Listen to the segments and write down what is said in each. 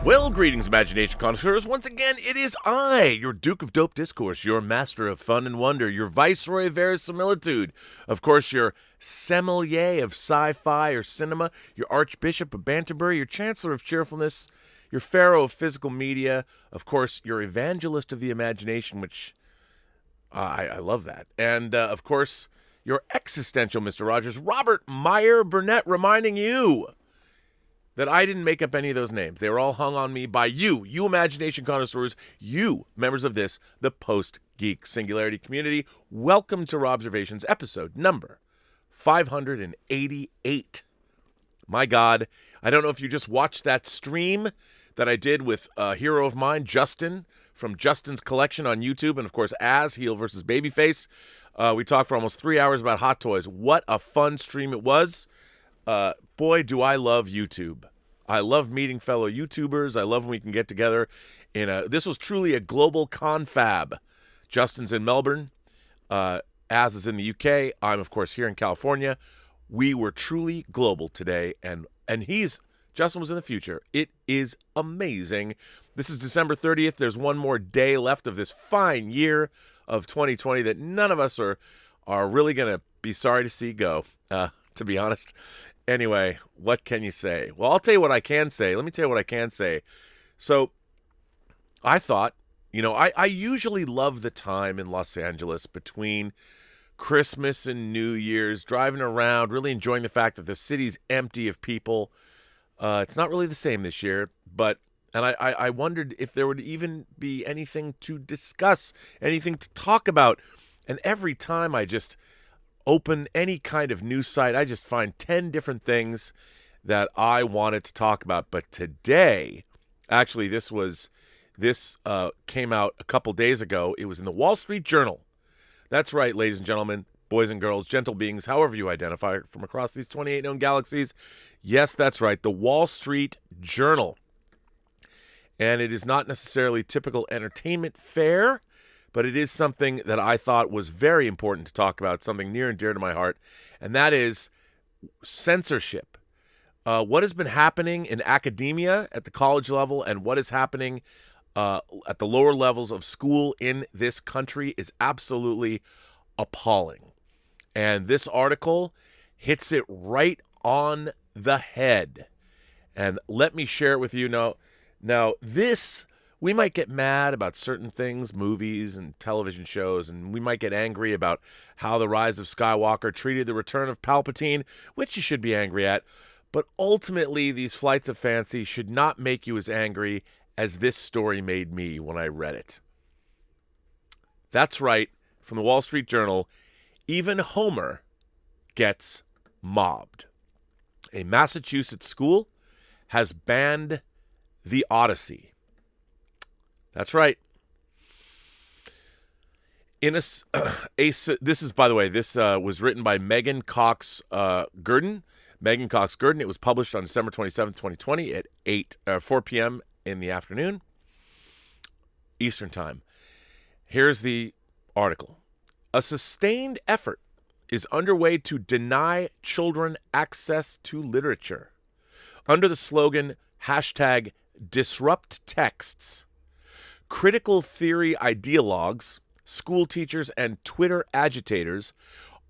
Well, greetings, imagination connoisseurs. Once again, it is I, your Duke of Dope Discourse, your master of fun and wonder, your viceroy of verisimilitude, of course, your sommelier of sci-fi or cinema, your archbishop of Banterbury, your chancellor of cheerfulness, your pharaoh of physical media, of course, your evangelist of the imagination, which I love that, and of course, your existential Mr. Rogers, Robert Meyer Burnett, reminding you that I didn't make up any of those names. They were all hung on me by you imagination connoisseurs, you members of this, the Post-Geek Singularity community. Welcome to Robservations, episode number 588. My God, I don't know if you just watched that stream that I did with a hero of mine, Justin, from Justin's Collection on YouTube, and of course, As, Heel versus Babyface. We talked for almost 3 hours about hot toys. What a fun stream it was. Boy, do I love YouTube. I love meeting fellow YouTubers. I love when we can get together this was truly a global confab. Justin's in Melbourne. Az is in the UK. I'm, of course, here in California. We were truly global today, and Justin was in the future. It is amazing. This is December 30th. There's one more day left of this fine year of 2020 that none of us are really going to be sorry to see go, to be honest. Anyway, what can you say? Well, I'll tell you what I can say. Let me tell you what I can say. So I thought, I usually love the time in Los Angeles between Christmas and New Year's, driving around, really enjoying the fact that the city's empty of people. It's not really the same this year, and I wondered if there would even be anything to discuss, anything to talk about. And every time I just open any kind of news site, I just find 10 different things that I wanted to talk about. But today, actually, this came out a couple days ago. It was in the Wall Street Journal. That's right, ladies and gentlemen, boys and girls, gentle beings, however you identify from across these 28 known galaxies. Yes, that's right, the Wall Street Journal. And it is not necessarily typical entertainment fare, but it is something that I thought was very important to talk about, something near and dear to my heart, and that is censorship. What has been happening in academia at the college level and what is happening at the lower levels of school in this country is absolutely appalling. And this article hits it right on the head. And let me share it with you now this... We might get mad about certain things, movies and television shows, and we might get angry about how the Rise of Skywalker treated the return of Palpatine, which you should be angry at. But ultimately, these flights of fancy should not make you as angry as this story made me when I read it. That's right, from the Wall Street Journal, even Homer gets mobbed. A Massachusetts school has banned the Odyssey. That's right. This is, by the way, this was written by Meghan Cox Gurdon. Meghan Cox Gurdon. It was published on December 27, 2020 at 4 p.m. in the afternoon, Eastern Time. Here's the article. A sustained effort is underway to deny children access to literature. Under the slogan, #DisruptTexts, critical theory ideologues, school teachers, and Twitter agitators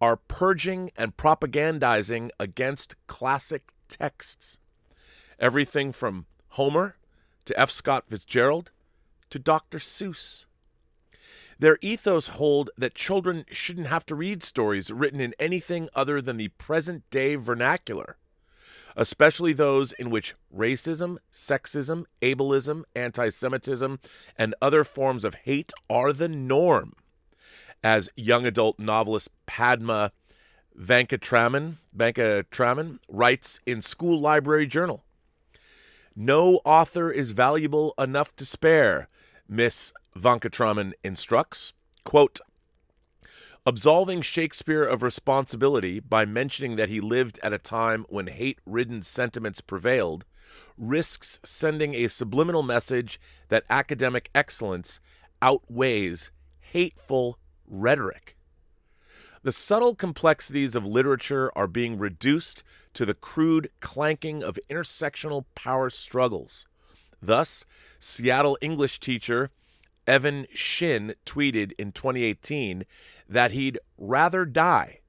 are purging and propagandizing against classic texts. Everything from Homer to F. Scott Fitzgerald to Dr. Seuss. Their ethos hold that children shouldn't have to read stories written in anything other than the present-day vernacular, especially those in which racism, sexism, ableism, anti-Semitism, and other forms of hate are the norm. As young adult novelist Padma Venkatraman writes in School Library Journal, "No author is valuable enough to spare," Miss Venkatraman instructs. Quote, "Absolving Shakespeare of responsibility by mentioning that he lived at a time when hate-ridden sentiments prevailed risks sending a subliminal message that academic excellence outweighs hateful rhetoric. The subtle complexities of literature are being reduced to the crude clanking of intersectional power struggles, Thus, Seattle English teacher Evan Shin tweeted in 2018 that he'd rather die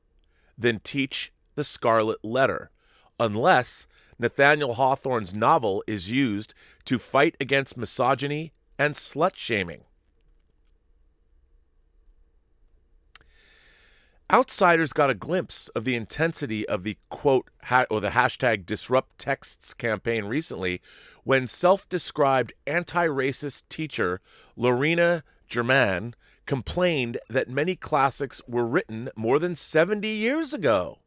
than teach the Scarlet Letter, unless Nathaniel Hawthorne's novel is used to fight against misogyny and slut-shaming. Outsiders got a glimpse of the intensity of the quote or the hashtag Disrupt Texts campaign recently when self-described anti-racist teacher Lorena German complained that many classics were written more than 70 years ago.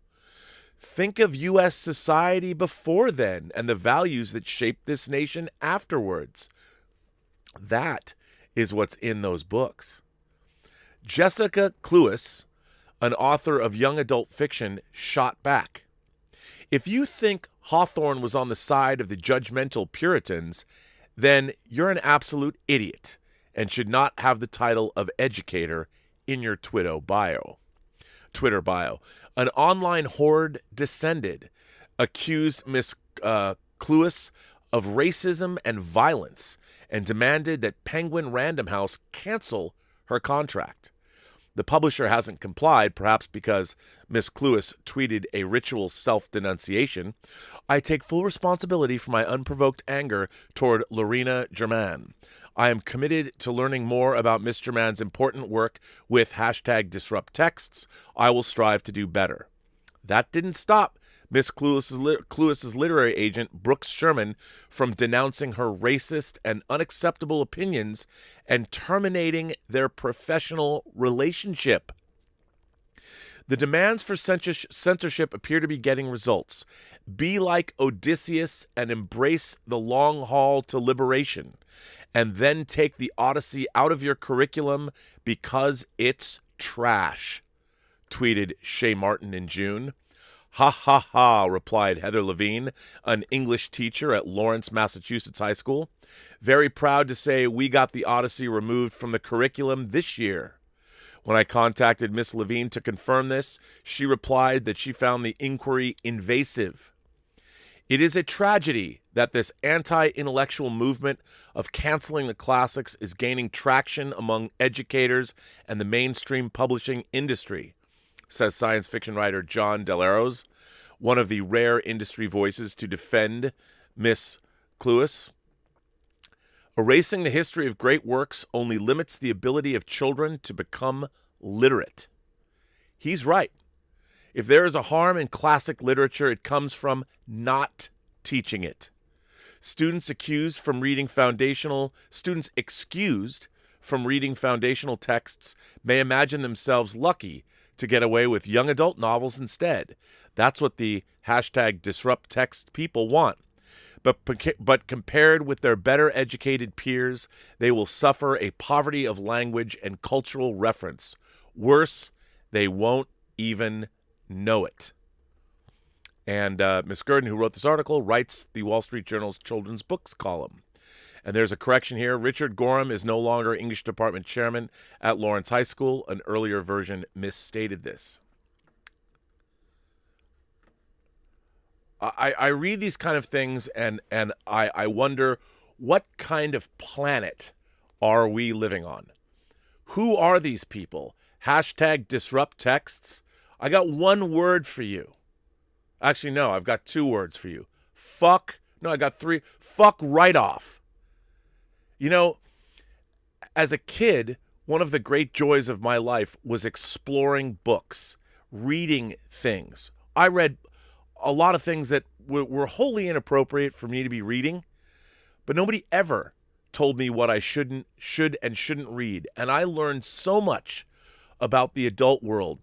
Think of U.S. society before then and the values that shaped this nation afterwards. That is what's in those books. Jessica Cluess, an author of young adult fiction, shot back. If you think Hawthorne was on the side of the judgmental Puritans, then you're an absolute idiot and should not have the title of educator in your Twitter bio. An online horde descended, accused Miss Cluess of racism and violence, and demanded that Penguin Random House cancel her contract. The publisher hasn't complied, perhaps because Miss Cluess tweeted a ritual self-denunciation. I take full responsibility for my unprovoked anger toward Lorena German. I am committed to learning more about Miss German's important work with hashtag Disrupt Texts. I will strive to do better. That didn't stop Miss Cluess's literary agent, Brooks Sherman, from denouncing her racist and unacceptable opinions and terminating their professional relationship. The demands for censorship appear to be getting results. Be like Odysseus and embrace the long haul to liberation, and then take the Odyssey out of your curriculum because it's trash, tweeted Shay Martin in June. Ha ha ha, replied Heather Levine, an English teacher at Lawrence, Massachusetts High School. Very proud to say we got the Odyssey removed from the curriculum this year. When I contacted Miss Levine to confirm this, she replied that she found the inquiry invasive. It is a tragedy that this anti-intellectual movement of canceling the classics is gaining traction among educators and the mainstream publishing industry, says science fiction writer John Delaros, one of the rare industry voices to defend Miss Cluess. Erasing the history of great works only limits the ability of children to become literate. He's right. If there is a harm in classic literature, it comes from not teaching it. Students excused from reading foundational texts may imagine themselves lucky to get away with young adult novels instead. That's what the hashtag Disrupt Text people want. But compared with their better educated peers, they will suffer a poverty of language and cultural reference. Worse, they won't even know it. And Ms. Gurdon, who wrote this article, writes the Wall Street Journal's children's books column. And there's a correction here. Richard Gorham is no longer English department chairman at Lawrence High School. An earlier version misstated this. I read these kind of things and I wonder, what kind of planet are we living on? Who are these people? Hashtag Disrupt Texts. I got one word for you. Actually, no, I've got two words for you. I got three. Fuck right off. You know, as a kid, one of the great joys of my life was exploring books, reading things. I read a lot of things that were wholly inappropriate for me to be reading, but nobody ever told me what I should and shouldn't read. And I learned so much about the adult world.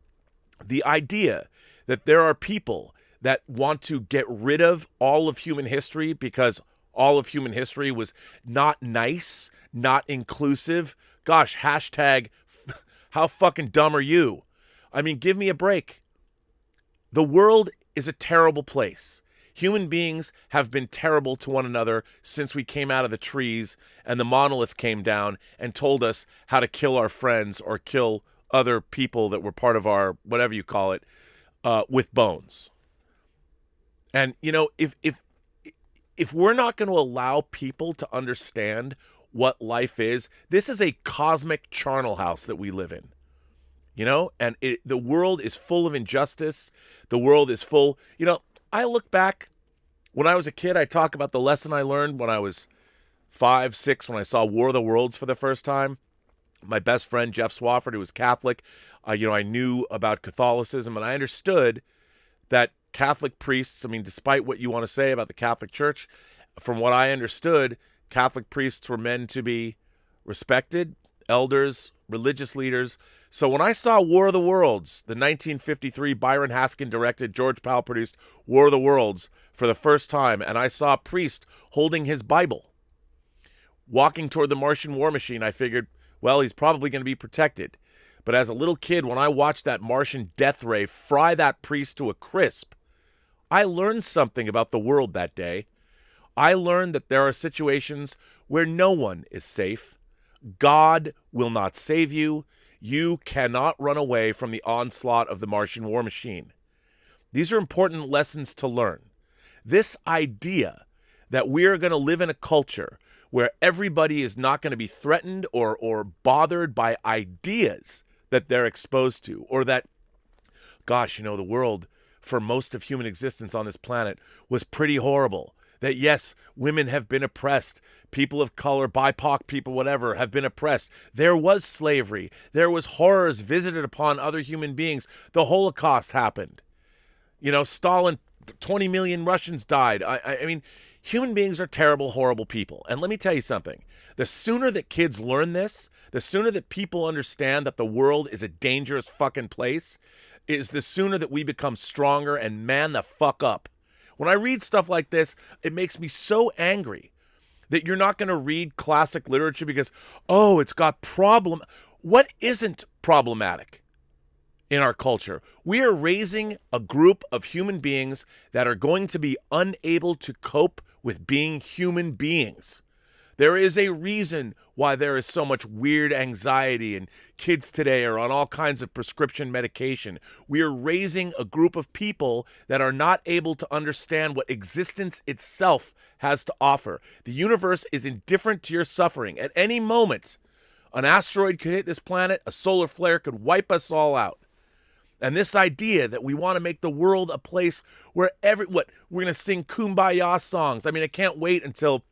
The idea that there are people that want to get rid of all of human history because all of human history was not nice, not inclusive. Gosh, hashtag, how fucking dumb are you? I mean, give me a break. The world is a terrible place. Human beings have been terrible to one another since we came out of the trees and the monolith came down and told us how to kill our friends or kill other people that were part of our, whatever you call it, with bones. And, you know, if if we're not going to allow people to understand what life is, this is a cosmic charnel house that we live in. You know, and the world is full of injustice. The world is full. You know, I look back when I was a kid, I talk about the lesson I learned when I was 5, 6, when I saw War of the Worlds for the first time. My best friend, Jeff Swafford, who was Catholic, I knew about Catholicism, and I understood that Catholic priests, I mean, despite what you want to say about the Catholic Church, from what I understood, Catholic priests were meant to be respected, elders, religious leaders. So when I saw War of the Worlds, the 1953 Byron Haskin directed, George Powell produced War of the Worlds for the first time, and I saw a priest holding his Bible, walking toward the Martian war machine, I figured, well, he's probably going to be protected. But as a little kid, when I watched that Martian death ray fry that priest to a crisp, I learned something about the world that day. I learned that there are situations where no one is safe. God will not save you. You cannot run away from the onslaught of the Martian war machine. These are important lessons to learn. This idea that we are going to live in a culture where everybody is not going to be threatened or bothered by ideas that they're exposed to, or that, gosh, the world for most of human existence on this planet was pretty horrible. That, yes, women have been oppressed. People of color, BIPOC people, whatever, have been oppressed. There was slavery. There was horrors visited upon other human beings. The Holocaust happened. Stalin, 20 million Russians died. I mean, human beings are terrible, horrible people. And let me tell you something. The sooner that kids learn this, the sooner that people understand that the world is a dangerous fucking place, is the sooner that we become stronger and man the fuck up. When I read stuff like this, it makes me so angry that you're not going to read classic literature because, oh, it's got problem. What isn't problematic in our culture? We are raising a group of human beings that are going to be unable to cope with being human beings. There is a reason why there is so much weird anxiety, and kids today are on all kinds of prescription medication. We are raising a group of people that are not able to understand what existence itself has to offer. The universe is indifferent to your suffering. At any moment, an asteroid could hit this planet, a solar flare could wipe us all out. And this idea that we want to make the world a place where we're going to sing Kumbaya songs. I mean, I can't wait until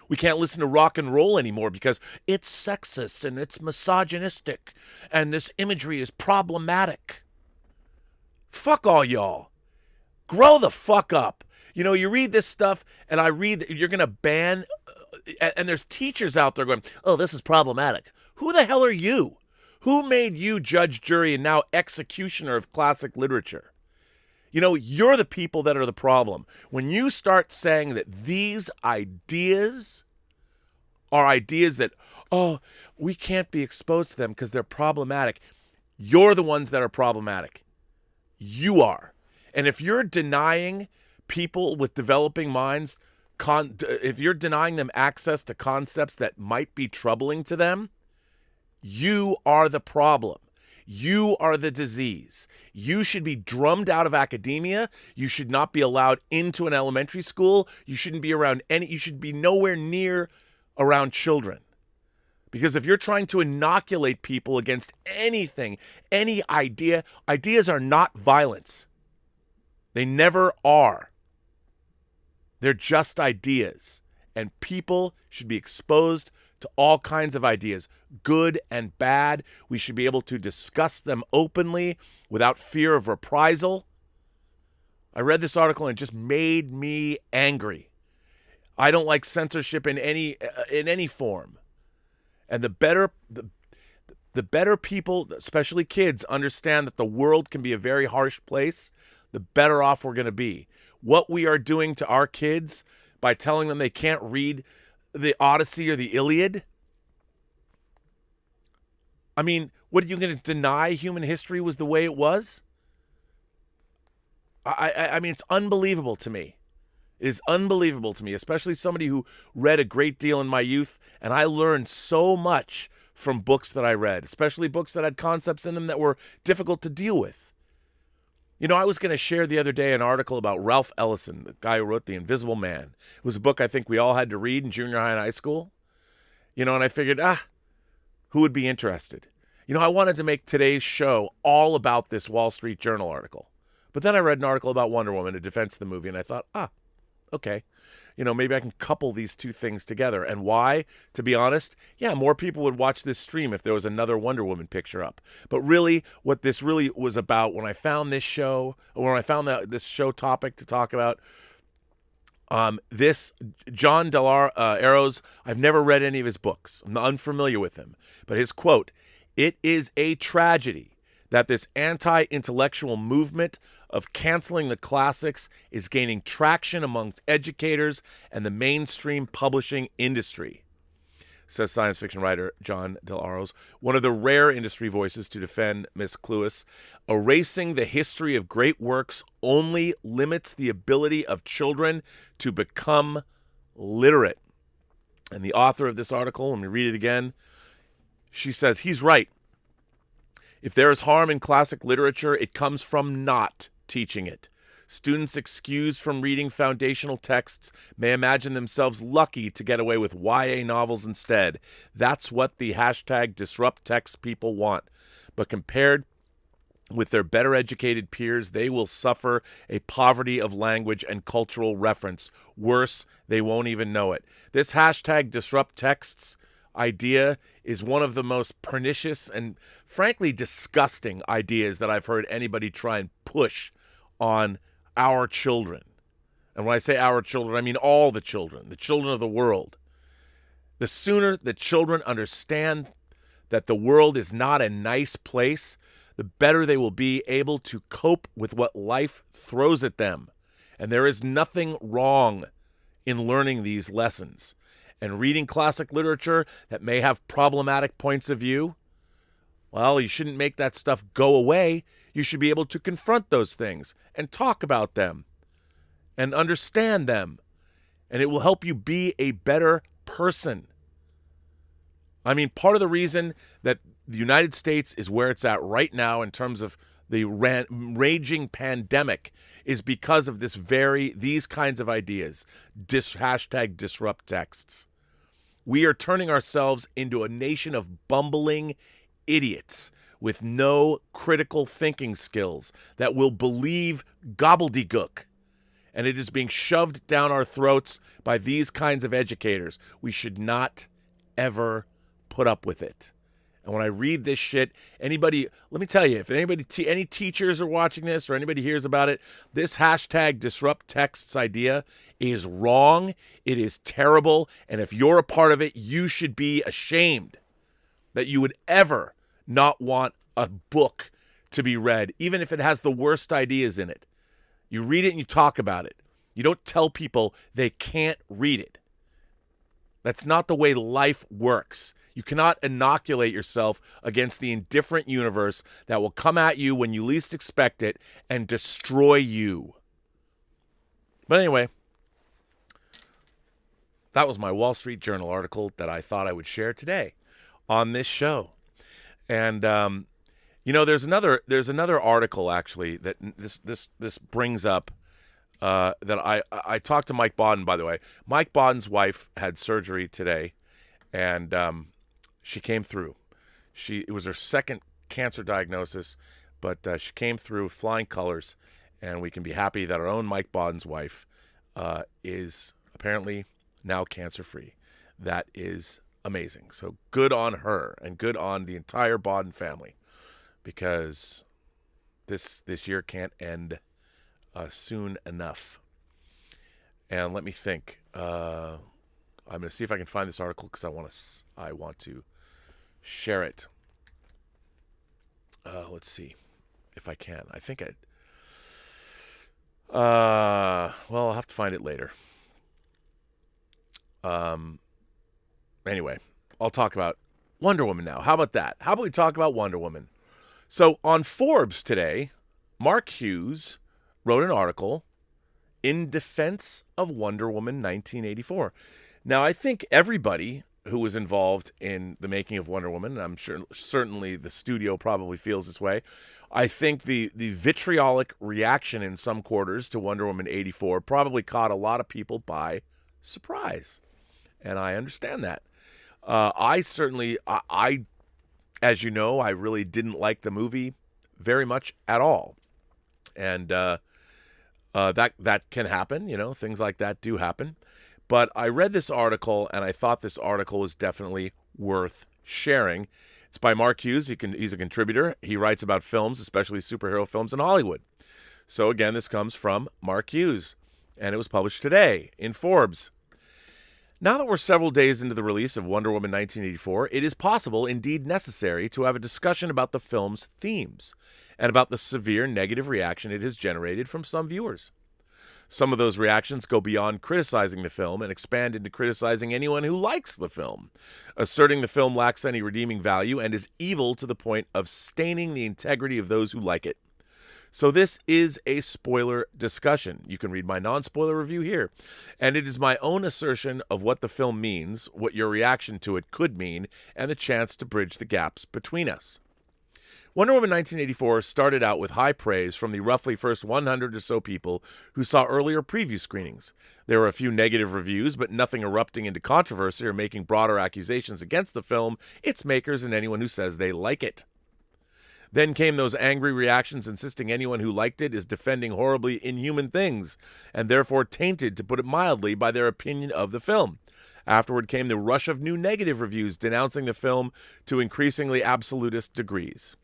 we can't listen to rock and roll anymore because it's sexist and it's misogynistic and this imagery is problematic. Fuck all y'all. Grow the fuck up. You read this stuff and I read that you're going to ban, and there's teachers out there going, oh, this is problematic. Who the hell are you? Who made you judge, jury, and now executioner of classic literature? You're the people that are the problem. When you start saying that these ideas are ideas that, oh, we can't be exposed to them because they're problematic, you're the ones that are problematic. You are. And if you're denying people with developing minds, if you're denying them access to concepts that might be troubling to them, you are the problem. You are the disease. You should be drummed out of academia. You should not be allowed into an elementary school. You shouldn't be around you should be nowhere near around children. Because if you're trying to inoculate people against anything, any idea, ideas are not violence. They never are. They're just ideas. And people should be exposed to all kinds of ideas, good and bad. We should be able to discuss them openly without fear of reprisal. I read this article and it just made me angry. I don't like censorship in any form. And the better people, especially kids, understand that the world can be a very harsh place, the better off we're going to be. What we are doing to our kids by telling them they can't read the Odyssey or the Iliad? I mean, what are you going to deny human history was the way it was? I mean, it's unbelievable to me. It is unbelievable to me, especially somebody who read a great deal in my youth, and I learned so much from books that I read, especially books that had concepts in them that were difficult to deal with. You know, I was going to share the other day an article about Ralph Ellison, the guy who wrote The Invisible Man. It was a book I think we all had to read in junior high and high school. You know, and I figured, who would be interested? You know, I wanted to make today's show all about this Wall Street Journal article. But then I read an article about Wonder Woman, a defense of the movie, and I thought, okay. You know, maybe I can couple these two things together. And why? To be honest, yeah, more people would watch this stream if there was another Wonder Woman picture up. But really, what this really was about when I found this show, or when I found this show topic to talk about, this John Arrows, I've never read any of his books. I'm unfamiliar with him. But his quote, "It is a tragedy that this anti-intellectual movement of canceling the classics is gaining traction amongst educators and the mainstream publishing industry," says science fiction writer John Del Arrows, one of the rare industry voices to defend Miss Cluess. "Erasing the history of great works only limits the ability of children to become literate." And the author of this article, let me read it again, she says, he's right. "If there is harm in classic literature, it comes from not teaching it. Students excused from reading foundational texts may imagine themselves lucky to get away with YA novels instead. That's what the #DisruptText people want. But compared with their better educated peers, they will suffer a poverty of language and cultural reference. Worse, they won't even know it." This #DisruptTexts idea is one of the most pernicious and frankly disgusting ideas that I've heard anybody try and push on our children. And when I say our children, I mean all the children of the world. The sooner the children understand that the world is not a nice place, the better they will be able to cope with what life throws at them. And there is nothing wrong in learning these lessons. And reading classic literature that may have problematic points of view, well, you shouldn't make that stuff go away. You should be able to confront those things and talk about them and understand them. And it will help you be a better person. I mean, part of the reason that the United States is where it's at right now in terms of the raging pandemic is because of these kinds of ideas. #disrupt texts. We are turning ourselves into a nation of bumbling idiots with no critical thinking skills that will believe gobbledygook. And it is being shoved down our throats by these kinds of educators. We should not ever put up with it. And when I read this shit, anybody, let me tell you, if any teachers are watching this or anybody hears about it, this #DisruptTexts idea is wrong. It is terrible. And if you're a part of it, you should be ashamed that you would ever not want a book to be read, even if it has the worst ideas in it. You read it and you talk about it. You don't tell people they can't read it. That's not the way life works. You cannot inoculate yourself against the indifferent universe that will come at you when you least expect it and destroy you. But anyway, that was my Wall Street Journal article that I thought I would share today on this show. And you know, there's another article actually that this brings up that I talked to Mike Bodden, by the way. Mike Bodden's wife had surgery today, and she came through. It was her second cancer diagnosis, but she came through flying colors, and we can be happy that our own Mike Bodden's wife is apparently now cancer-free. That is amazing. So good on her, and good on the entire Bodden family, because this year can't end soon enough. And let me think. I'm going to see if I can find this article because I want to share it. Let's see if I can. I think well, I'll have to find it later. Anyway, I'll talk about Wonder Woman now. How about that? How about we talk about Wonder Woman? So on Forbes today, Mark Hughes wrote an article in defense of Wonder Woman 1984. Now, I think everybody who was involved in the making of Wonder Woman, and I'm sure certainly the studio probably feels this way. I think the vitriolic reaction in some quarters to Wonder Woman 84 probably caught a lot of people by surprise, and I understand that. I certainly, as you know, I really didn't like the movie very much at all, and that can happen. You know, things like that do happen. But I read this article, and I thought this article was definitely worth sharing. It's by Mark Hughes. He's a contributor. He writes about films, especially superhero films in Hollywood. So again, this comes from Mark Hughes, and it was published today in Forbes. Now that we're several days into the release of Wonder Woman 1984, it is possible, indeed necessary, to have a discussion about the film's themes and about the severe negative reaction it has generated from some viewers. Some of those reactions go beyond criticizing the film and expand into criticizing anyone who likes the film, asserting the film lacks any redeeming value and is evil to the point of staining the integrity of those who like it. So this is a spoiler discussion. You can read my non-spoiler review here. And it is my own assertion of what the film means, what your reaction to it could mean, and the chance to bridge the gaps between us. Wonder Woman 1984 started out with high praise from the roughly first 100 or so people who saw earlier preview screenings. There were a few negative reviews, but nothing erupting into controversy or making broader accusations against the film, its makers, and anyone who says they like it. Then came those angry reactions insisting anyone who liked it is defending horribly inhuman things, and therefore tainted, to put it mildly, by their opinion of the film. Afterward came the rush of new negative reviews denouncing the film to increasingly absolutist degrees.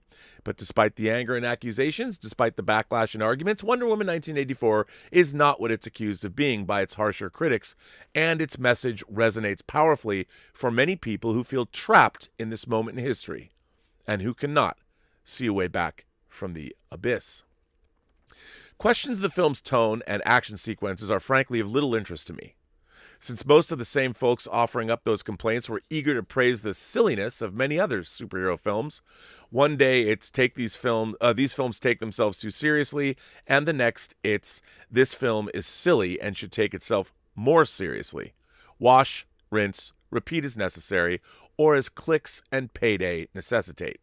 But despite the anger and accusations, despite the backlash and arguments, Wonder Woman 1984 is not what it's accused of being by its harsher critics, and its message resonates powerfully for many people who feel trapped in this moment in history, and who cannot see a way back from the abyss. Questions of the film's tone and action sequences are frankly of little interest to me. Since most of the same folks offering up those complaints were eager to praise the silliness of many other superhero films, one day it's these films take themselves too seriously, and the next it's this film is silly and should take itself more seriously. Wash, rinse, repeat as necessary, or as clicks and payday necessitate.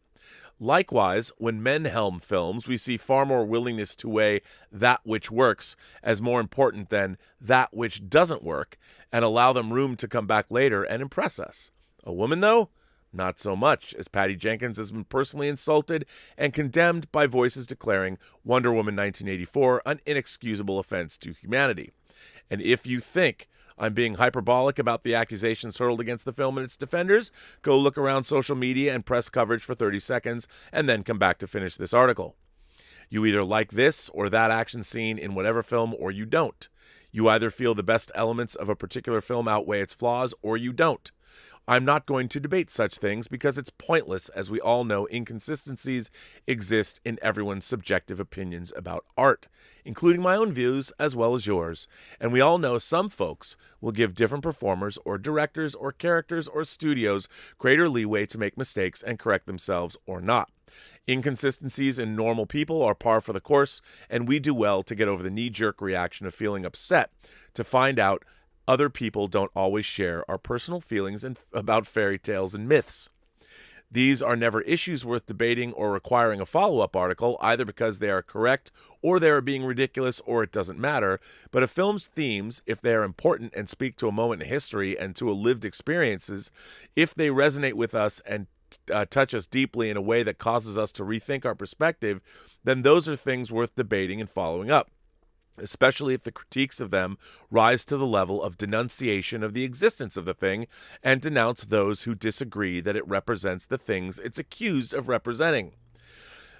Likewise, when men helm films, we see far more willingness to weigh that which works as more important than that which doesn't work, and allow them room to come back later and impress us. A woman, though? Not so much, as Patty Jenkins has been personally insulted and condemned by voices declaring Wonder Woman 1984 an inexcusable offense to humanity. And if you think I'm being hyperbolic about the accusations hurled against the film and its defenders, go look around social media and press coverage for 30 seconds, and then come back to finish this article. You either like this or that action scene in whatever film, or you don't. You either feel the best elements of a particular film outweigh its flaws, or you don't. I'm not going to debate such things because it's pointless, as we all know inconsistencies exist in everyone's subjective opinions about art, including my own views as well as yours. And we all know some folks will give different performers or directors or characters or studios greater leeway to make mistakes and correct themselves or not. Inconsistencies in normal people are par for the course, and we do well to get over the knee-jerk reaction of feeling upset to find out other people don't always share our personal feelings about fairy tales and myths. These are never issues worth debating or requiring a follow-up article, either because they are correct or they are being ridiculous or it doesn't matter. But a film's themes, if they are important and speak to a moment in history and to a lived experiences, if they resonate with us and touch us deeply in a way that causes us to rethink our perspective, then those are things worth debating and following up, especially if the critiques of them rise to the level of denunciation of the existence of the thing and denounce those who disagree that it represents the things it's accused of representing.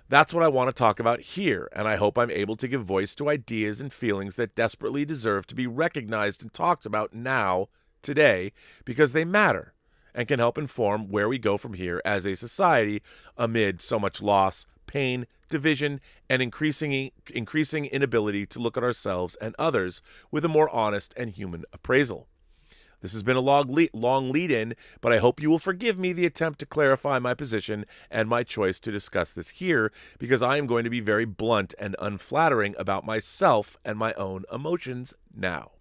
That's what I want to talk about here, and I hope I'm able to give voice to ideas and feelings that desperately deserve to be recognized and talked about now, today, because they matter and can help inform where we go from here as a society amid so much loss, pain, division, and increasing inability to look at ourselves and others with a more honest and human appraisal. This has been a long lead-in, but I hope you will forgive me the attempt to clarify my position and my choice to discuss this here, because I am going to be very blunt and unflattering about myself and my own emotions now.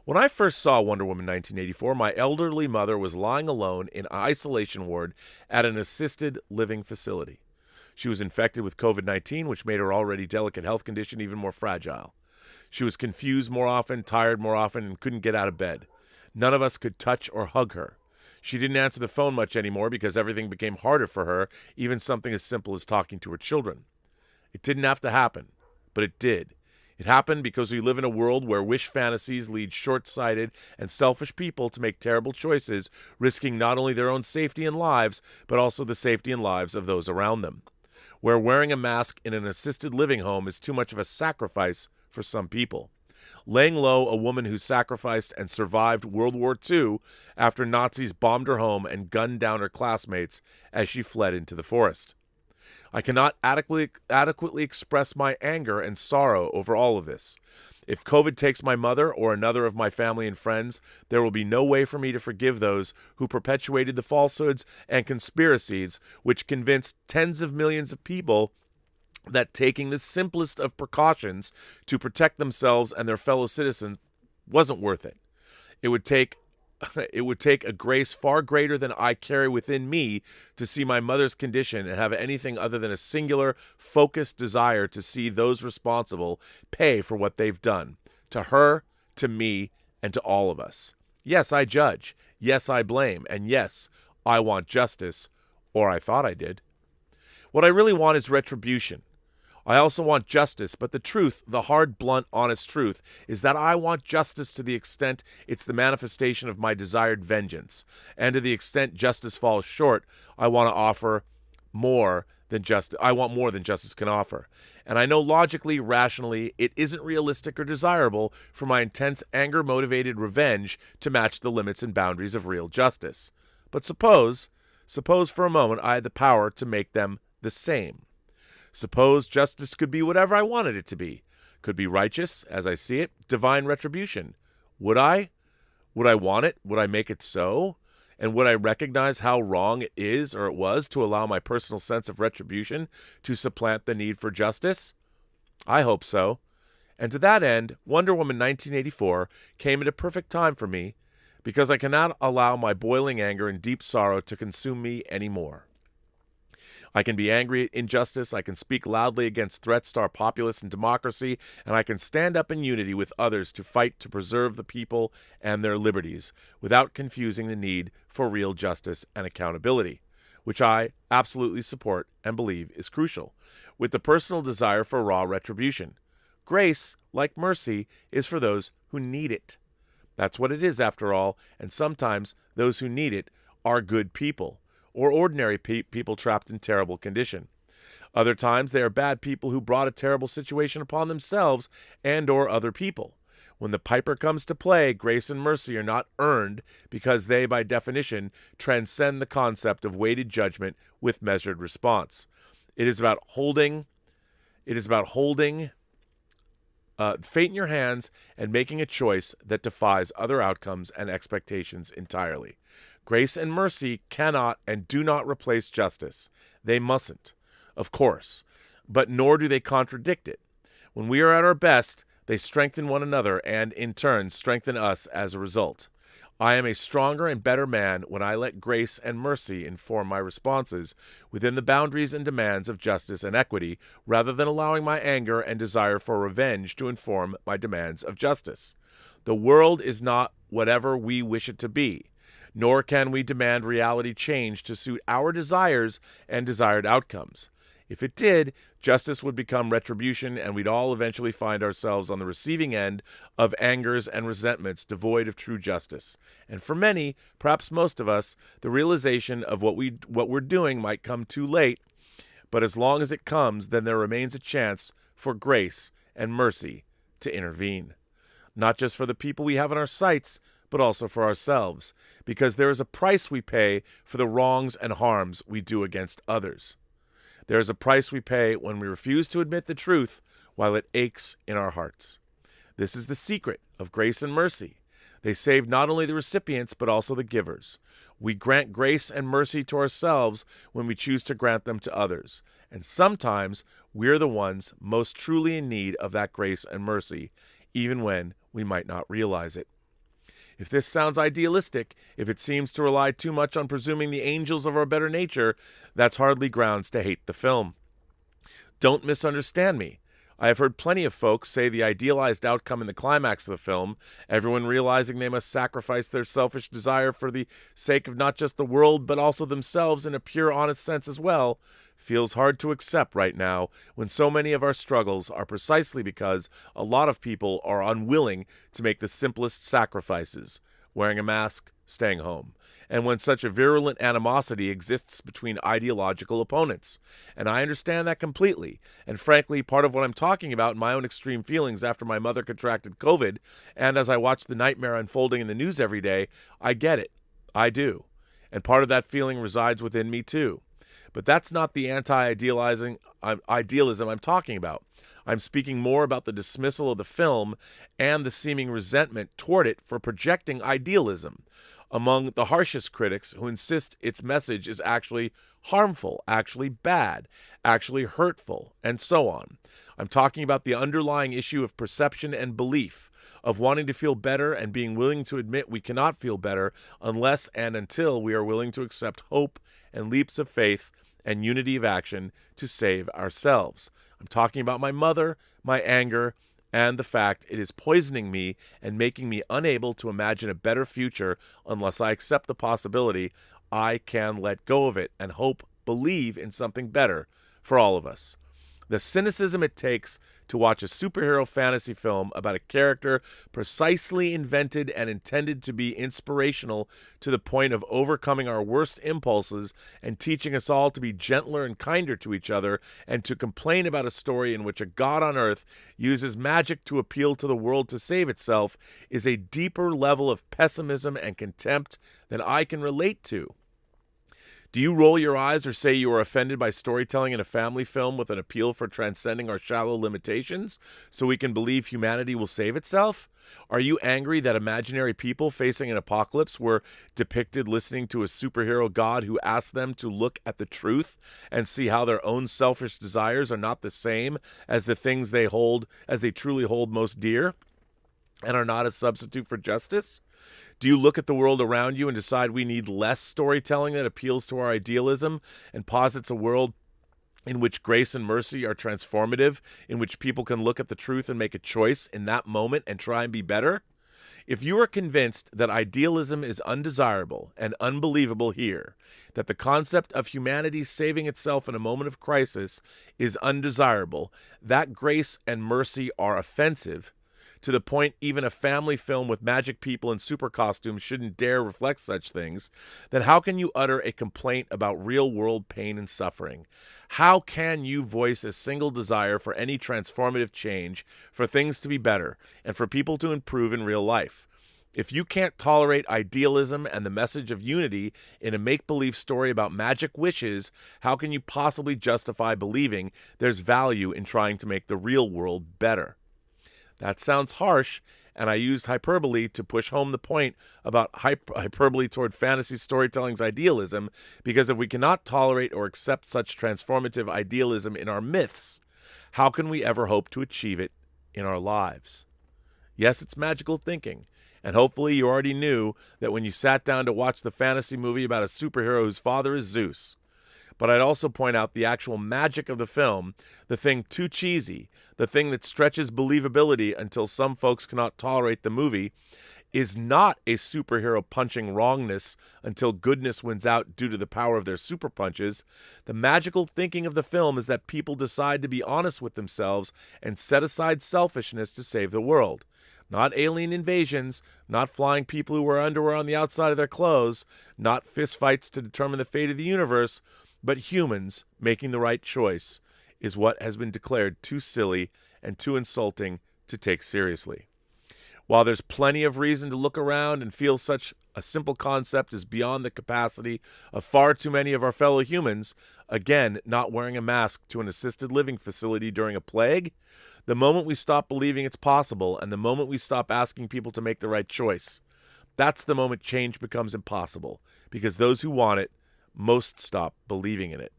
When I first saw Wonder Woman 1984, my elderly mother was lying alone in an isolation ward at an assisted living facility. She was infected with COVID-19, which made her already delicate health condition even more fragile. She was confused more often, tired more often, and couldn't get out of bed. None of us could touch or hug her. She didn't answer the phone much anymore because everything became harder for her, even something as simple as talking to her children. It didn't have to happen, but it did. It happened because we live in a world where wish fantasies lead short-sighted and selfish people to make terrible choices, risking not only their own safety and lives, but also the safety and lives of those around them. Where wearing a mask in an assisted living home is too much of a sacrifice for some people. Laying low a woman who sacrificed and survived World War II after Nazis bombed her home and gunned down her classmates as she fled into the forest. I cannot adequately express my anger and sorrow over all of this. If COVID takes my mother or another of my family and friends, there will be no way for me to forgive those who perpetuated the falsehoods and conspiracies which convinced tens of millions of people that taking the simplest of precautions to protect themselves and their fellow citizens wasn't worth it. It would take a grace far greater than I carry within me to see my mother's condition and have anything other than a singular, focused desire to see those responsible pay for what they've done. To her, to me, and to all of us. Yes, I judge. Yes, I blame. And yes, I want justice, or I thought I did. What I really want is retribution. I also want justice, but the truth, the hard, blunt, honest truth, is that I want justice to the extent it's the manifestation of my desired vengeance. And to the extent justice falls short, I want more than justice can offer. And I know logically, rationally, it isn't realistic or desirable for my intense anger-motivated revenge to match the limits and boundaries of real justice. But suppose for a moment I had the power to make them the same. Suppose justice could be whatever I wanted it to be. Could be righteous, as I see it, divine retribution. Would I? Would I want it? Would I make it so? And would I recognize how wrong it is or it was to allow my personal sense of retribution to supplant the need for justice? I hope so. And to that end, Wonder Woman 1984 came at a perfect time for me because I cannot allow my boiling anger and deep sorrow to consume me anymore. I can be angry at injustice, I can speak loudly against threats to our populace and democracy, and I can stand up in unity with others to fight to preserve the people and their liberties, without confusing the need for real justice and accountability, which I absolutely support and believe is crucial, with the personal desire for raw retribution. Grace, like mercy, is for those who need it. That's what it is, after all, and sometimes those who need it are good people, or ordinary people trapped in terrible condition. Other times they are bad people who brought a terrible situation upon themselves and or other people. When the piper comes to play, grace and mercy are not earned because they, by definition, transcend the concept of weighted judgment with measured response. It is about holding fate in your hands and making a choice that defies other outcomes and expectations entirely. Grace and mercy cannot and do not replace justice. They mustn't, of course, but nor do they contradict it. When we are at our best, they strengthen one another and, in turn, strengthen us as a result. I am a stronger and better man when I let grace and mercy inform my responses within the boundaries and demands of justice and equity, rather than allowing my anger and desire for revenge to inform my demands of justice. The world is not whatever we wish it to be, nor can we demand reality change to suit our desires and desired outcomes. If it did, justice would become retribution, and we'd all eventually find ourselves on the receiving end of angers and resentments devoid of true justice. And for many, perhaps most of us, the realization of what we're doing might come too late, but as long as it comes, then there remains a chance for grace and mercy to intervene. Not just for the people we have in our sights, but also for ourselves, because there is a price we pay for the wrongs and harms we do against others. There is a price we pay when we refuse to admit the truth while it aches in our hearts. This is the secret of grace and mercy. They save not only the recipients, but also the givers. We grant grace and mercy to ourselves when we choose to grant them to others. And sometimes we're the ones most truly in need of that grace and mercy, even when we might not realize it. If this sounds idealistic, if it seems to rely too much on presuming the angels of our better nature, that's hardly grounds to hate the film. Don't misunderstand me. I have heard plenty of folks say the idealized outcome in the climax of the film, everyone realizing they must sacrifice their selfish desire for the sake of not just the world but also themselves in a pure, honest sense as well, feels hard to accept right now when so many of our struggles are precisely because a lot of people are unwilling to make the simplest sacrifices, wearing a mask, staying home, and when such a virulent animosity exists between ideological opponents. And I understand that completely. And frankly, part of what I'm talking about in my own extreme feelings after my mother contracted COVID, and as I watch the nightmare unfolding in the news every day, I get it. I do. And part of that feeling resides within me too. But that's not the idealism I'm talking about. I'm speaking more about the dismissal of the film and the seeming resentment toward it for projecting idealism among the harshest critics who insist its message is actually harmful, actually bad, actually hurtful, and so on. I'm talking about the underlying issue of perception and belief, of wanting to feel better and being willing to admit we cannot feel better unless and until we are willing to accept hope and leaps of faith and unity of action to save ourselves. I'm talking about my mother, my anger, and the fact it is poisoning me and making me unable to imagine a better future unless I accept the possibility I can let go of it and believe in something better for all of us. The cynicism it takes to watch a superhero fantasy film about a character precisely invented and intended to be inspirational to the point of overcoming our worst impulses and teaching us all to be gentler and kinder to each other, and to complain about a story in which a god on earth uses magic to appeal to the world to save itself is a deeper level of pessimism and contempt than I can relate to. Do you roll your eyes or say you are offended by storytelling in a family film with an appeal for transcending our shallow limitations so we can believe humanity will save itself? Are you angry that imaginary people facing an apocalypse were depicted listening to a superhero god who asked them to look at the truth and see how their own selfish desires are not the same as the things they truly hold most dear and are not a substitute for justice? Do you look at the world around you and decide we need less storytelling that appeals to our idealism and posits a world in which grace and mercy are transformative, in which people can look at the truth and make a choice in that moment and try and be better? If you are convinced that idealism is undesirable and unbelievable here, that the concept of humanity saving itself in a moment of crisis is undesirable, that grace and mercy are offensive, to the point even a family film with magic people in super costumes shouldn't dare reflect such things, then how can you utter a complaint about real-world pain and suffering? How can you voice a single desire for any transformative change, for things to be better, and for people to improve in real life? If you can't tolerate idealism and the message of unity in a make-believe story about magic wishes, how can you possibly justify believing there's value in trying to make the real world better? That sounds harsh, and I used hyperbole to push home the point about hyperbole toward fantasy storytelling's idealism, because if we cannot tolerate or accept such transformative idealism in our myths, how can we ever hope to achieve it in our lives? Yes, it's magical thinking, and hopefully you already knew that when you sat down to watch the fantasy movie about a superhero whose father is Zeus. But I'd also point out the actual magic of the film, the thing too cheesy, the thing that stretches believability until some folks cannot tolerate the movie, is not a superhero punching wrongness until goodness wins out due to the power of their super punches. The magical thinking of the film is that people decide to be honest with themselves and set aside selfishness to save the world. Not alien invasions, not flying people who wear underwear on the outside of their clothes, not fistfights to determine the fate of the universe, but humans making the right choice is what has been declared too silly and too insulting to take seriously. While there's plenty of reason to look around and feel such a simple concept is beyond the capacity of far too many of our fellow humans, again, not wearing a mask to an assisted living facility during a plague, the moment we stop believing it's possible and the moment we stop asking people to make the right choice, that's the moment change becomes impossible, because those who want it most stop believing in it.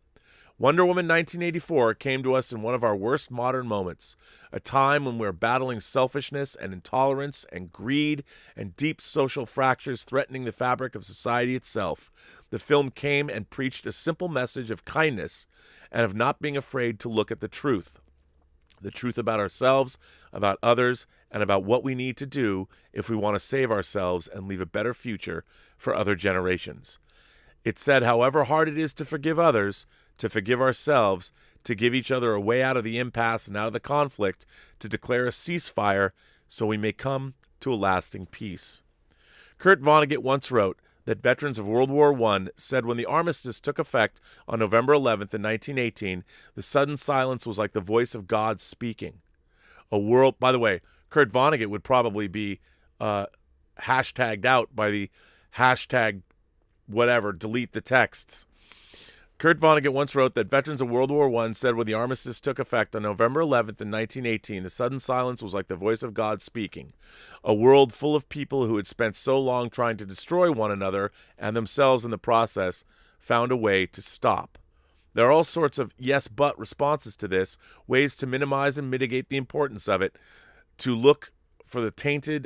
Wonder Woman 1984 came to us in one of our worst modern moments, a time when we're battling selfishness and intolerance and greed and deep social fractures threatening the fabric of society itself. The film came and preached a simple message of kindness and of not being afraid to look at the truth about ourselves, about others, and about what we need to do if we want to save ourselves and leave a better future for other generations. It said, however hard it is to forgive others, to forgive ourselves, to give each other a way out of the impasse and out of the conflict, to declare a ceasefire so we may come to a lasting peace. Kurt Vonnegut once wrote that veterans of World War I said when the armistice took effect on November 11th in 1918, the sudden silence was like the voice of God speaking. By the way, Kurt Vonnegut would probably be hashtagged out by the hashtag whatever, delete the texts. Kurt Vonnegut once wrote that veterans of World War I said when the armistice took effect on November 11th in 1918, the sudden silence was like the voice of God speaking. A world full of people who had spent so long trying to destroy one another and themselves in the process found a way to stop. There are all sorts of yes but responses to this, ways to minimize and mitigate the importance of it, to look for the tainting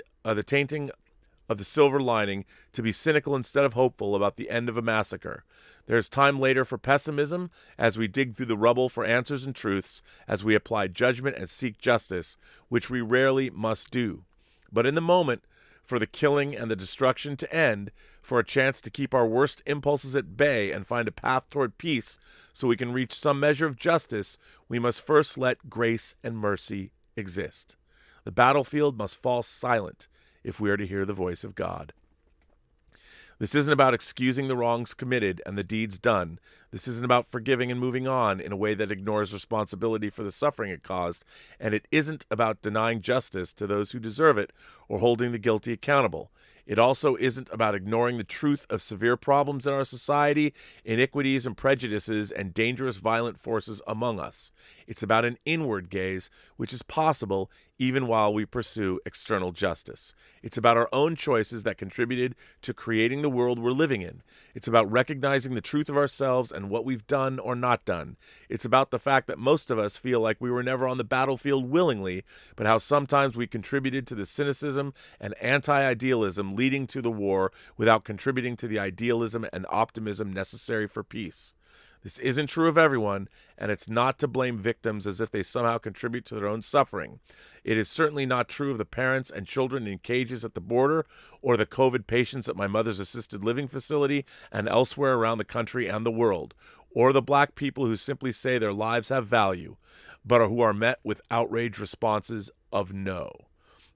of the silver lining, to be cynical instead of hopeful about the end of a massacre. There is time later for pessimism as we dig through the rubble for answers and truths, as we apply judgment and seek justice, which we rarely must do. But in the moment, for the killing and the destruction to end, for a chance to keep our worst impulses at bay and find a path toward peace so we can reach some measure of justice, we must first let grace and mercy exist. The battlefield must fall silent if we are to hear the voice of God. This isn't about excusing the wrongs committed and the deeds done. This isn't about forgiving and moving on in a way that ignores responsibility for the suffering it caused, and it isn't about denying justice to those who deserve it or holding the guilty accountable. It also isn't about ignoring the truth of severe problems in our society, iniquities and prejudices, and dangerous violent forces among us. It's about an inward gaze, which is possible even while we pursue external justice. It's about our own choices that contributed to creating the world we're living in. It's about recognizing the truth of ourselves and what we've done or not done. It's about the fact that most of us feel like we were never on the battlefield willingly, but how sometimes we contributed to the cynicism and anti-idealism leading to the war without contributing to the idealism and optimism necessary for peace. This isn't true of everyone, and it's not to blame victims as if they somehow contribute to their own suffering. It is certainly not true of the parents and children in cages at the border, or the COVID patients at my mother's assisted living facility and elsewhere around the country and the world, or the black people who simply say their lives have value, but who are met with outraged responses of no.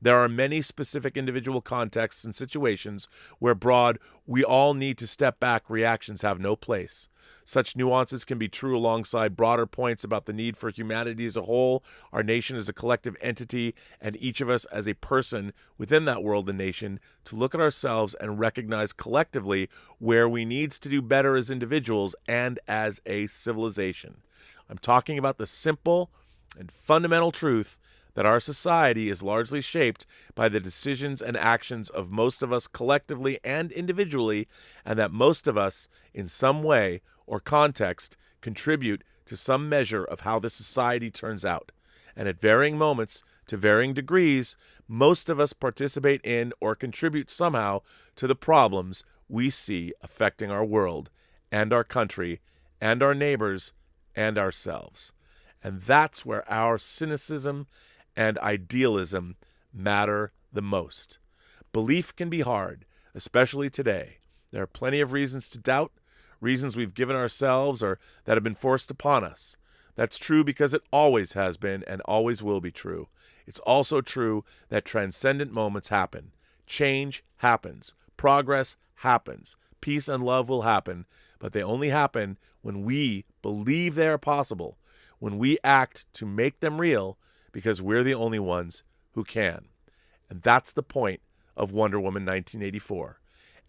There are many specific individual contexts and situations where broad, we all need to step back reactions have no place. Such nuances can be true alongside broader points about the need for humanity as a whole, our nation as a collective entity, and each of us as a person within that world and nation to look at ourselves and recognize collectively where we needs to do better as individuals and as a civilization. I'm talking about the simple and fundamental truth that our society is largely shaped by the decisions and actions of most of us collectively and individually, and that most of us, in some way or context, contribute to some measure of how the society turns out. And at varying moments, to varying degrees, most of us participate in or contribute somehow to the problems we see affecting our world and our country and our neighbors and ourselves. And that's where our cynicism and idealism matter the most. Belief can be hard, especially today. There are plenty of reasons to doubt, reasons we've given ourselves or that have been forced upon us. That's true because it always has been and always will be true. It's also true that transcendent moments happen. Change happens. Progress happens. Peace and love will happen, but they only happen when we believe they are possible, when we act to make them real, because we're the only ones who can. And that's the point of Wonder Woman 1984.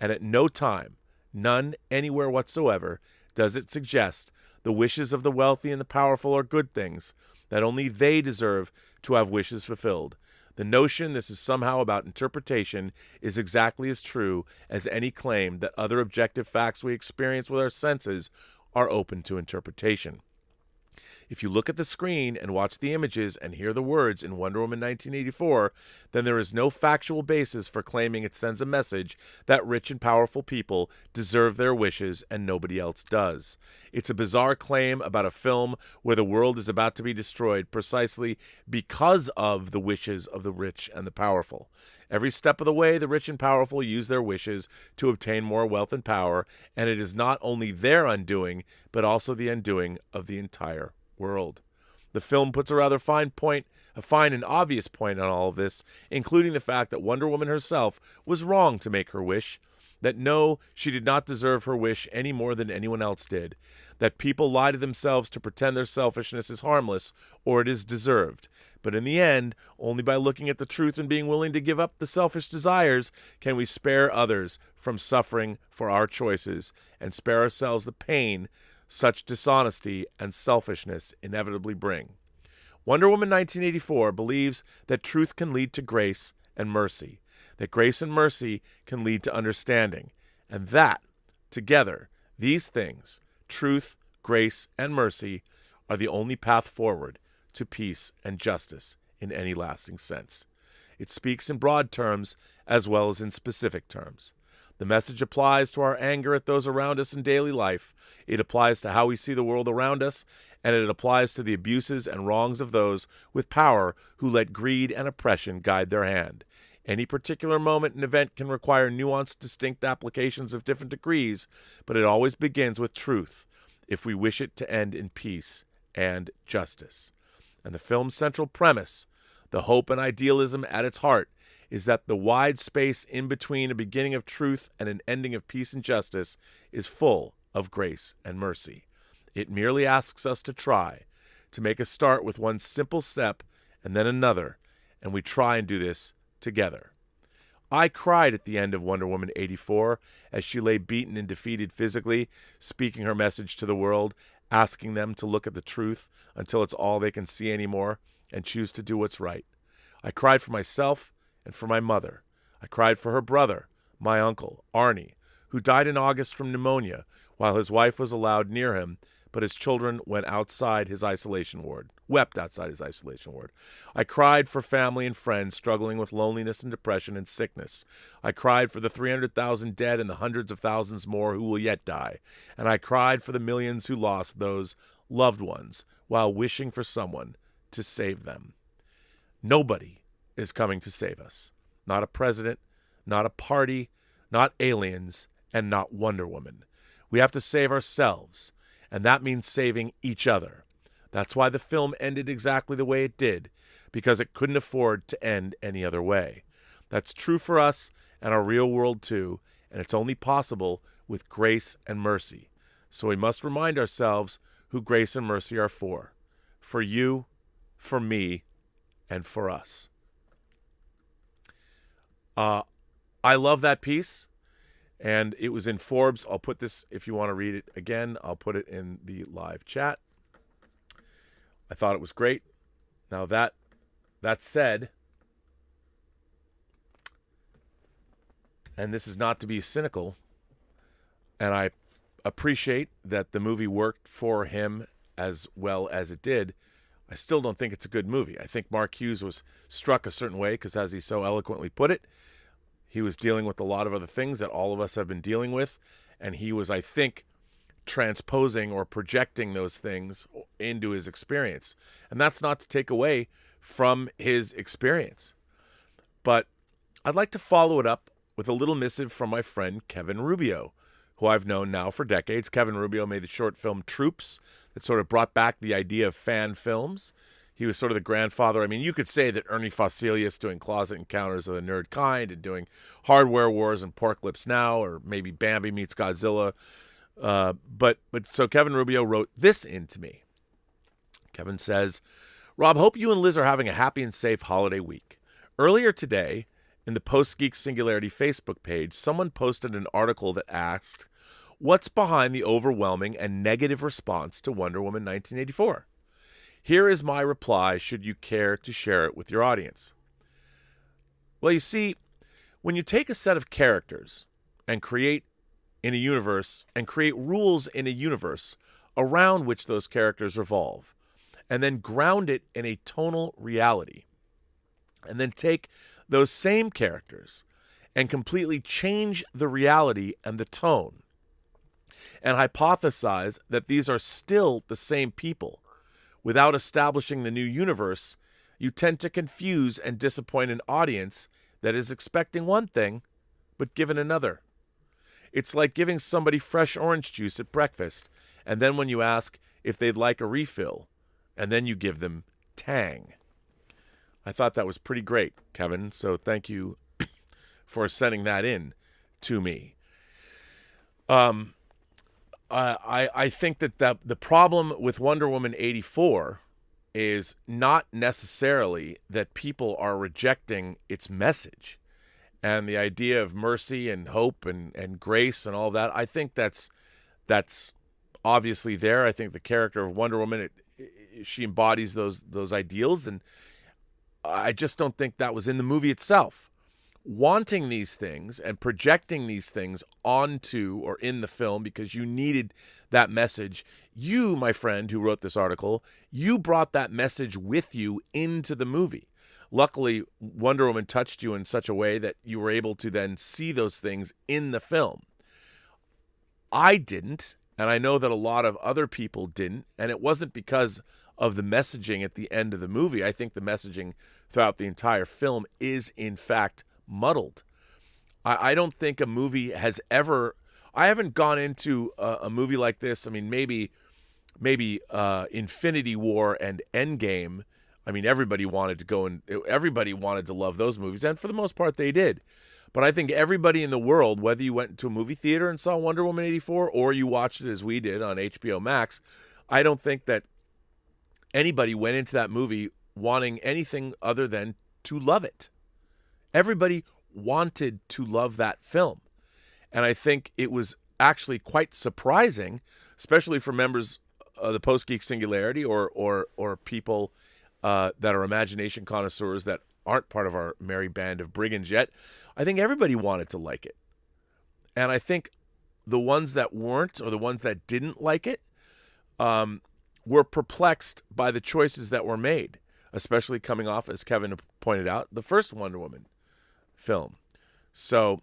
And at no time, none anywhere whatsoever, does it suggest the wishes of the wealthy and the powerful are good things, that only they deserve to have wishes fulfilled. The notion this is somehow about interpretation is exactly as true as any claim that other objective facts we experience with our senses are open to interpretation. If you look at the screen and watch the images and hear the words in Wonder Woman 1984, then there is no factual basis for claiming it sends a message that rich and powerful people deserve their wishes and nobody else does. It's a bizarre claim about a film where the world is about to be destroyed precisely because of the wishes of the rich and the powerful. Every step of the way, the rich and powerful use their wishes to obtain more wealth and power, and it is not only their undoing, but also the undoing of the entire world. The film puts a rather fine and obvious point on all of this, including the fact that Wonder Woman herself was wrong to make her wish, that no, she did not deserve her wish any more than anyone else did, that people lie to themselves to pretend their selfishness is harmless or it is deserved. But in the end, only by looking at the truth and being willing to give up the selfish desires can we spare others from suffering for our choices and spare ourselves the pain such dishonesty and selfishness inevitably bring. Wonder Woman 1984 believes that truth can lead to grace and mercy, that grace and mercy can lead to understanding, and that, together, these things, truth, grace, and mercy, are the only path forward to peace and justice in any lasting sense. It speaks in broad terms as well as in specific terms. The message applies to our anger at those around us in daily life. It applies to how we see the world around us, and it applies to the abuses and wrongs of those with power who let greed and oppression guide their hand. Any particular moment and event can require nuanced, distinct applications of different degrees, but it always begins with truth, if we wish it to end in peace and justice. And the film's central premise, the hope and idealism at its heart, is that the wide space in between a beginning of truth and an ending of peace and justice is full of grace and mercy. It merely asks us to try, to make a start with one simple step and then another, and we try and do this together. I cried at the end of Wonder Woman 84 as she lay beaten and defeated physically, speaking her message to the world, asking them to look at the truth until it's all they can see anymore and choose to do what's right. I cried for myself and for my mother. I cried for her brother, my uncle, Arnie, who died in August from pneumonia while his wife was allowed near him, but his children went outside his isolation ward, wept outside his isolation ward. I cried for family and friends struggling with loneliness and depression and sickness. I cried for the 300,000 dead and the hundreds of thousands more who will yet die. And I cried for the millions who lost those loved ones while wishing for someone to save them. Nobody is coming to save us. Not a president, not a party, not aliens, and not Wonder Woman. We have to save ourselves, and that means saving each other. That's why the film ended exactly the way it did, because it couldn't afford to end any other way. That's true for us and our real world too, and it's only possible with grace and mercy. So we must remind ourselves who grace and mercy are for. For you, for me, and for us. I love that piece, and it was in Forbes. I'll put this, if you want to read it again, I'll put it in the live chat. I thought it was great. Now that said, and this is not to be cynical, and I appreciate that the movie worked for him as well as it did, I still don't think it's a good movie. I think Mark Hughes was struck a certain way because, as he so eloquently put it, he was dealing with a lot of other things that all of us have been dealing with, and he was, I think, transposing or projecting those things into his experience. And that's not to take away from his experience. But I'd like to follow it up with a little missive from my friend Kevin Rubio, who I've known now for decades. Kevin Rubio made the short film Troops that sort of brought back the idea of fan films. He was sort of the grandfather. I mean, you could say that Ernie Fossilius doing Closet Encounters of the Nerd Kind and doing Hardware Wars and Pork Lips Now, or maybe Bambi meets Godzilla. But so Kevin Rubio wrote this into me. Kevin says, Rob, hope you and Liz are having a happy and safe holiday week. Earlier today, in the Post-Geek Singularity Facebook page, someone posted an article that asked, what's behind the overwhelming and negative response to Wonder Woman 1984? Here is my reply, should you care to share it with your audience. Well, you see, when you take a set of characters and create in a universe and create rules in a universe around which those characters revolve, and then ground it in a tonal reality. And then take those same characters and completely change the reality and the tone, and hypothesize that these are still the same people. Without establishing the new universe, you tend to confuse and disappoint an audience that is expecting one thing, but given another. It's like giving somebody fresh orange juice at breakfast, and then when you ask if they'd like a refill, and then you give them Tang. I thought that was pretty great, Kevin, so thank you for sending that in to me. I think that the problem with Wonder Woman 84 is not necessarily that people are rejecting its message and the idea of mercy and hope and grace and all that. I think that's obviously there. I think the character of Wonder Woman, she embodies those ideals, and I just don't think that was in the movie itself. Wanting these things and projecting these things onto or in the film because you needed that message. You, my friend who wrote this article, you brought that message with you into the movie. Luckily, Wonder Woman touched you in such a way that you were able to then see those things in the film. I didn't, and I know that a lot of other people didn't, and it wasn't because of the messaging at the end of the movie. I think the messaging throughout the entire film is, in fact, muddled. I don't think a movie has ever... I haven't gone into a movie like this. I mean, maybe Infinity War and Endgame. I mean, everybody wanted to love those movies, and for the most part, they did. But I think everybody in the world, whether you went to a movie theater and saw Wonder Woman 84 or you watched it as we did on HBO Max, I don't think that anybody went into that movie wanting anything other than to love it. Everybody wanted to love that film. And I think it was actually quite surprising, especially for members of the Post-Geek Singularity or people that are imagination connoisseurs that aren't part of our merry band of brigands yet. I think everybody wanted to like it. And I think the ones that weren't, or the ones that didn't like it, were perplexed by the choices that were made, especially coming off, as Kevin pointed out, the first Wonder Woman film. So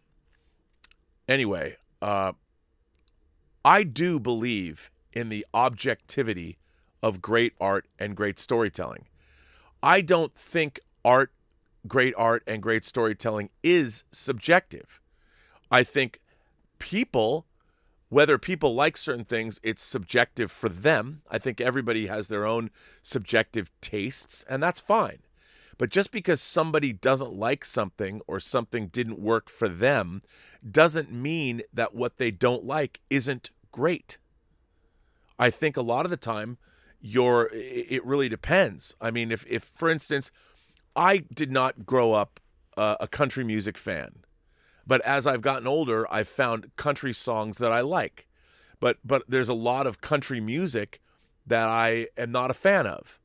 anyway, I do believe in the objectivity of great art and great storytelling. I don't think great art and great storytelling is subjective. I think people, whether people like certain things, it's subjective for them. I think everybody has their own subjective tastes, and that's fine. But just because somebody doesn't like something or something didn't work for them doesn't mean that what they don't like isn't great. I think a lot of the time, it really depends. I mean, if for instance, I did not grow up a country music fan, but as I've gotten older, I've found country songs that I like. But there's a lot of country music that I am not a fan of.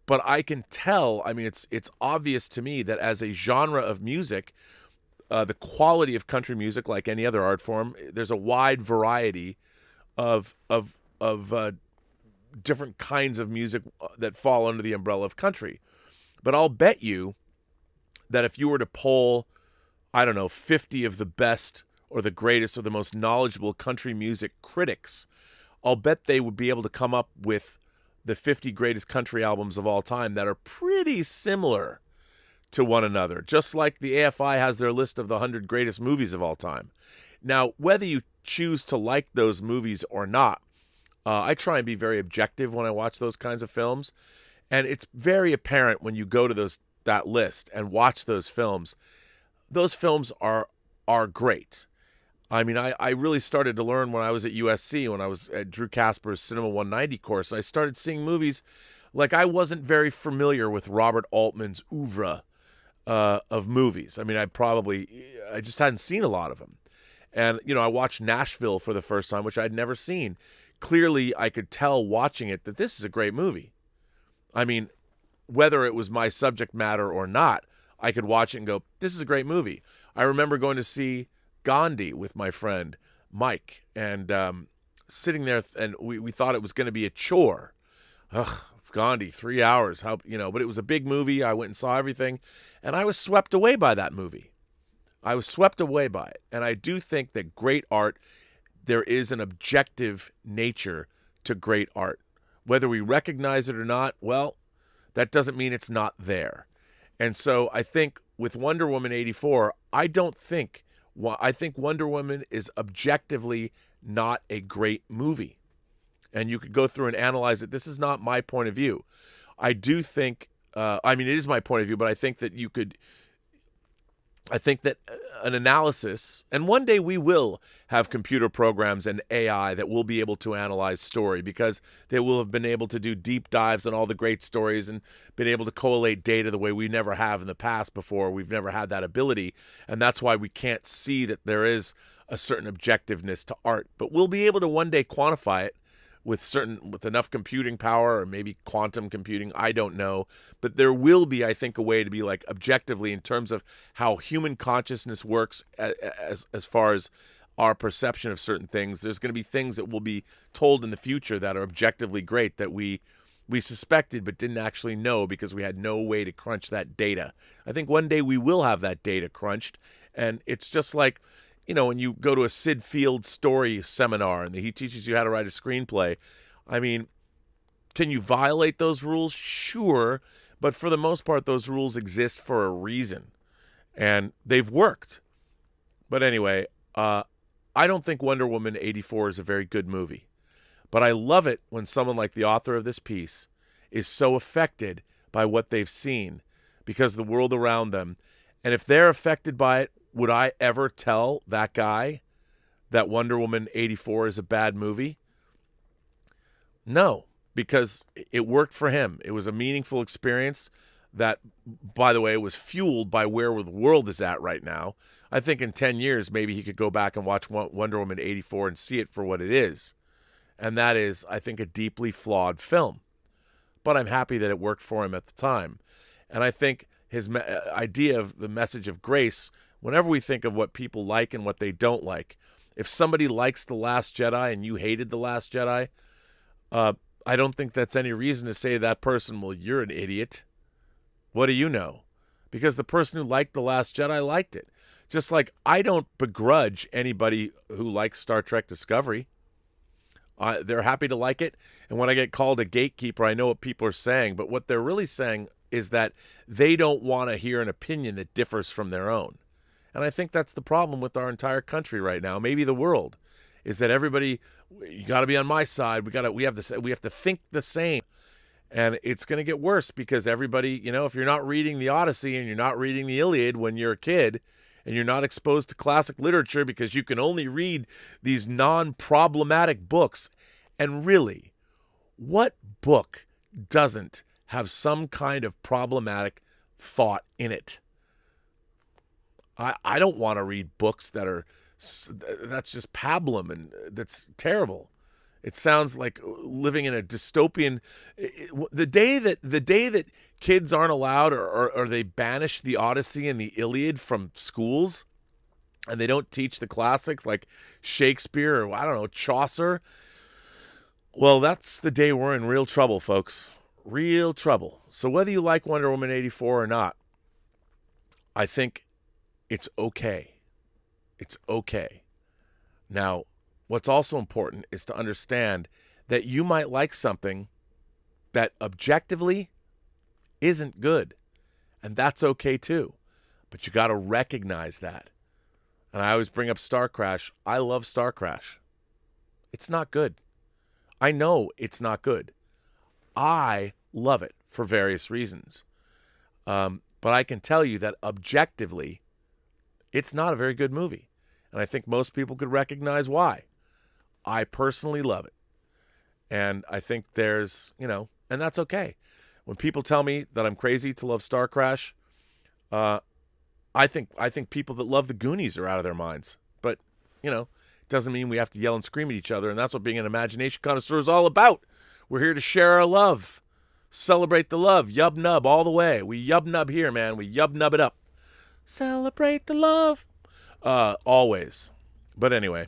But I can tell, I mean, it's obvious to me that as a genre of music, the quality of country music, like any other art form, there's a wide variety of different kinds of music that fall under the umbrella of country. But I'll bet you that if you were to poll, 50 of the best or the greatest or the most knowledgeable country music critics, I'll bet they would be able to come up with the 50 greatest country albums of all time that are pretty similar to one another, just like the AFI has their list of the 100 greatest movies of all time. Now, whether you choose to like those movies or not, I try and be very objective when I watch those kinds of films, and it's very apparent when you go to that list and watch those films. Those films are great. I mean, I really started to learn when I was at USC, when I was at Drew Casper's Cinema 190 course. I started seeing movies like I wasn't very familiar with Robert Altman's oeuvre of movies. I mean, I just hadn't seen a lot of them. And, I watched Nashville for the first time, which I'd never seen. Clearly, I could tell watching it that this is a great movie. I mean, whether it was my subject matter or not, I could watch it and go, this is a great movie. I remember going to see Gandhi with my friend Mike, and sitting there and we thought it was going to be a chore. Ugh, Gandhi, 3 hours, how, but it was a big movie. I went and saw everything, and I was swept away by that movie. I was swept away by it. And I do think that great art, there is an objective nature to great art. Whether we recognize it or not, well, that doesn't mean it's not there. And so I think with Wonder Woman 84, I think Wonder Woman is objectively not a great movie. And you could go through and analyze it. This is not my point of view. I do think, it is my point of view, but I think that an analysis, and one day we will have computer programs and AI that will be able to analyze story, because they will have been able to do deep dives on all the great stories and been able to collate data the way we never have in the past before. We've never had that ability, and that's why we can't see that there is a certain objectiveness to art. But we'll be able to one day quantify it with enough computing power, or maybe quantum computing, I don't know. But there will be, I think, a way to be like objectively in terms of how human consciousness works as far as our perception of certain things. There's going to be things that will be told in the future that are objectively great that we suspected but didn't actually know because we had no way to crunch that data. I think one day we will have that data crunched, and it's just like, when you go to a Sid Field story seminar and he teaches you how to write a screenplay, can you violate those rules? Sure, but for the most part, those rules exist for a reason, and they've worked. But anyway, I don't think Wonder Woman 84 is a very good movie, but I love it when someone like the author of this piece is so affected by what they've seen because of the world around them, and if they're affected by it, would I ever tell that guy that Wonder Woman 84 is a bad movie? No, because it worked for him. It was a meaningful experience that, by the way, was fueled by where the world is at right now. I think in 10 years, maybe he could go back and watch Wonder Woman 84 and see it for what it is. And that is, I think, a deeply flawed film. But I'm happy that it worked for him at the time. And I think his idea of the message of grace, whenever we think of what people like and what they don't like, if somebody likes The Last Jedi and you hated The Last Jedi, I don't think that's any reason to say that person, well, you're an idiot. What do you know? Because the person who liked The Last Jedi liked it. Just like I don't begrudge anybody who likes Star Trek Discovery. They're happy to like it. And when I get called a gatekeeper, I know what people are saying. But what they're really saying is that they don't want to hear an opinion that differs from their own. And I think that's the problem with our entire country right now, maybe the world, is that everybody, you got to be on my side. We have to think the same. And it's going to get worse because everybody, if you're not reading the Odyssey and you're not reading the Iliad when you're a kid, and you're not exposed to classic literature because you can only read these non-problematic books. And really, what book doesn't have some kind of problematic thought in it? I don't want to read books that's just pablum, and that's terrible. It sounds like living in a dystopian. The day that kids aren't allowed or they banish the Odyssey and the Iliad from schools, and they don't teach the classics like Shakespeare or, I don't know, Chaucer, well, that's the day we're in real trouble, folks. Real trouble. So whether you like Wonder Woman 84 or not, I think it's okay. It's okay. Now, what's also important is to understand that you might like something that objectively isn't good, and that's okay too. But you got to recognize that. And I always bring up Star Crash. I love Star Crash. It's not good. I know it's not good. I love it for various reasons. But I can tell you that objectively, it's not a very good movie. And I think most people could recognize why. I personally love it. And I think there's, and that's okay. When people tell me that I'm crazy to love Star Crash, I think people that love the Goonies are out of their minds. But, it doesn't mean we have to yell and scream at each other. And that's what being an imagination connoisseur is all about. We're here to share our love. Celebrate the love. Yub nub all the way. We yub nub here, man. We yub nub it up. Celebrate the love. Always. But anyway,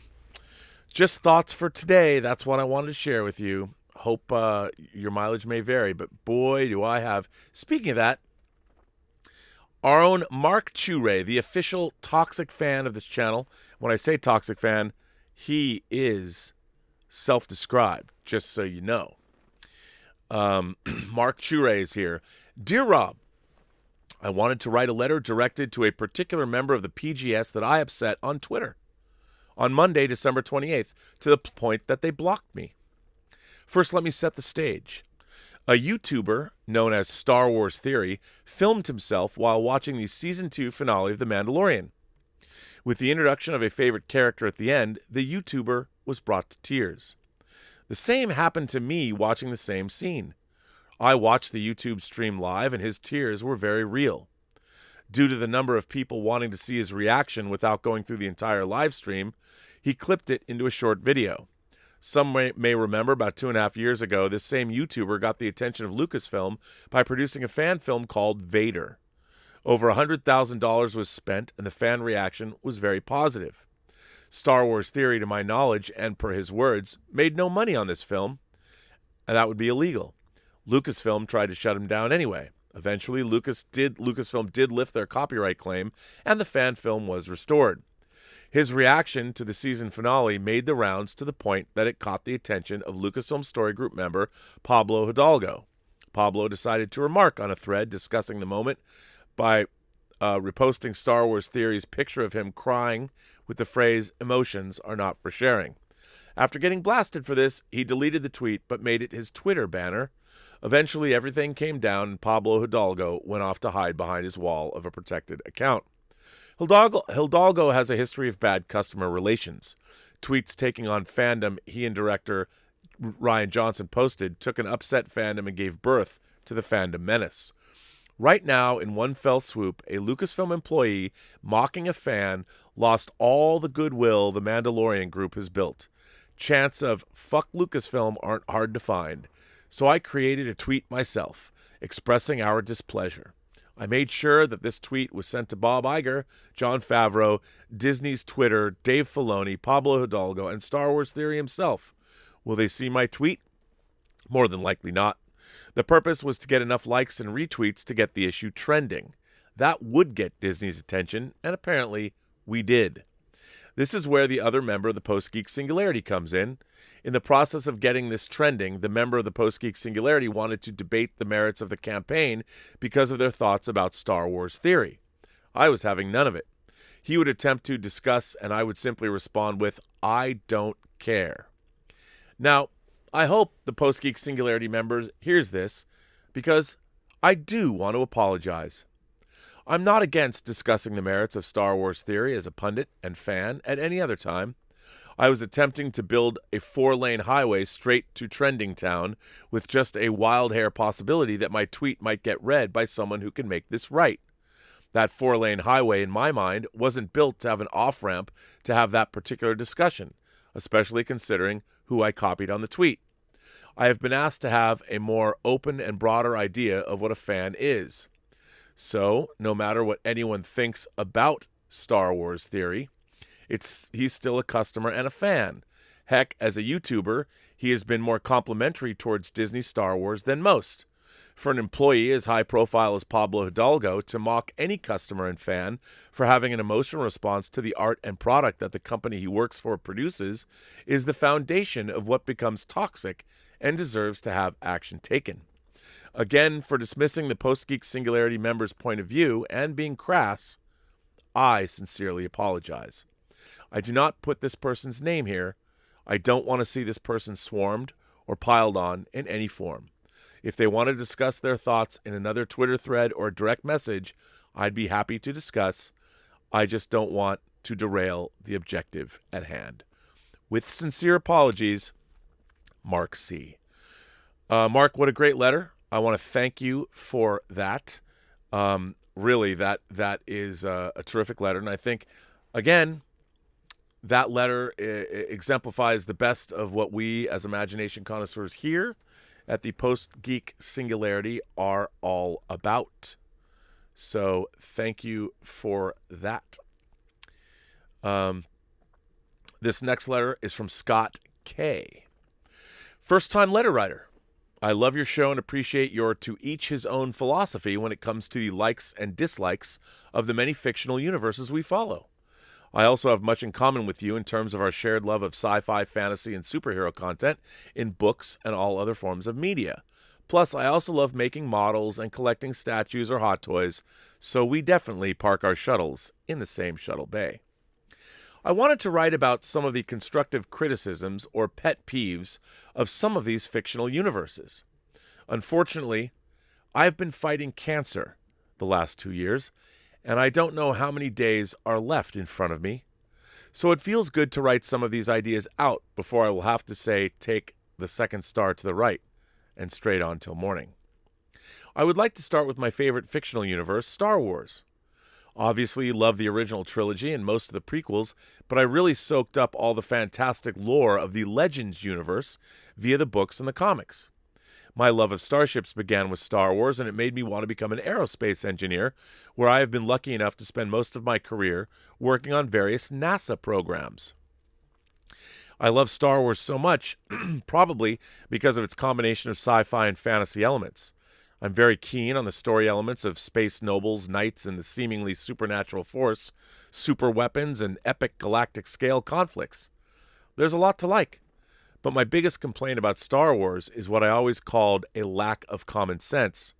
Just thoughts for today. That's what I wanted to share with you. Hope your mileage may vary, but boy, do I have. Speaking of that, our own Mark Churay, the official toxic fan of this channel. When I say toxic fan, he is self-described, just so you know. Mark Churay is here. Dear Rob, I wanted to write a letter directed to a particular member of the PGS that I upset on Twitter on Monday, December 28th, to the point that they blocked me. First, let me set the stage. A YouTuber known as Star Wars Theory filmed himself while watching the Season 2 finale of The Mandalorian. With the introduction of a favorite character at the end, the YouTuber was brought to tears. The same happened to me watching the same scene. I watched the YouTube stream live, and his tears were very real. Due to the number of people wanting to see his reaction without going through the entire live stream, he clipped it into a short video. Some may remember about 2.5 years ago, this same YouTuber got the attention of Lucasfilm by producing a fan film called Vader. Over $100,000 was spent, and the fan reaction was very positive. Star Wars Theory, to my knowledge, and per his words, made no money on this film, and that would be illegal. Lucasfilm tried to shut him down anyway. Eventually, Lucasfilm did lift their copyright claim, and the fan film was restored. His reaction to the season finale made the rounds to the point that it caught the attention of Lucasfilm Story Group member Pablo Hidalgo. Pablo decided to remark on a thread discussing the moment by reposting Star Wars Theory's picture of him crying with the phrase, "Emotions are not for sharing." After getting blasted for this, he deleted the tweet but made it his Twitter banner. Eventually, everything came down and Pablo Hidalgo went off to hide behind his wall of a protected account. Hidalgo has a history of bad customer relations. Tweets taking on fandom he and director Rian Johnson posted took an upset fandom and gave birth to the fandom menace. Right now, in one fell swoop, a Lucasfilm employee mocking a fan lost all the goodwill the Mandalorian group has built. Chants of "fuck Lucasfilm" aren't hard to find, so I created a tweet myself, expressing our displeasure. I made sure that this tweet was sent to Bob Iger, Jon Favreau, Disney's Twitter, Dave Filoni, Pablo Hidalgo, and Star Wars Theory himself. Will they see my tweet? More than likely not. The purpose was to get enough likes and retweets to get the issue trending. That would get Disney's attention, and apparently we did. This is where the other member of the Post-Geek Singularity comes in. In the process of getting this trending, the member of the Post-Geek Singularity wanted to debate the merits of the campaign because of their thoughts about Star Wars Theory. I was having none of it. He would attempt to discuss, and I would simply respond with, "I don't care." Now, I hope the Post-Geek Singularity members hears this, because I do want to apologize. I'm not against discussing the merits of Star Wars Theory as a pundit and fan at any other time. I was attempting to build a 4-lane highway straight to Trending Town with just a wild hair possibility that my tweet might get read by someone who can make this right. That 4-lane highway, in my mind, wasn't built to have an off-ramp to have that particular discussion, especially considering who I copied on the tweet. I have been asked to have a more open and broader idea of what a fan is. So, no matter what anyone thinks about Star Wars Theory, he's still a customer and a fan. Heck, as a YouTuber, he has been more complimentary towards Disney Star Wars than most. For an employee as high profile as Pablo Hidalgo to mock any customer and fan for having an emotional response to the art and product that the company he works for produces is the foundation of what becomes toxic and deserves to have action taken. Again, for dismissing the Post-Geek Singularity member's point of view and being crass, I sincerely apologize. I do not put this person's name here. I don't want to see this person swarmed or piled on in any form. If they want to discuss their thoughts in another Twitter thread or direct message, I'd be happy to discuss. I just don't want to derail the objective at hand. With sincere apologies, Mark C. Mark, what a great letter. I want to thank you for that. Really, that is a terrific letter. And I think, again, that letter exemplifies the best of what we as imagination connoisseurs here at the Post-Geek Singularity are all about. So thank you for that. This next letter is from Scott K. First-time letter writer. I love your show and appreciate your to each his own philosophy when it comes to the likes and dislikes of the many fictional universes we follow. I also have much in common with you in terms of our shared love of sci-fi, fantasy, and superhero content in books and all other forms of media. Plus, I also love making models and collecting statues or hot toys, so we definitely park our shuttles in the same shuttle bay. I wanted to write about some of the constructive criticisms or pet peeves of some of these fictional universes. Unfortunately, I've been fighting cancer the last 2 years, and I don't know how many days are left in front of me. So it feels good to write some of these ideas out before I will have to say, take the second star to the right and straight on till morning. I would like to start with my favorite fictional universe, Star Wars. Obviously, love the original trilogy and most of the prequels, but I really soaked up all the fantastic lore of the Legends universe via the books and the comics. My love of starships began with Star Wars, and it made me want to become an aerospace engineer, where I have been lucky enough to spend most of my career working on various NASA programs. I love Star Wars so much, probably because of its combination of sci-fi and fantasy elements. I'm very keen on the story elements of space nobles, knights, and the seemingly supernatural force, super weapons, and epic galactic scale conflicts. There's a lot to like. But my biggest complaint about Star Wars is what I always called a lack of common sense.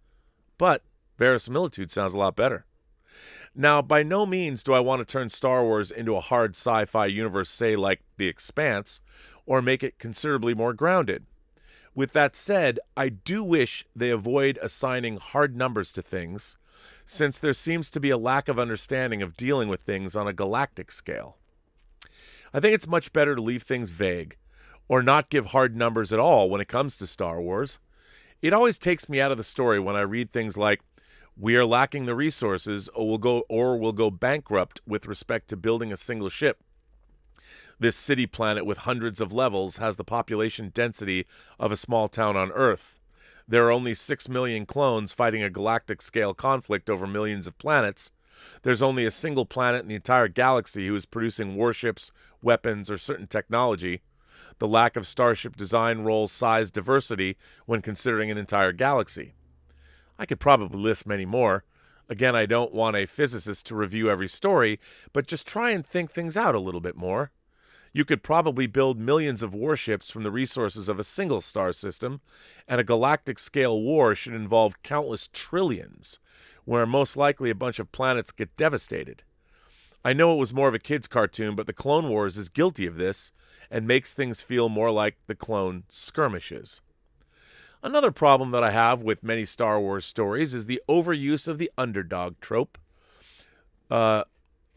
But verisimilitude sounds a lot better. Now, by no means do I want to turn Star Wars into a hard sci-fi universe, say like The Expanse, or make it considerably more grounded. With that said, I do wish they avoid assigning hard numbers to things, since there seems to be a lack of understanding of dealing with things on a galactic scale. I think it's much better to leave things vague, or not give hard numbers at all when it comes to Star Wars. It always takes me out of the story when I read things like, we are lacking the resources or will go bankrupt with respect to building a single ship. This city planet with hundreds of levels has the population density of a small town on Earth. There are only 6 million clones fighting a galactic scale conflict over millions of planets. There's only a single planet in the entire galaxy who is producing warships, weapons, or certain technology. The lack of starship design, role, size, diversity when considering an entire galaxy. I could probably list many more. Again, I don't want a physicist to review every story, but just try and think things out a little bit more. You could probably build millions of warships from the resources of a single star system, and a galactic-scale war should involve countless trillions, where most likely a bunch of planets get devastated. I know it was more of a kid's cartoon, but the Clone Wars is guilty of this, and makes things feel more like the clone skirmishes. Another problem that I have with many Star Wars stories is the overuse of the underdog trope.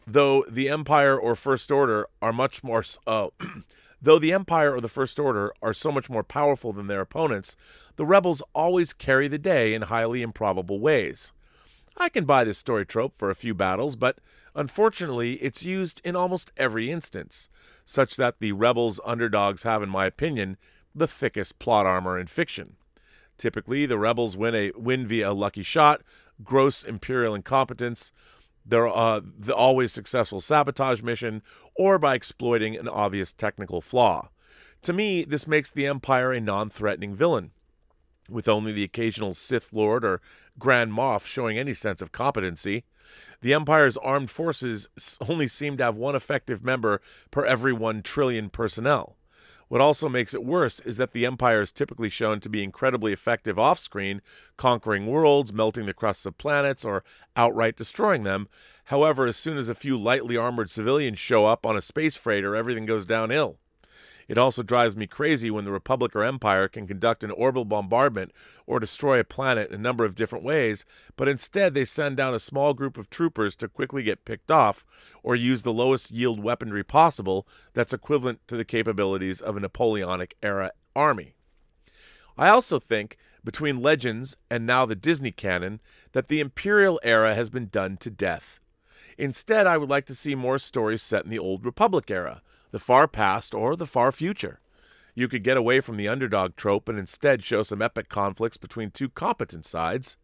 Though the Empire or First Order are much more, though the Empire or the First Order are so much more powerful than their opponents, the rebels always carry the day in highly improbable ways. I can buy this story trope for a few battles, but unfortunately it's used in almost every instance, such that the rebels' underdogs have, in my opinion, the thickest plot armor in fiction. Typically, the rebels win via a lucky shot, gross imperial incompetence, the always successful sabotage mission, or by exploiting an obvious technical flaw. To me, this makes the Empire a non-threatening villain, with only the occasional Sith Lord or Grand Moff showing any sense of competency. The Empire's armed forces only seem to have one effective member per every 1 trillion personnel. What also makes it worse is that the Empire is typically shown to be incredibly effective off-screen, conquering worlds, melting the crusts of planets, or outright destroying them. However, as soon as a few lightly armored civilians show up on a space freighter, everything goes downhill. It also drives me crazy when the Republic or Empire can conduct an orbital bombardment or destroy a planet in a number of different ways, but instead they send down a small group of troopers to quickly get picked off or use the lowest yield weaponry possible that's equivalent to the capabilities of a Napoleonic-era army. I also think, between Legends and now the Disney canon, that the Imperial era has been done to death. Instead, I would like to see more stories set in the Old Republic era, the far past, or the far future. You could get away from the underdog trope and instead show some epic conflicts between two competent sides.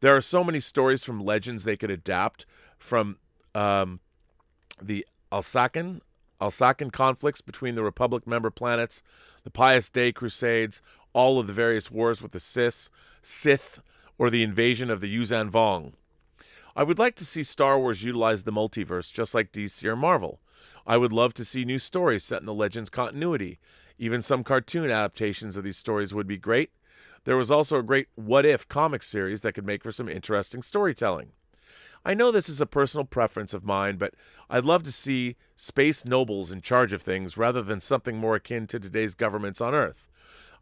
There are so many stories from Legends they could adapt, from the Alsacan, Alsacan conflicts between the Republic member planets, the Pious Day Crusades, all of the various wars with the Sith, or the invasion of the Yuuzhan Vong. I would like to see Star Wars utilize the multiverse just like DC or Marvel. I would love to see new stories set in the Legends continuity. Even some cartoon adaptations of these stories would be great. There was also a great What If comic series that could make for some interesting storytelling. I know this is a personal preference of mine, but I'd love to see space nobles in charge of things rather than something more akin to today's governments on Earth.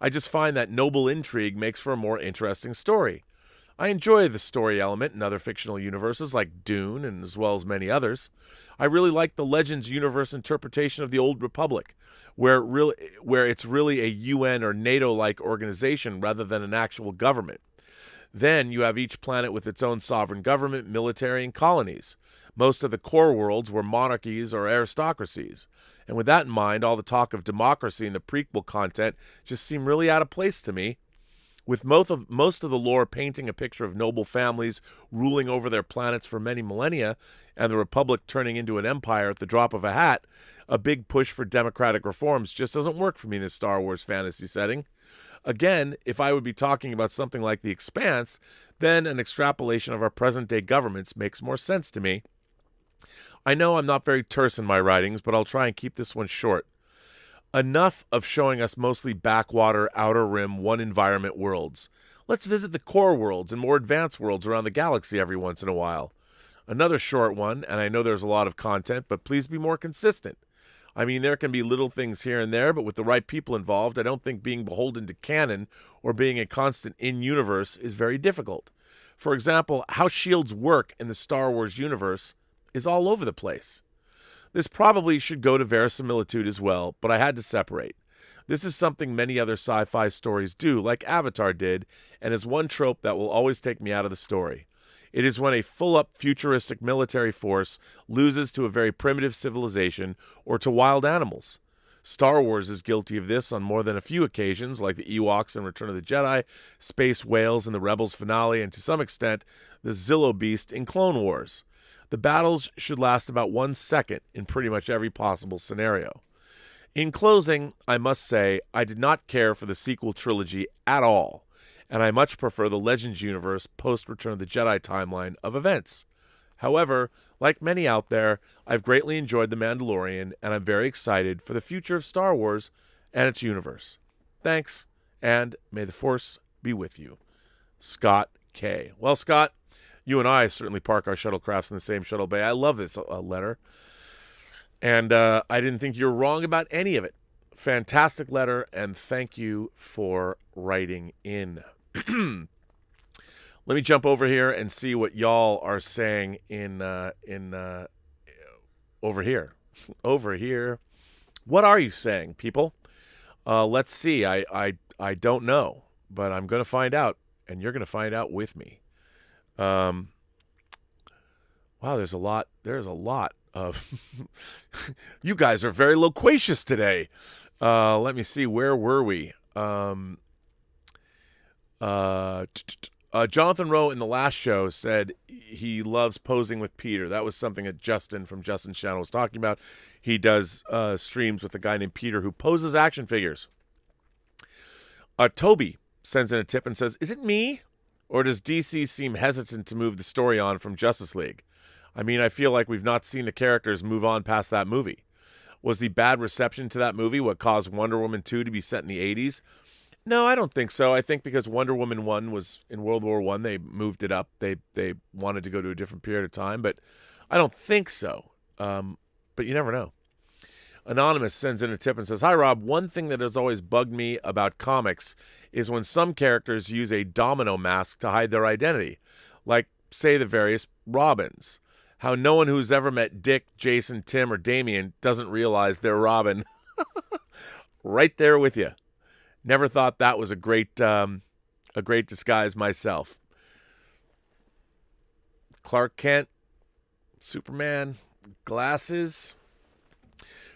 I just find that noble intrigue makes for a more interesting story. I enjoy the story element in other fictional universes like Dune and as well as many others. I really like the Legends universe interpretation of the Old Republic, where it's really a UN or NATO-like organization rather than an actual government. Then you have each planet with its own sovereign government, military, and colonies. Most of the core worlds were monarchies or aristocracies. And with that in mind, all the talk of democracy in the prequel content just seemed really out of place to me. With most of the lore painting a picture of noble families ruling over their planets for many millennia, and the Republic turning into an empire at the drop of a hat, a big push for democratic reforms just doesn't work for me in a Star Wars fantasy setting. Again, if I would be talking about something like The Expanse, then an extrapolation of our present-day governments makes more sense to me. I know I'm not very terse in my writings, but I'll try and keep this one short. Enough of showing us mostly backwater, outer rim, one-environment worlds. Let's visit the core worlds and more advanced worlds around the galaxy every once in a while. Another short one, and I know there's a lot of content, but please be more consistent. I mean, there can be little things here and there, but with the right people involved, I don't think being beholden to canon or being a constant in-universe is very difficult. For example, how shields work in the Star Wars universe is all over the place. This probably should go to verisimilitude as well, but I had to separate. This is something many other sci-fi stories do, like Avatar did, and is one trope that will always take me out of the story. It is when a full-up futuristic military force loses to a very primitive civilization or to wild animals. Star Wars is guilty of this on more than a few occasions, like the Ewoks in Return of the Jedi, space whales in the Rebels finale, and to some extent, the Zillo Beast in Clone Wars. The battles should last about 1 second in pretty much every possible scenario. In closing, I must say I did not care for the sequel trilogy at all, and I much prefer the Legends universe post-Return of the Jedi timeline of events. However, like many out there, I've greatly enjoyed The Mandalorian, and I'm very excited for the future of Star Wars and its universe. Thanks, and may the Force be with you. Scott K. Well, Scott, you and I certainly park our shuttlecrafts in the same shuttle bay. I love this letter. And I didn't think you were wrong about any of it. Fantastic letter, and thank you for writing in. Let me jump over here and see what y'all are saying in over here. Over here. What are you saying, people? Let's see. I don't know, but I'm going to find out, and you're going to find out with me. Wow, there's a lot of you guys are very loquacious today. Let me see, where were we? Jonathan Rowe in the last show said he loves posing with Peter. That was something that Justin from Justin's channel was talking about. He does streams with a guy named Peter who poses action figures. Toby sends in a tip and says, is it me? Or does DC seem hesitant to move the story on from Justice League? I mean, I feel like we've not seen the characters move on past that movie. Was the bad reception to that movie what caused Wonder Woman 2 to be set in the 80s? No, I don't think so. I think because Wonder Woman 1 was in World War I, they moved it up. They wanted to go to a different period of time, but I don't think so. But you never know. Anonymous sends in a tip and says, hi, Rob. One thing that has always bugged me about comics is when some characters use a domino mask to hide their identity, like, say, the various Robins. How no one who's ever met Dick, Jason, Tim, or Damien doesn't realize they're Robin. Right there with you. Never thought that was a great disguise myself. Clark Kent, Superman, glasses.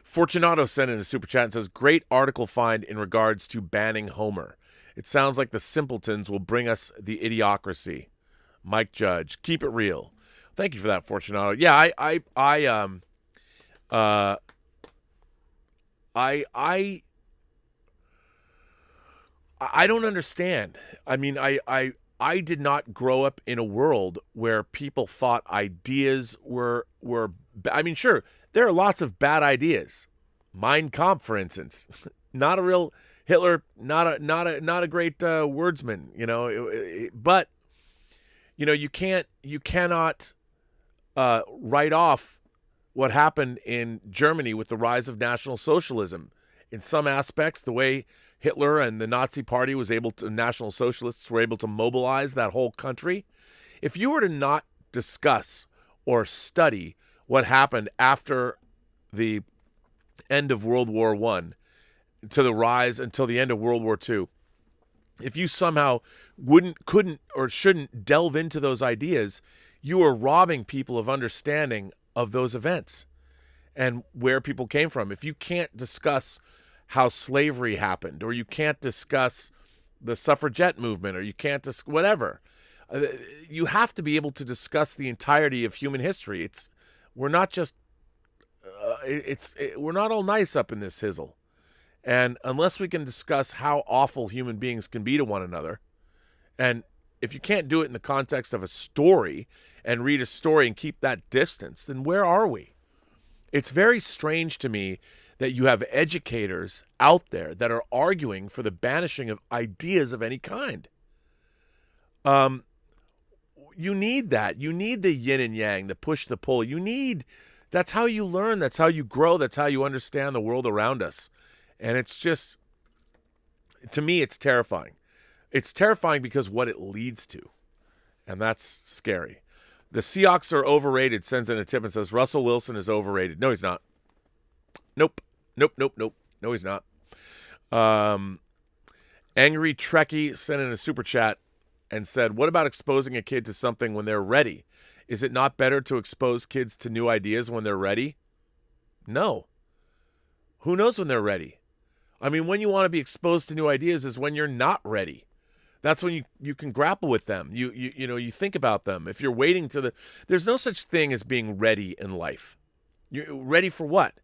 Fortunato sent in a super chat and says, great article find in regards to banning Homer. It sounds like the simpletons will bring us the idiocracy. Mike Judge, keep it real. Thank you for that, Fortunato. Yeah, I don't understand. I mean, I did not grow up in a world where people thought ideas were I mean, sure, there are lots of bad ideas. Mein Kampf, for instance, not a real Hitler, not a great wordsman, but you cannot write off what happened in Germany with the rise of National Socialism. In some aspects, the way Hitler and the Nazi Party National Socialists were able to mobilize that whole country. If you were to not discuss or study what happened after the end of World War I to the rise until the end of World War II, if you somehow couldn't, or shouldn't delve into those ideas, you are robbing people of understanding of those events and where people came from. If you can't discuss how slavery happened, or you can't discuss the suffragette movement, or you can't whatever, you have to be able to discuss the entirety of human history. We're not just we're not all nice up in this hizzle, and unless we can discuss how awful human beings can be to one another, and if you can't do it in the context of a story and read a story and keep that distance, then where are we? It's very strange to me that you have educators out there that are arguing for the banishing of ideas of any kind. You need that. You need the yin and yang, the push, the pull. That's how you learn. That's how you grow. That's how you understand the world around us. And it's just, to me, it's terrifying. It's terrifying because what it leads to. And that's scary. The Seahawks are overrated sends in a tip and says, Russell Wilson is overrated. No, he's not. Nope. No, he's not. Angry Trekkie sent in a super chat and said, what about exposing a kid to something when they're ready? Is it not better to expose kids to new ideas when they're ready? No. Who knows when they're ready? I mean, when you want to be exposed to new ideas is when you're not ready. That's when you can grapple with them. You think about them. If you're waiting there's no such thing as being ready in life. You're ready for what?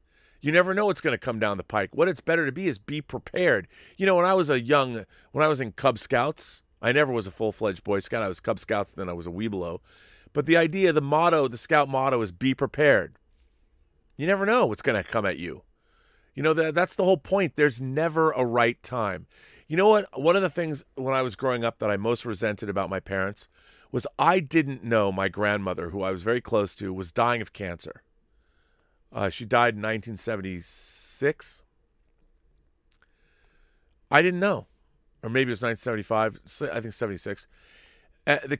You never know what's going to come down the pike. What it's better to be is be prepared. When I was in Cub Scouts, I never was a full-fledged Boy Scout. I was Cub Scouts, then I was a Weeblo. But the idea, the Scout motto is be prepared. You never know what's going to come at you. That's the whole point. There's never a right time. You know what? One of the things when I was growing up that I most resented about my parents was I didn't know my grandmother, who I was very close to, was dying of cancer. She died in 1976. I didn't know. Or maybe it was 1975. I think 76.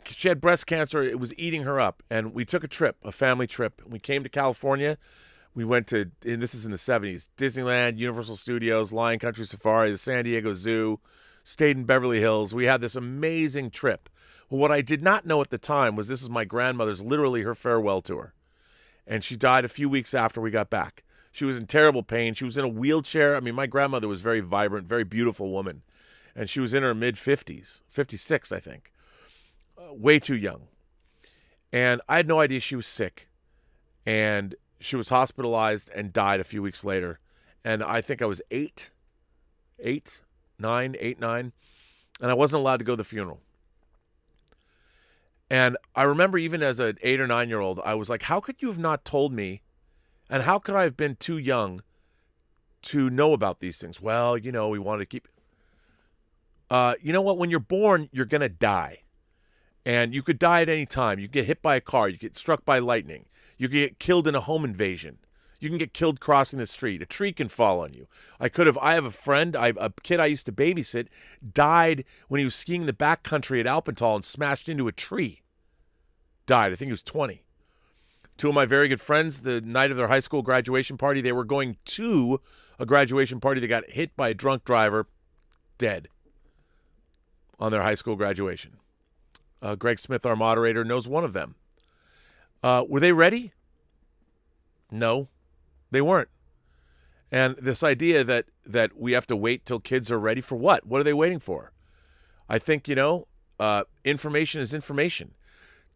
She had breast cancer. It was eating her up. And we took a family trip. We came to California. We went to, and this is in the 70s, Disneyland, Universal Studios, Lion Country Safari, the San Diego Zoo, stayed in Beverly Hills. We had this amazing trip. Well, what I did not know at the time was this is my grandmother's, literally her farewell tour. And she died a few weeks after we got back. She was in terrible pain. She was in a wheelchair. I mean, my grandmother was a very vibrant, very beautiful woman. And she was in her mid-50s, 56, I think. Way too young. And I had no idea she was sick. And she was hospitalized and died a few weeks later. And I think I was 8, 9. And I wasn't allowed to go to the funeral. And I remember even as an 8 or 9-year-old, I was like, how could you have not told me? And how could I have been too young to know about these things? Well, we wanted to keep... you know what? When you're born, you're going to die. And you could die at any time. You get hit by a car. You get struck by lightning. You can get killed in a home invasion. You can get killed crossing the street. A tree can fall on you. I have a friend, a kid I used to babysit, died when he was skiing the backcountry at Alpental and smashed into a tree. Died. I think he was 20. Two of my very good friends, the night of their high school graduation party, they were going to a graduation party. They got hit by a drunk driver, dead on their high school graduation. Greg Smith, our moderator, knows one of them. Were they ready? No, they weren't. And this idea that we have to wait till kids are ready for what? What are they waiting for? I think, information is information.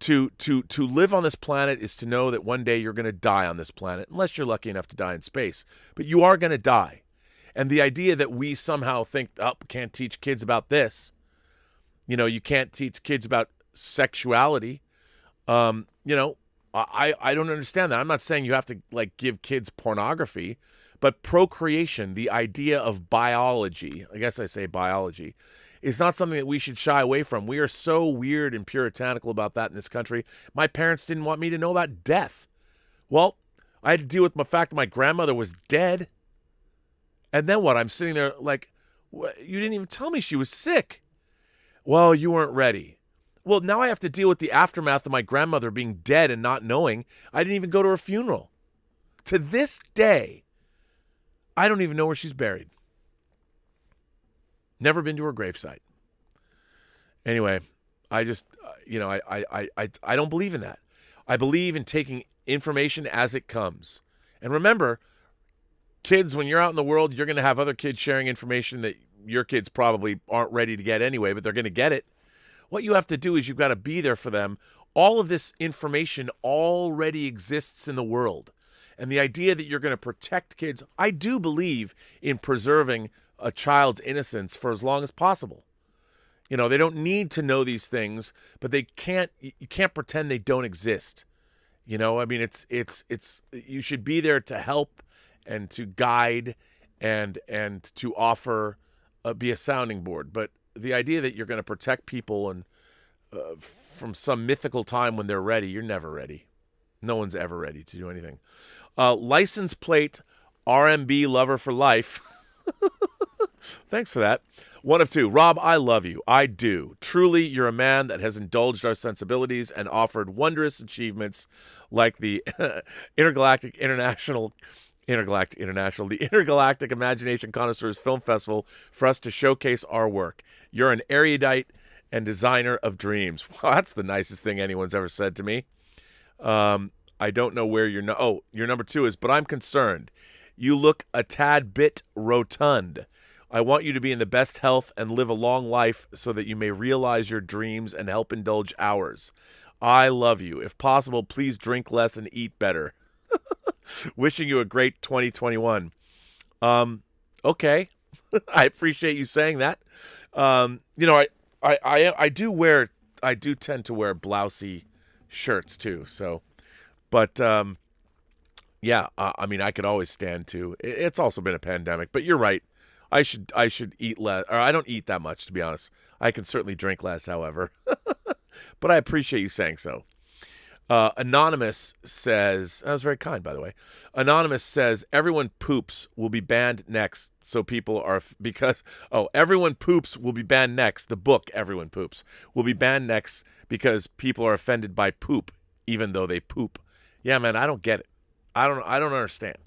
To live on this planet is to know that one day you're going to die on this planet, unless you're lucky enough to die in space. But you are going to die. And the idea that we somehow think, oh, can't teach kids about this. You can't teach kids about sexuality. I don't understand that. I'm not saying you have to give kids pornography, but procreation, the idea of biology, I guess I say biology, is not something that we should shy away from. We are so weird and puritanical about that in this country. My parents didn't want me to know about death. Well, I had to deal with the fact that my grandmother was dead. And then what? I'm sitting there like, you didn't even tell me she was sick. Well, you weren't ready. Well, now I have to deal with the aftermath of my grandmother being dead and not knowing. I didn't even go to her funeral. To this day, I don't even know where she's buried. Never been to her gravesite. Anyway, I just, I don't believe in that. I believe in taking information as it comes. And remember, kids, when you're out in the world, you're going to have other kids sharing information that your kids probably aren't ready to get anyway, but they're going to get it. What you have to do is you've got to be there for them. All of this information already exists in the world. And the idea that you're going to protect kids, I do believe in preserving a child's innocence for as long as possible. They don't need to know these things, but you can't pretend they don't exist. It's you should be there to help and to guide and to offer, be a sounding board. But the idea that you're going to protect people and from some mythical time when they're ready, you're never ready. No one's ever ready to do anything. License plate RMB lover for life. Thanks for that. One of two. Rob, I love you. I do. Truly, you're a man that has indulged our sensibilities and offered wondrous achievements like the Intergalactic Imagination Connoisseurs Film Festival for us to showcase our work. You're an erudite and designer of dreams. Well, that's the nicest thing anyone's ever said to me. I don't know where your number two is, but I'm concerned. You look a tad bit rotund. I want you to be in the best health and live a long life so that you may realize your dreams and help indulge ours. I love you. If possible, please drink less and eat better. Wishing you a great 2021. Okay. I appreciate you saying that. I do tend to wear blousy shirts too. So, but, yeah, I could always stand to. It's also been a pandemic, but you're right. I should eat less, or I don't eat that much, to be honest. I can certainly drink less, however. But I appreciate you saying so. Anonymous says, that was very kind, by the way. Anonymous says, everyone poops will be banned next. So people are, everyone poops will be banned next. The book, Everyone Poops, will be banned next because people are offended by poop, even though they poop. Yeah, man, I don't get it. I don't understand.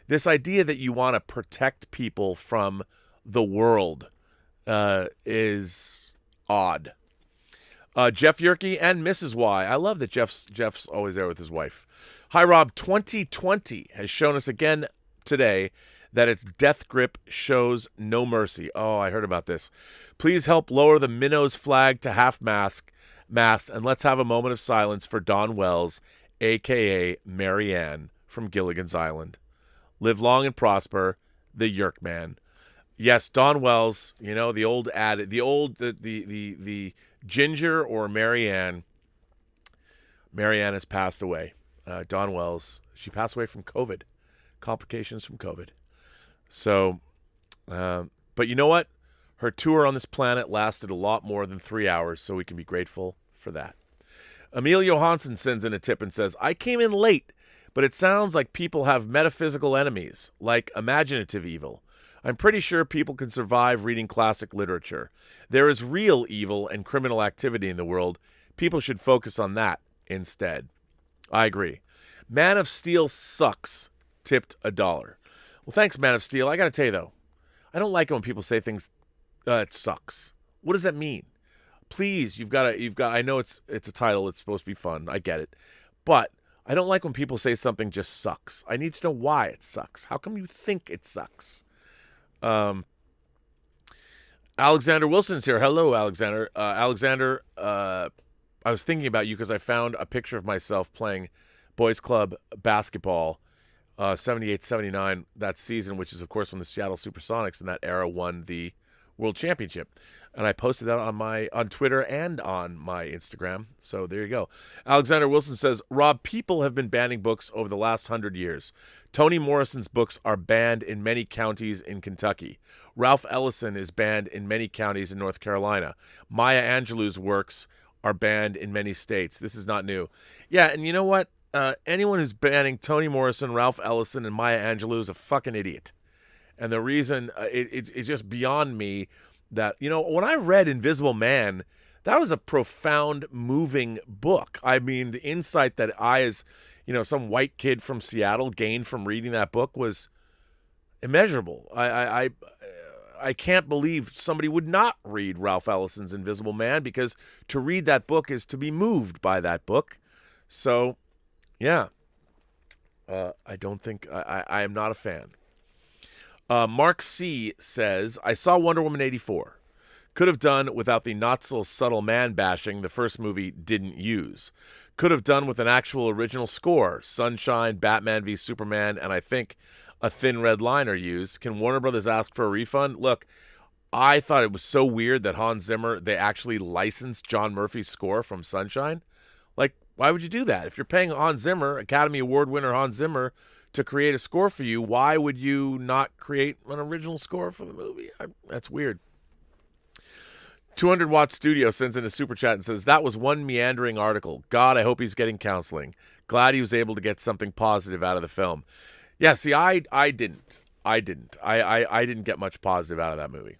This idea that you want to protect people from the world is odd. Jeff Yerke and Mrs. Y. I love that Jeff's always there with his wife. Hi, Rob. 2020 has shown us again today that its death grip shows no mercy. Oh, I heard about this. Please help lower the Minnows flag to half-mast, and let's have a moment of silence for Don Wells, a.k.a. Marianne from Gilligan's Island. Live long and prosper, the Yerk Man. Yes, Don Wells, the old ad, the Ginger or Marianne. Marianne has passed away. Don Wells, she passed away from COVID, complications from COVID. So, but you know what? Her tour on this planet lasted a lot more than 3 hours, so we can be grateful for that. Emil Johansson sends in a tip and says, I came in late, but it sounds like people have metaphysical enemies, like imaginative evil. I'm pretty sure people can survive reading classic literature. There is real evil and criminal activity in the world. People should focus on that instead. I agree. Man of Steel sucks. Tipped $1. Well, thanks, Man of Steel. I got to tell you, though, I don't like it when people say things, it sucks. What does that mean? Please, I know it's a title. It's supposed to be fun. I get it. But I don't like when people say something just sucks. I need to know why it sucks. How come you think it sucks? Alexander Wilson's here. Hello, Alexander. Alexander, I was thinking about you because I found a picture of myself playing boys club basketball 78, 79, that season, which is, of course, when the Seattle Supersonics in that era won the World Championship. And I posted that on Twitter and on my Instagram. So there you go. Alexander Wilson says, Rob, people have been banning books over the last 100 years. Toni Morrison's books are banned in many counties in Kentucky. Ralph Ellison is banned in many counties in North Carolina. Maya Angelou's works are banned in many states. This is not new. Yeah, and you know what? Anyone who's banning Toni Morrison, Ralph Ellison, and Maya Angelou is a fucking idiot. And the reason, it's just beyond me that, when I read Invisible Man, that was a profound, moving book. I mean, the insight that I, as, some white kid from Seattle, gained from reading that book was immeasurable. I can't believe somebody would not read Ralph Ellison's Invisible Man, because to read that book is to be moved by that book. So, yeah, I don't think, I am not a fan. Mark C. says, I saw Wonder Woman 84. Could have done without the not-so-subtle man-bashing the first movie didn't use. Could have done with an actual original score. Sunshine, Batman v Superman, and I think a Thin Red Line are used. Can Warner Brothers ask for a refund? Look, I thought it was so weird that Hans Zimmer, they actually licensed John Murphy's score from Sunshine. Like, why would you do that? If you're paying Hans Zimmer, Academy Award winner Hans Zimmer, to create a score for you, why would you not create an original score for the movie? That's weird. 200 Watt Studio sends in a super chat and says, that was one meandering article. God, I hope he's getting counseling. Glad he was able to get something positive out of the film. Yeah, see, I didn't. I didn't get much positive out of that movie.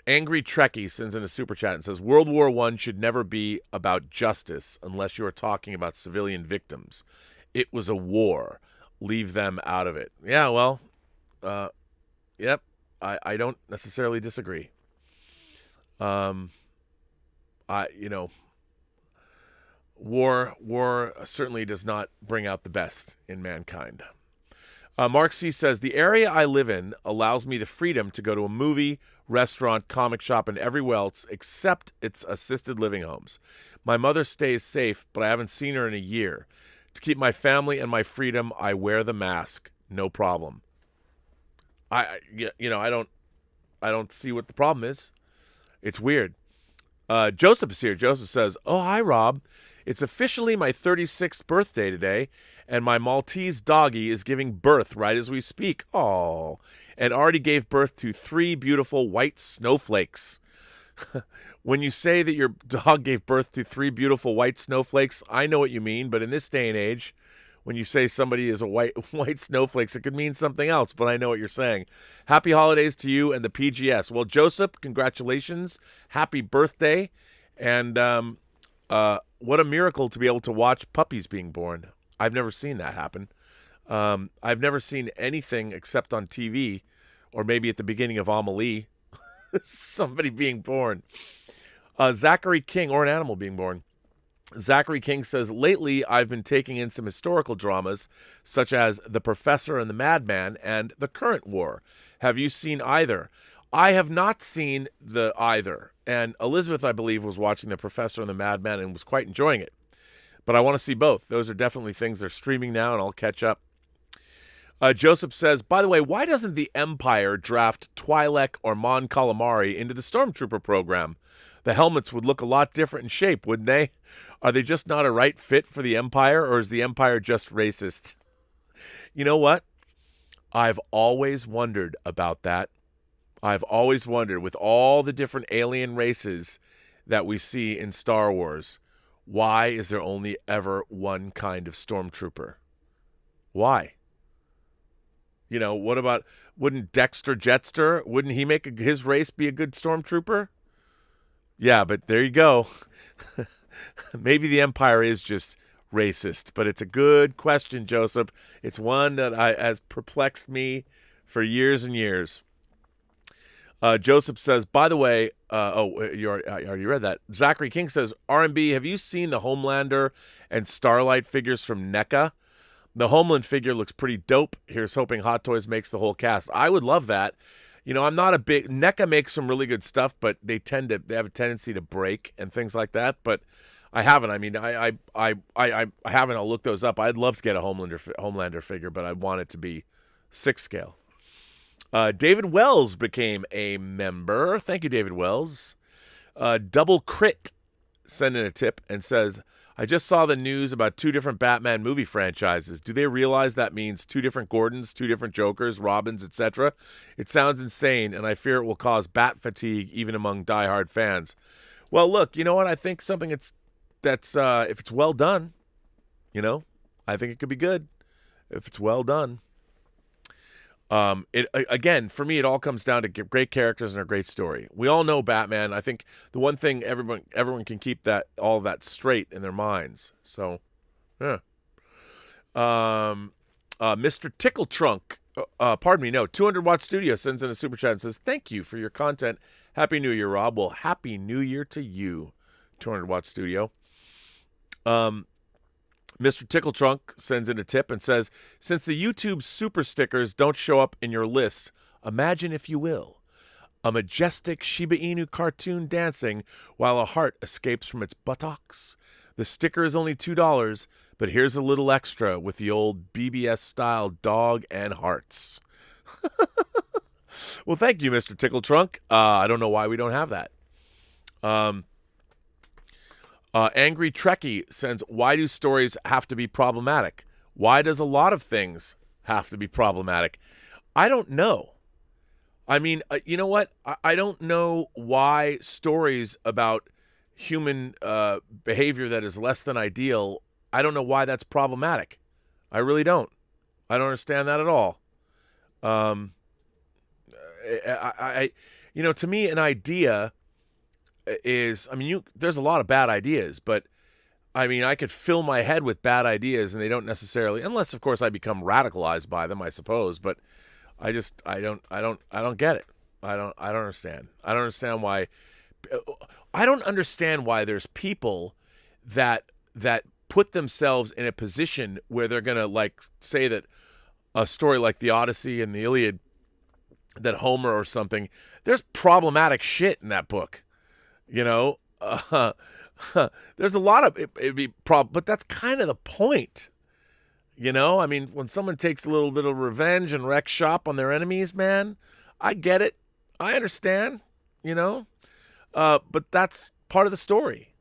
Angry Trekkie sends in a super chat and says, World War I should never be about justice unless you are talking about civilian victims. It was a war. Leave them out of it. Yeah, well, yep, I don't necessarily disagree. War certainly does not bring out the best in mankind. Mark C. says, the area I live in allows me the freedom to go to a movie, restaurant, comic shop, and everywhere else except its assisted living homes. My mother stays safe, but I haven't seen her in a year. To keep my family and my freedom, I wear the mask. No problem. I don't see what the problem is. It's weird. Joseph is here. Joseph says, oh, hi, Rob. It's officially my 36th birthday today, and my Maltese doggie is giving birth right as we speak. Oh, and already gave birth to 3 beautiful white snowflakes. When you say that your dog gave birth to 3 beautiful white snowflakes, I know what you mean, but in this day and age, when you say somebody is a white snowflakes, it could mean something else, but I know what you're saying. Happy holidays to you and the PGS. Well, Joseph, congratulations. Happy birthday. And what a miracle to be able to watch puppies being born. I've never seen that happen. I've never seen anything except on TV, or maybe at the beginning of Amelie, somebody being born. Zachary King, or an animal being born. Zachary King says, lately I've been taking in some historical dramas, such as The Professor and the Madman and The Current War. Have you seen either? I have not seen the either. And Elizabeth, I believe, was watching The Professor and the Madman and was quite enjoying it. But I want to see both. Those are definitely things that are streaming now, and I'll catch up. Joseph says, by the way, why doesn't the Empire draft Twi'lek or Mon Calamari into the Stormtrooper program? The helmets would look a lot different in shape, wouldn't they? Are they just not a right fit for the Empire, or is the Empire just racist? You know what? I've always wondered about that. I've always wondered, with all the different alien races that we see in Star Wars, why is there only ever one kind of stormtrooper? Why? What about, wouldn't Dexter Jetster, wouldn't he make his race be a good stormtrooper? Yeah, but there you go. Maybe the Empire is just racist, but it's a good question, Joseph. It's one that has perplexed me for years and years. Joseph says, by the way, you already read that. Zachary King says, R&B, have you seen the Homelander and Starlight figures from NECA? The Homeland figure looks pretty dope. Here's hoping Hot Toys makes the whole cast. I would love that. I'm not a big... NECA makes some really good stuff, but they have a tendency to break and things like that. But I haven't. I mean, I haven't. I'll look those up. I'd love to get a Homelander figure, but I want it to be 6 scale. David Wells became a member. Thank you, David Wells. Double Crit sent in a tip and says, I just saw the news about 2 different Batman movie franchises. Do they realize that means 2 different Gordons, 2 different Jokers, Robins, etc.? It sounds insane, and I fear it will cause bat fatigue even among diehard fans. Well, look, you know what? I think something that's if it's well done, I think it could be good if it's well done. Again, for me, it all comes down to great characters and a great story. We all know Batman. I think the one thing everyone can keep all of that straight in their minds. So, yeah. Mr. Tickle Trunk, 200-Watt Studio sends in a super chat and says, thank you for your content. Happy New Year, Rob. Well, Happy New Year to you, 200-Watt Studio. Mr. Tickle Trunk sends in a tip and says, since the YouTube super stickers don't show up in your list, imagine, if you will, a majestic Shiba Inu cartoon dancing while a heart escapes from its buttocks. The sticker is only $2, but here's a little extra with the old BBS-style dog and hearts. Well, thank you, Mr. Tickle Trunk. I don't know why we don't have that. Angry Trekkie sends, why do stories have to be problematic? Why does a lot of things have to be problematic? I don't know. I mean, you know what? I don't know why stories about human behavior that is less than ideal, I don't know why that's problematic. I really don't. I don't understand that at all. To me, an idea is, there's a lot of bad ideas, but I could fill my head with bad ideas and they don't necessarily, unless of course I become radicalized by them, I suppose, but I don't get it. I don't understand. I don't understand why there's people that put themselves in a position where they're going to say that a story like the Odyssey and the Iliad, that Homer or something, there's problematic shit in that book. There's a lot of it'd be but that's kind of the point. When someone takes a little bit of revenge and wrecks shop on their enemies, man, I get it. I understand, but that's part of the story.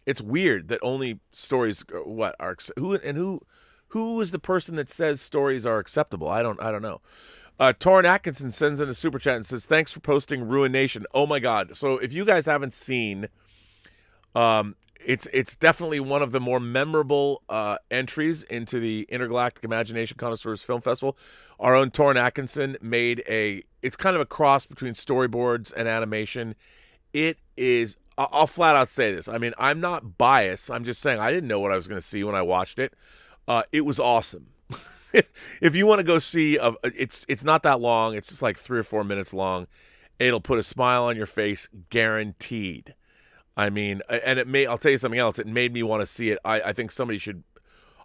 It's weird that only stories who is the person that says stories are acceptable? I don't know. Torrin Atkinson sends in a super chat and says, thanks for posting Ruin Nation. Oh my God. So if you guys haven't seen, it's definitely one of the more memorable entries into the Intergalactic Imagination Connoisseurs Film Festival. Our own Torrin Atkinson made it's kind of a cross between storyboards and animation. It is, I'll flat out say this. I'm not biased. I'm just saying I didn't know what I was going to see when I watched it. It was awesome. If you want to go see, it's not that long. It's just like 3 or 4 minutes long. It'll put a smile on your face, guaranteed. And I'll tell you something else. It made me want to see it. I think somebody should.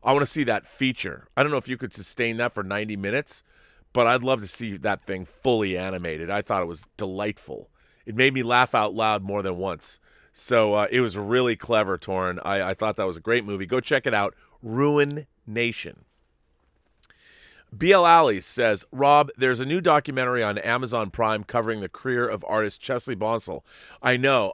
I want to see that feature. I don't know if you could sustain that for 90 minutes, but I'd love to see that thing fully animated. I thought it was delightful. It made me laugh out loud more than once. So it was really clever, Torrin. I thought that was a great movie. Go check it out. Ruin Nation. BL Alley says, Rob, there's a new documentary on Amazon Prime covering the career of artist Chesley Bonsall. I know.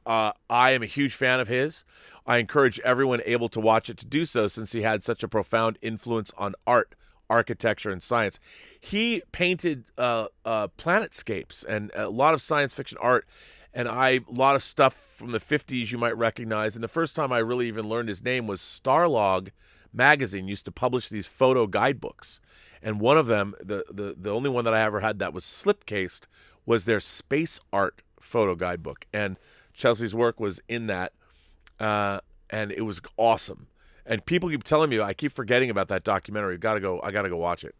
I am a huge fan of his. I encourage everyone able to watch it to do so, since he had such a profound influence on art, architecture, and science. He painted planetscapes and a lot of science fiction art, and a lot of stuff from the 50s you might recognize. And the first time I really even learned his name was Starlog magazine used to publish these photo guidebooks, and one of them, the only one that I ever had that was slipcased, was their space art photo guidebook, and Chesley's work was in that, and it was awesome. And people keep telling me, I keep forgetting about that documentary. I gotta go watch it.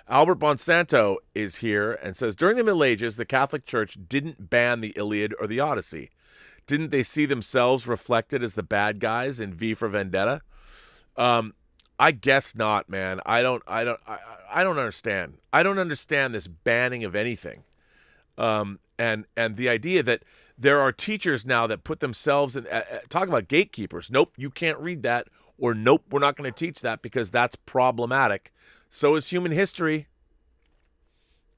Albert Bonsanto is here and says, during the Middle Ages, the Catholic Church didn't ban the Iliad or the Odyssey. Didn't they see themselves reflected as the bad guys in V for Vendetta? I guess not, man. I don't understand. I don't understand this banning of anything. And the idea that there are teachers now that put themselves in, talk about gatekeepers. Nope, you can't read that, or nope, we're not going to teach that because that's problematic. So is human history.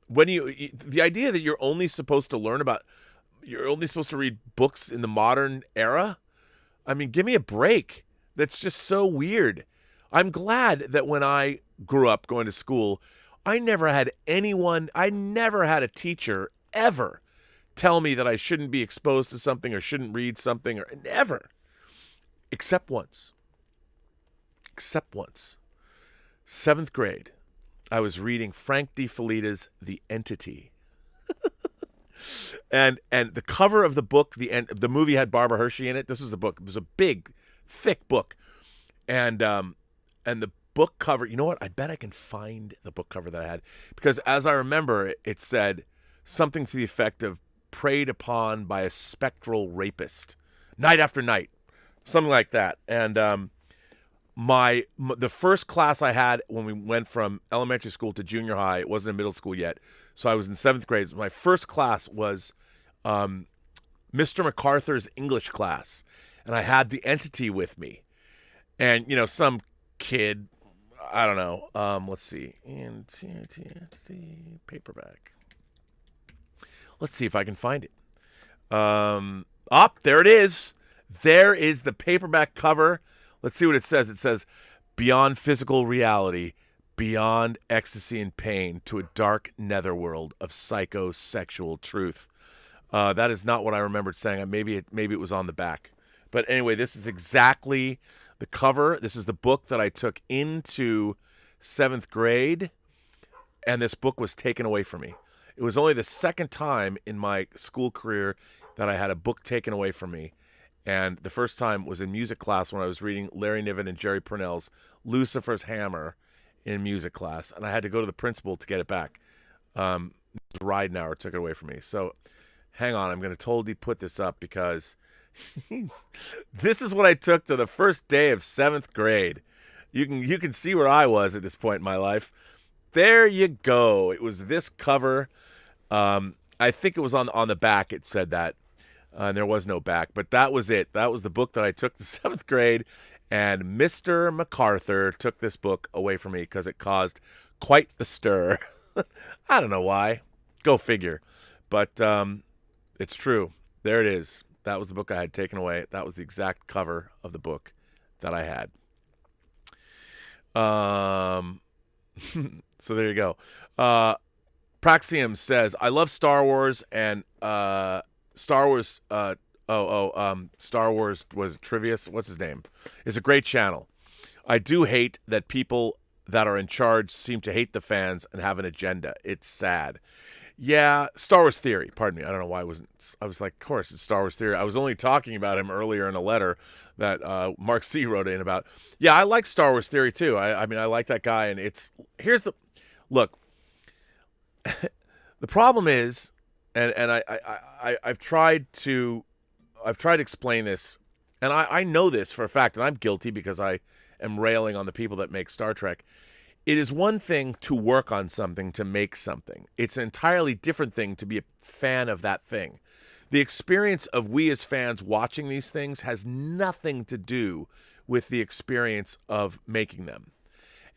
The idea that you're only supposed to read books in the modern era, I mean, give me a break. That's just so weird. I'm glad that when I grew up going to school, I never had a teacher ever tell me that I shouldn't be exposed to something or shouldn't read something, or never. Except once. 7th grade. I was reading Frank D. Felita's The Entity. and the cover of the book, the movie had Barbara Hershey in it. This was the book. It was a big, thick book. And the book cover, you know what? I bet I can find the book cover that I had. Because as I remember, it said something to the effect of preyed upon by a spectral rapist. Night after night. Something like that. And the first class I had when we went from elementary school to junior high, it wasn't in middle school yet, so I was in 7th grade. My first class was Mr. MacArthur's English class, and I had The Entity with me. And, some kid, I don't know, let's see, paperback. Let's see if I can find it. There it is. There is the paperback cover. Let's see what it says. It says, beyond physical reality, beyond ecstasy and pain, to a dark netherworld of psychosexual truth. That is not what I remembered saying. Maybe it was on the back. But anyway, this is exactly the cover. This is the book that I took into 7th grade, and this book was taken away from me. It was only the second time in my school career that I had a book taken away from me. And the first time was in music class when I was reading Larry Niven and Jerry Purnell's Lucifer's Hammer in music class. And I had to go to the principal to get it back. Mrs. Ridenauer took it away from me. So hang on, I'm going to totally put this up because this is what I took to the first day of 7th grade. You can see where I was at this point in my life. There you go. It was this cover. I think it was on the back. It said that. And there was no back, but that was it. That was the book that I took to 7th grade, and Mr. MacArthur took this book away from me because it caused quite the stir. I don't know why. Go figure. But it's true. There it is. That was the book I had taken away. That was the exact cover of the book that I had. So there you go. Praxium says, I love Star Wars and Star Wars, Star Wars was Trivius. What's his name? It's a great channel. I do hate that people that are in charge seem to hate the fans and have an agenda. It's sad. Yeah, Star Wars Theory. Pardon me. I don't know why I was like, of course, it's Star Wars Theory. I was only talking about him earlier in a letter that Mark C. wrote in about. Yeah, I like Star Wars Theory too. I mean, I like that guy, and look. The problem is. And I've tried to explain this, and I know this for a fact, and I'm guilty because I am railing on the people that make Star Trek. It is one thing to work on something, to make something. It's an entirely different thing to be a fan of that thing. The experience of we as fans watching these things has nothing to do with the experience of making them.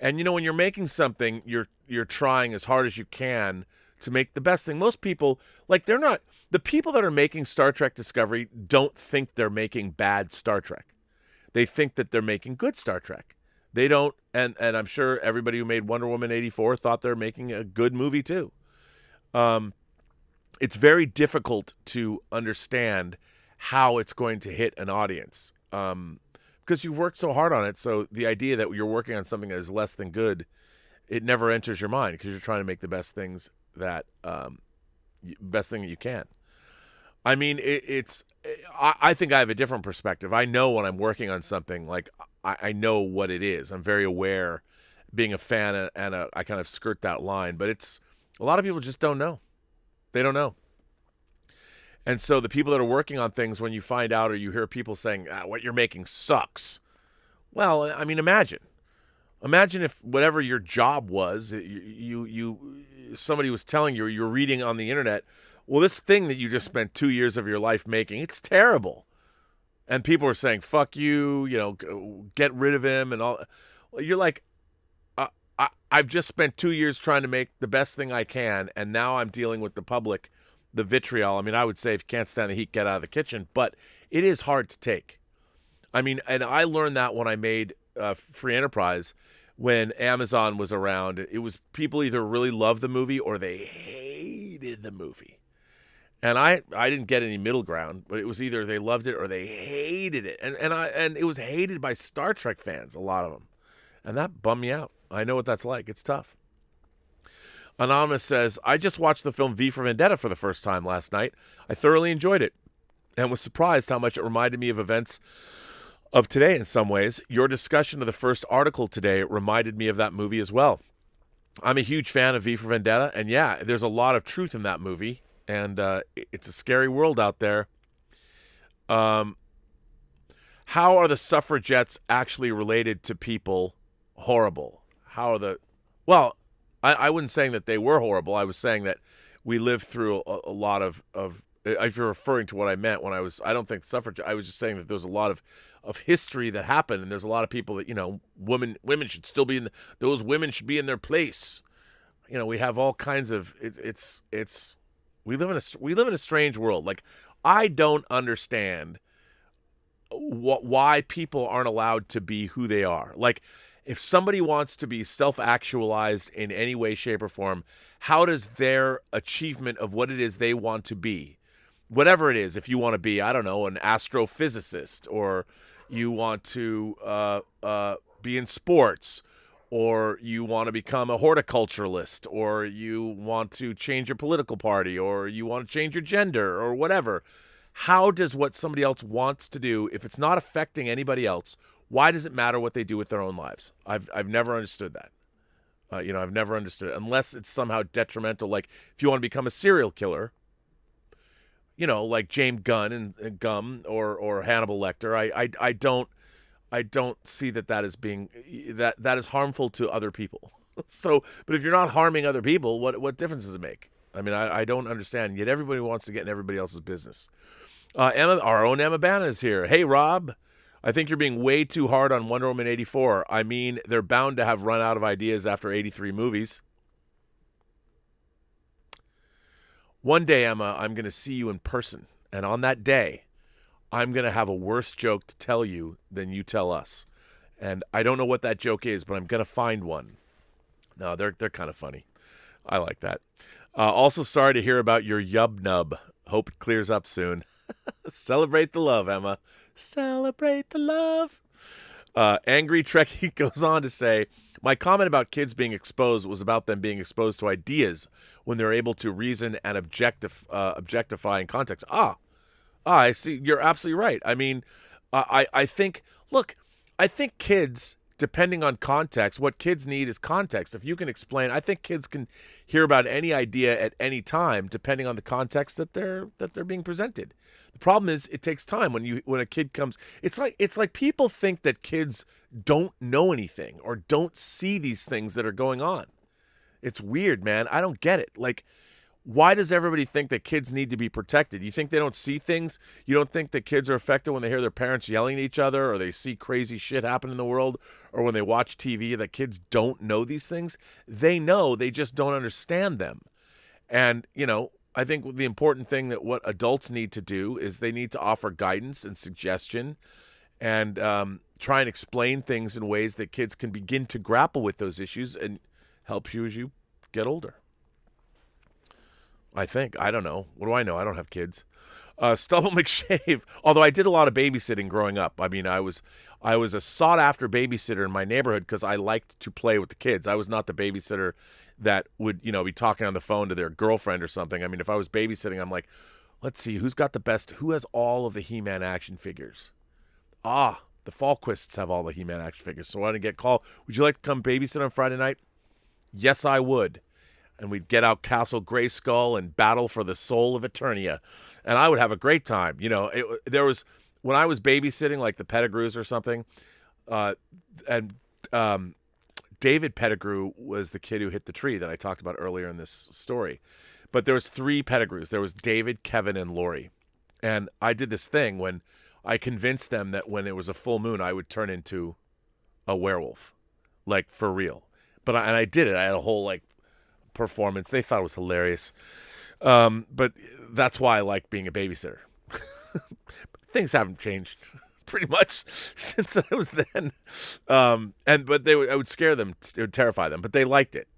And when you're making something, you're trying as hard as you can to make the best thing. Most people, the people that are making Star Trek Discovery don't think they're making bad Star Trek. They think that they're making good Star Trek. They don't, and I'm sure everybody who made Wonder Woman 84 thought they're making a good movie too. It's very difficult to understand how it's going to hit an audience because you've worked so hard on it. So the idea that you're working on something that is less than good, it never enters your mind because you're trying to make the best things best thing that you can. I mean, I think I have a different perspective. I know when I'm working on something, like I know what it is. I'm very aware, being a fan, and I kind of skirt that line. But a lot of people just don't know. They don't know. And so the people that are working on things, when you find out or you hear people saying, what you're making sucks. Well, I mean, imagine if whatever your job was, somebody was telling you, or you're reading on the internet, well, this thing that you just spent 2 years of your life making, it's terrible. And people are saying, fuck you, get rid of him and all. You're like, I've just spent 2 years trying to make the best thing I can, and now I'm dealing with the public, the vitriol. I mean, I would say if you can't stand the heat, get out of the kitchen, but it is hard to take. I mean, and I learned that when I made Free Enterprise, when Amazon was around. It was people either really loved the movie or they hated the movie. And I didn't get any middle ground, but it was either they loved it or they hated it. And it was hated by Star Trek fans, a lot of them. And that bummed me out. I know what that's like. It's tough. Anonymous says, I just watched the film V for Vendetta for the first time last night. I thoroughly enjoyed it and was surprised how much it reminded me of events of today in some ways. Your discussion of the first article today reminded me of that movie as well. I'm a huge fan of V for Vendetta, and yeah, there's a lot of truth in that movie, and it's a scary world out there. How are the suffragettes actually related to people horrible? How are the... Well, I wasn't saying that they were horrible. I was saying that we lived through a lot of... If you're referring to what I meant when I don't think suffrage... I was just saying that there's a lot of history that happened, and there's a lot of people that, women should still be in... Those women should be in their place. We have all kinds of... We live in a strange world. Like, I don't understand why people aren't allowed to be who they are. Like, if somebody wants to be self-actualized in any way, shape, or form, how does their achievement of what it is they want to be, whatever it is, if you want to be, I don't know, an astrophysicist, or you want to be in sports, or you want to become a horticulturalist, or you want to change your political party, or you want to change your gender, or whatever. How does what somebody else wants to do, if it's not affecting anybody else, why does it matter what they do with their own lives? I've never understood that. I've never understood it, unless it's somehow detrimental. Like, if you want to become a serial killer, like James Gunn and Gum or Hannibal Lecter, I don't see that is being that is harmful to other people. So, but if you're not harming other people, what difference does it make? I mean, I don't understand. Yet everybody wants to get in everybody else's business. Emma, our own Emma Banna is here. Hey, Rob, I think you're being way too hard on Wonder Woman 84. I mean, they're bound to have run out of ideas after 83 movies. One day, Emma, I'm going to see you in person. And on that day, I'm going to have a worse joke to tell you than you tell us. And I don't know what that joke is, but I'm going to find one. No, they're kind of funny. I like that. Also, sorry to hear about your yub nub. Hope it clears up soon. Celebrate the love, Emma. Celebrate the love. Angry Trekkie goes on to say, my comment about kids being exposed was about them being exposed to ideas when they're able to reason and objectify in context. I see. You're absolutely right. I mean, I think kids, depending on context, what kids need is context. If you can explain, I think kids can hear about any idea at any time, depending on the context that they're being presented. The problem is it takes time when a kid comes. It's like people think that kids don't know anything or don't see these things that are going on. It's weird, man. I don't get it. Like, why does everybody think that kids need to be protected? You think they don't see things? You don't think that kids are affected when they hear their parents yelling at each other, or they see crazy shit happen in the world, or when they watch TV, that kids don't know these things? They know, they just don't understand them. And, I think the important thing that what adults need to do is they need to offer guidance and suggestion and try and explain things in ways that kids can begin to grapple with those issues and help you as you get older. I think. I don't know. What do I know? I don't have kids. Stubble McShave. Although I did a lot of babysitting growing up. I mean, I was a sought-after babysitter in my neighborhood because I liked to play with the kids. I was not the babysitter that would, be talking on the phone to their girlfriend or something. I mean, if I was babysitting, I'm like, let's see, who has all of the He-Man action figures? The Falquists have all the He-Man action figures. So I didn't get called. Would you like to come babysit on Friday night? Yes, I would. And we'd get out Castle Grayskull and battle for the soul of Eternia. And I would have a great time. There was, when I was babysitting, like the Pettigrews or something, David Pettigrew was the kid who hit the tree that I talked about earlier in this story. But there was 3 Pettigrews. There was David, Kevin, and Lori. And I did this thing when I convinced them that when it was a full moon, I would turn into a werewolf, like for real. And I did it. I had a whole like performance. They thought it was hilarious. But that's why I like being a babysitter. Things haven't changed pretty much since I was then. But I would scare them. It would terrify them. But they liked it.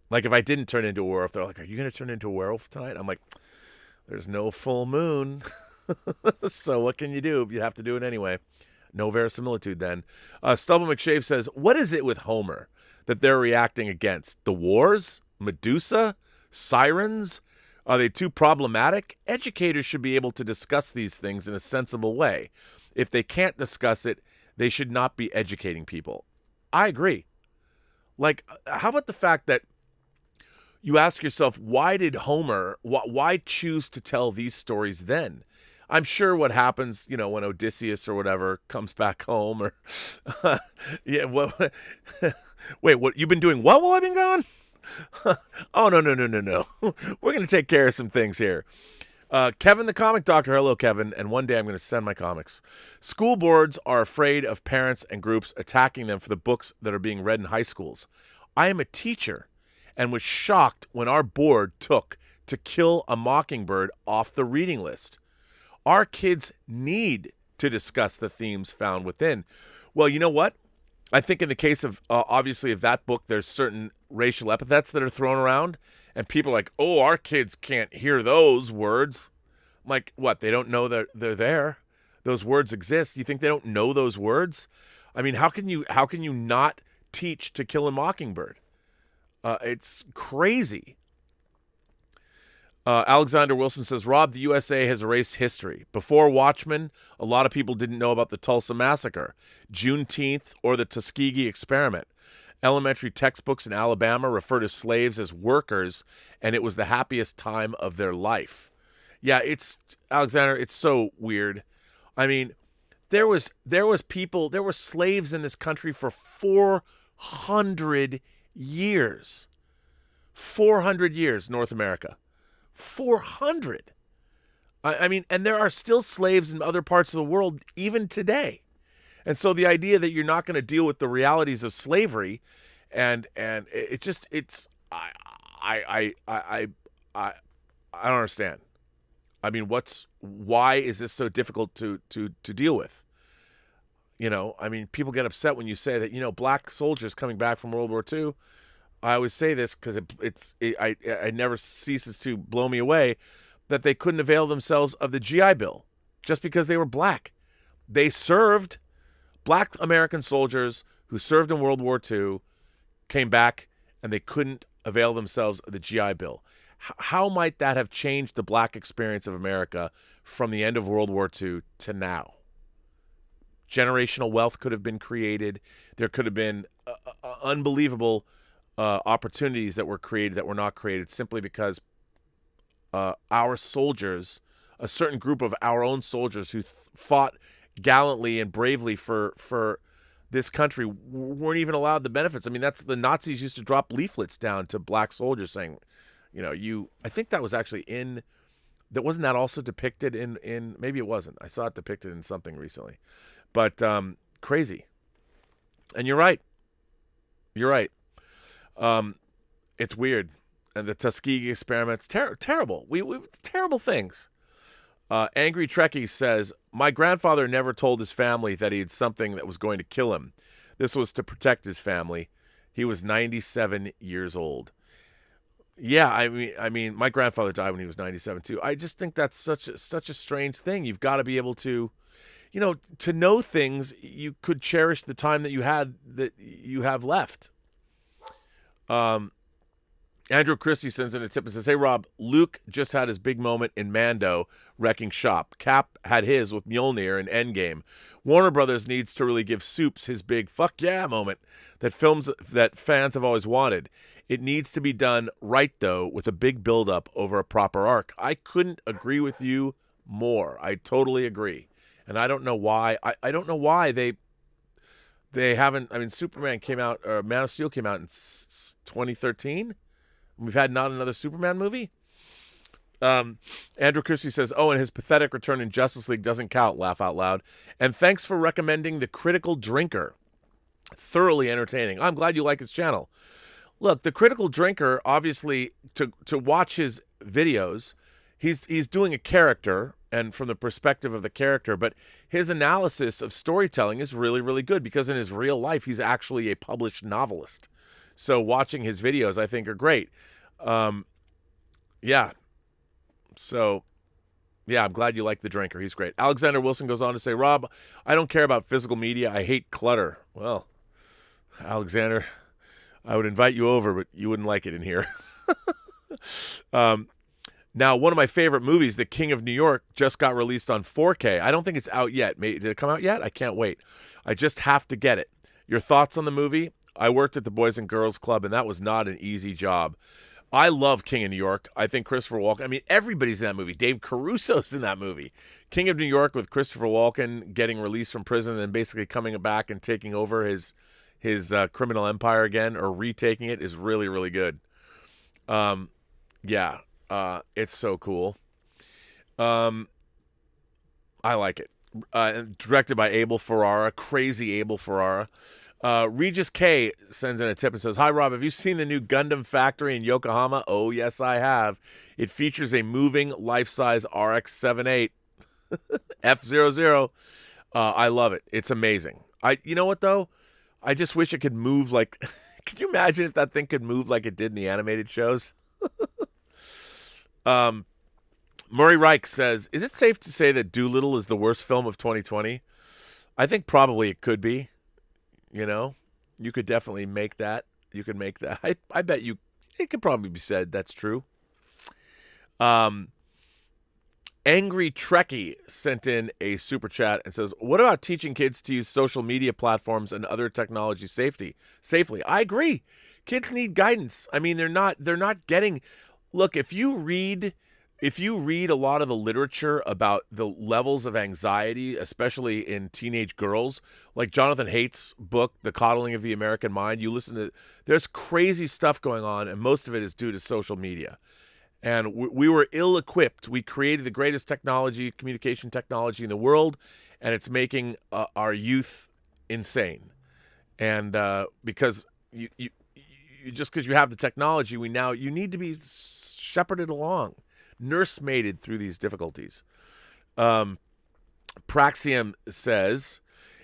Like if I didn't turn into a werewolf, they're like, "Are you going to turn into a werewolf tonight?" I'm like, "There's no full moon." So what can you do? You have to do it anyway. No verisimilitude then. Stubble McShave says, what is it with Homer that they're reacting against? The wars? Medusa? Sirens? Are they too problematic? Educators should be able to discuss these things in a sensible way. If they can't discuss it, they should not be educating people. I agree. Like, how about the fact that you ask yourself, why did Homer, why choose to tell these stories then? I'm sure what happens, when Odysseus or whatever comes back home or, yeah, well, wait, what, you've been doing what while I've been gone? Oh, no. We're going to take care of some things here. Kevin the Comic Doctor, hello, Kevin, and one day I'm going to send my comics. School boards are afraid of parents and groups attacking them for the books that are being read in high schools. I am a teacher and was shocked when our board took To Kill a Mockingbird off the reading list. Our kids need to discuss the themes found within. Well, you know what? I think in the case of, obviously, of that book, there's certain racial epithets that are thrown around, and people are like, oh, our kids can't hear those words. I'm like, what? They don't know that they're there? Those words exist. You think they don't know those words? I mean, how can you not teach To Kill a Mockingbird? It's crazy. Alexander Wilson says, Rob, the USA has erased history. Before Watchmen, a lot of people didn't know about the Tulsa Massacre, Juneteenth, or the Tuskegee Experiment. Elementary textbooks in Alabama refer to slaves as workers, and it was the happiest time of their life. Yeah, Alexander, it's so weird. I mean, there was slaves in this country for 400 years. 400 years, North America. 400. I mean, and there are still slaves in other parts of the world even today. And so the idea that you're not going to deal with the realities of slavery and I don't understand. I mean, why is this so difficult to deal with? I mean, people get upset when you say that, black soldiers coming back from World War II. I always say this because it never ceases to blow me away that they couldn't avail themselves of the GI Bill just because they were black. They served. Black American soldiers who served in World War II came back and they couldn't avail themselves of the GI Bill. How might that have changed the black experience of America from the end of World War II to now? Generational wealth could have been created. There could have been unbelievable opportunities that were created that were not created simply because our soldiers, a certain group of our own soldiers who fought gallantly and bravely for this country, weren't even allowed the benefits. I mean, that's the Nazis used to drop leaflets down to black soldiers saying, I think that was actually wasn't that also depicted in maybe it wasn't. I saw it depicted in something recently. But crazy. And you're right. It's weird. And the Tuskegee Experiment's terrible. We terrible things. Angry Trekkie says, my grandfather never told his family that he had something that was going to kill him. This was to protect his family. He was 97 years old. Yeah, I mean, my grandfather died when he was 97 too. I just think that's such a strange thing. You've got to be able to, to know things. You could cherish the time that you have left. Andrew Christie sends in a tip and says, hey, Rob, Luke just had his big moment in Mando wrecking shop. Cap had his with Mjolnir in Endgame. Warner Brothers needs to really give Soups his big fuck yeah moment that fans have always wanted. It needs to be done right, though, with a big build-up over a proper arc. I couldn't agree with you more. I totally agree. And I don't know why. I don't know why they haven't. I mean, Superman came out, or Man of Steel came out in 2013. We've had not another Superman movie. Andrew Christie says, oh, and his pathetic return in Justice League doesn't count, laugh out loud. And thanks for recommending The Critical Drinker. Thoroughly entertaining. I'm glad you like his channel. Look, The Critical Drinker, obviously, to watch his videos, he's doing a character, and from the perspective of the character, but his analysis of storytelling is really, really good, because in his real life, he's actually a published novelist. So watching his videos, I think, are great. Yeah. So, yeah, I'm glad you like The Drinker. He's great. Alexander Wilson goes on to say, Rob, I don't care about physical media. I hate clutter. Well, Alexander, I would invite you over, but you wouldn't like it in here. Now, one of my favorite movies, The King of New York, just got released on 4K. I don't think it's out yet. Did it come out yet? I can't wait. I just have to get it. Your thoughts on the movie? I worked at the Boys and Girls Club, and that was not an easy job. I love King of New York. I think Christopher Walken, I mean, everybody's in that movie. Dave Caruso's in that movie. King of New York with Christopher Walken getting released from prison and then basically coming back and taking over his criminal empire again, or retaking it, is really, really good. Yeah, it's so cool. I like it. Directed by Abel Ferrara, crazy Abel Ferrara. Regis K sends in a tip and says, hi, Rob, have you seen the new Gundam factory in Yokohama? Oh, yes, I have. It features a moving life-size RX-78 F00. I love it. It's amazing. You know what, though? I just wish it could move like... Can you imagine if that thing could move like it did in the animated shows? Murray Reich says, is it safe to say that Doolittle is the worst film of 2020? I think probably it could be. You know, you could definitely make that. You could make that. I bet you, it could probably be said that's true. Angry Trekkie sent in a super chat and says, what about teaching kids to use social media platforms and other technology safely? I agree. Kids need guidance. I mean, they're not getting, look, if you read a lot of the literature about the levels of anxiety, especially in teenage girls, like Jonathan Haidt's book, The Coddling of the American Mind, you listen to, there's crazy stuff going on, and most of it is due to social media. And we were ill-equipped. We created the greatest communication technology in the world, and it's making our youth insane. And because you just because you have the technology, you need to be shepherded along, nursemaided through these difficulties. Praxium says,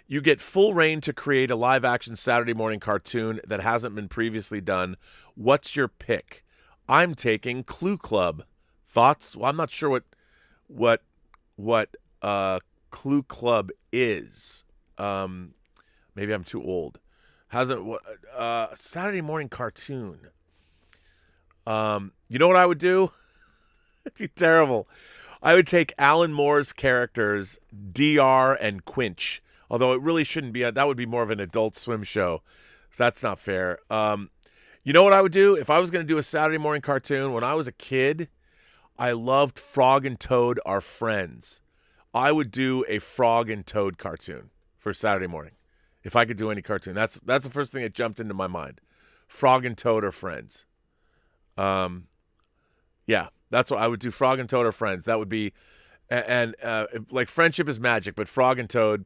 you get full reign to create a live-action Saturday morning cartoon that hasn't been previously done. What's your pick? I'm taking Clue Club. Thoughts? Well, I'm not sure what Clue Club is. Maybe I'm too old. Saturday morning cartoon. You know what I would do? It'd be terrible. I would take Alan Moore's characters, DR and Quinch. Although it really shouldn't be. That would be more of an Adult Swim show. So that's not fair. You know what I would do? If I was going to do a Saturday morning cartoon, when I was a kid, I loved Frog and Toad Are Friends. I would do a Frog and Toad cartoon for Saturday morning. If I could do any cartoon. That's the first thing that jumped into my mind. Frog and Toad Are Friends. Yeah, that's what I would do. Frog and Toad Are Friends. That would be, and like Friendship is Magic, but Frog and Toad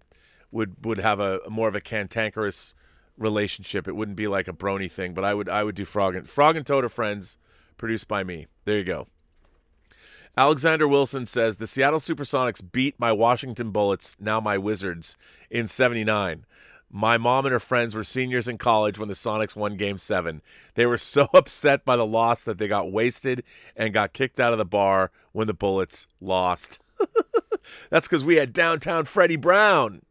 would have a more of a cantankerous relationship. It wouldn't be like a brony thing, but I would do Frog and Toad Are Friends, produced by me. There you go. Alexander Wilson says, the Seattle Supersonics beat my Washington Bullets, now my Wizards, in 79. My mom and her friends were seniors in college when the Sonics won Game 7. They were so upset by the loss that they got wasted and got kicked out of the bar when the Bullets lost. That's because we had downtown Freddie Brown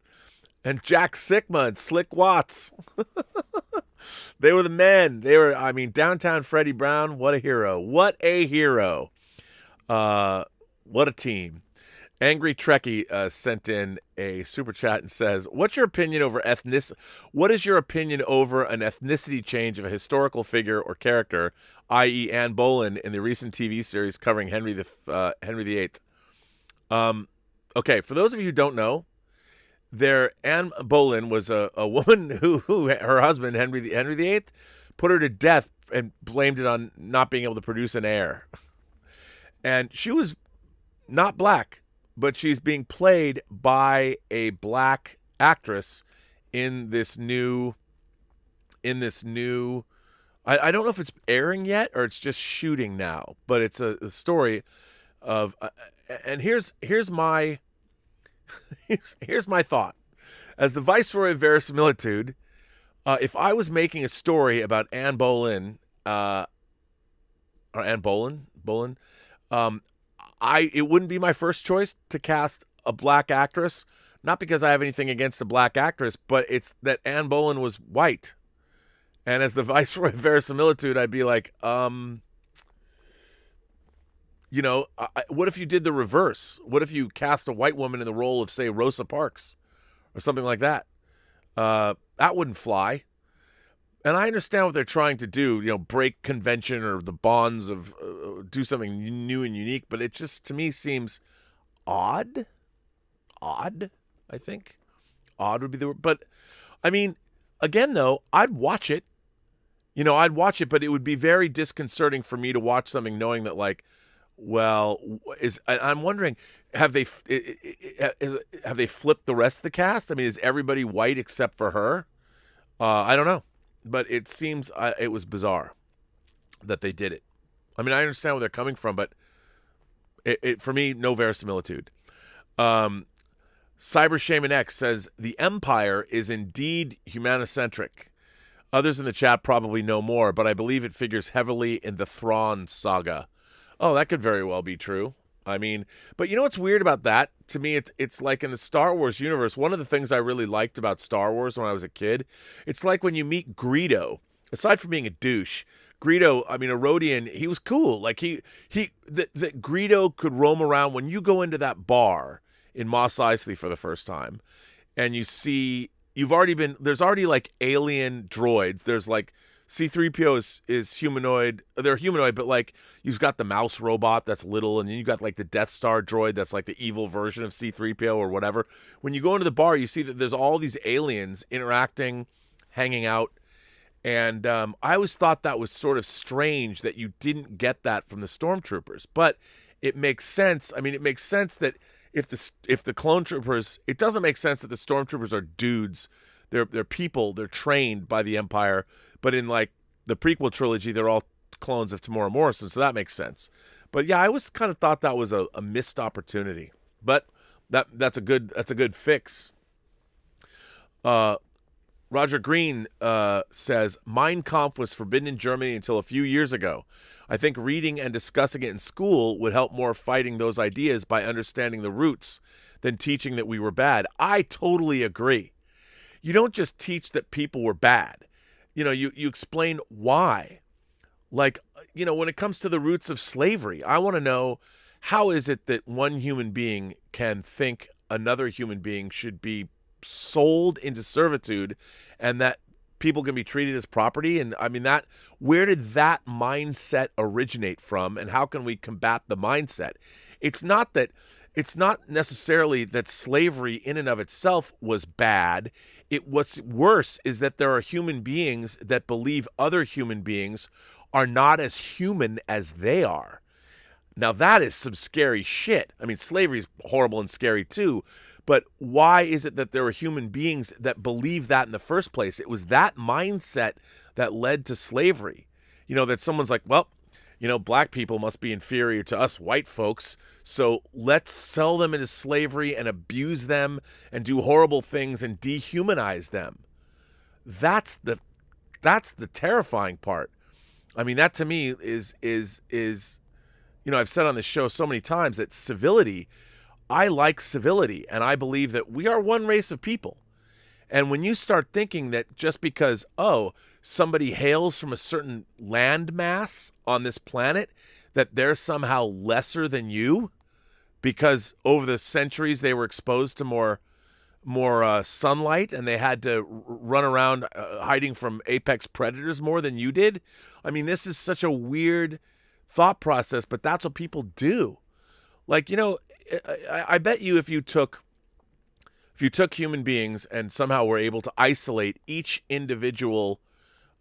and Jack Sigma and Slick Watts. They were the men. Downtown Freddie Brown, what a hero. What a hero. What a team. Angry Trekkie sent in a super chat and says, what is your opinion over an ethnicity change of a historical figure or character, i.e. Anne Boleyn, in the recent TV series covering Henry VIII? Okay, for those of you who don't know, Anne Boleyn was a woman who her husband, Henry VIII, put her to death and blamed it on not being able to produce an heir. And she was not black, but she's being played by a black actress in this new I don't know if it's airing yet or it's just shooting now, but it's a story of and here's my here's my thought. As the Viceroy of Verisimilitude, if I was making a story about Anne Boleyn, or Anne Boleyn, it wouldn't be my first choice to cast a black actress, not because I have anything against a black actress, but it's that Anne Boleyn was white. And as the Viceroy of Verisimilitude, I'd be like, what if you did the reverse? What if you cast a white woman in the role of, say, Rosa Parks or something like that? That wouldn't fly. And I understand what they're trying to do, break convention or the bonds of do something new and unique, but it just, to me, seems odd. Odd, I think. Odd would be the word. But, I mean, again, though, I'd watch it. I'd watch it, but it would be very disconcerting for me to watch something knowing that, like, I'm wondering, have they flipped the rest of the cast? I mean, is everybody white except for her? I don't know. But it seems it was bizarre that they did it. I mean, I understand where they're coming from, but it for me, no verisimilitude. Cyber Shaman X says, the Empire is indeed humanocentric. Others in the chat probably know more, but I believe it figures heavily in the Thrawn saga. Oh, that could very well be true. I mean, but you know what's weird about that? To me, it's like in the Star Wars universe, one of the things I really liked about Star Wars when I was a kid, it's like when you meet Greedo, aside from being a douche, Greedo, I mean, a Rodian, he was cool. Like that Greedo could roam around. When you go into that bar in Mos Eisley for the first time and you see, there's already like alien droids. There's like C-3PO is humanoid. They're humanoid, but like you've got the mouse robot that's little, and then you got like the Death Star droid that's like the evil version of C-3PO or whatever. When you go into the bar, you see that there's all these aliens interacting, hanging out, and I always thought that was sort of strange that you didn't get that from the Stormtroopers. But it makes sense. I mean, it makes sense that if the clone troopers, it doesn't make sense that the Stormtroopers are dudes. They're people. They're trained by the Empire. But in like the prequel trilogy, they're all clones of Tamora Morrison, so that makes sense. But yeah, I always kind of thought that was a missed opportunity. But that's a good fix. Roger Green says, Mein Kampf was forbidden in Germany until a few years ago. I think reading and discussing it in school would help more fighting those ideas by understanding the roots than teaching that we were bad. I totally agree. You don't just teach that people were bad. You explain why. Like, when it comes to the roots of slavery, I want to know, how is it that one human being can think another human being should be sold into servitude and that people can be treated as property? And I mean, where did that mindset originate from, and how can we combat the mindset? It's not necessarily that slavery in and of itself was bad. What's worse is that there are human beings that believe other human beings are not as human as they are. Now that is some scary shit. I mean, slavery is horrible and scary too, but why is it that there are human beings that believe that in the first place? It was that mindset that led to slavery. That someone's like, well, black people must be inferior to us white folks, so let's sell them into slavery and abuse them and do horrible things and dehumanize them. That's the terrifying part. I mean, that to me is I've said on this show so many times that civility, I like civility, and I believe that we are one race of people. And when you start thinking that just because, somebody hails from a certain land mass on this planet, that they're somehow lesser than you because over the centuries they were exposed to more sunlight and they had to run around hiding from apex predators more than you did. I mean, this is such a weird thought process, but that's what people do. Like, I bet you if you took human beings and somehow were able to isolate each individual,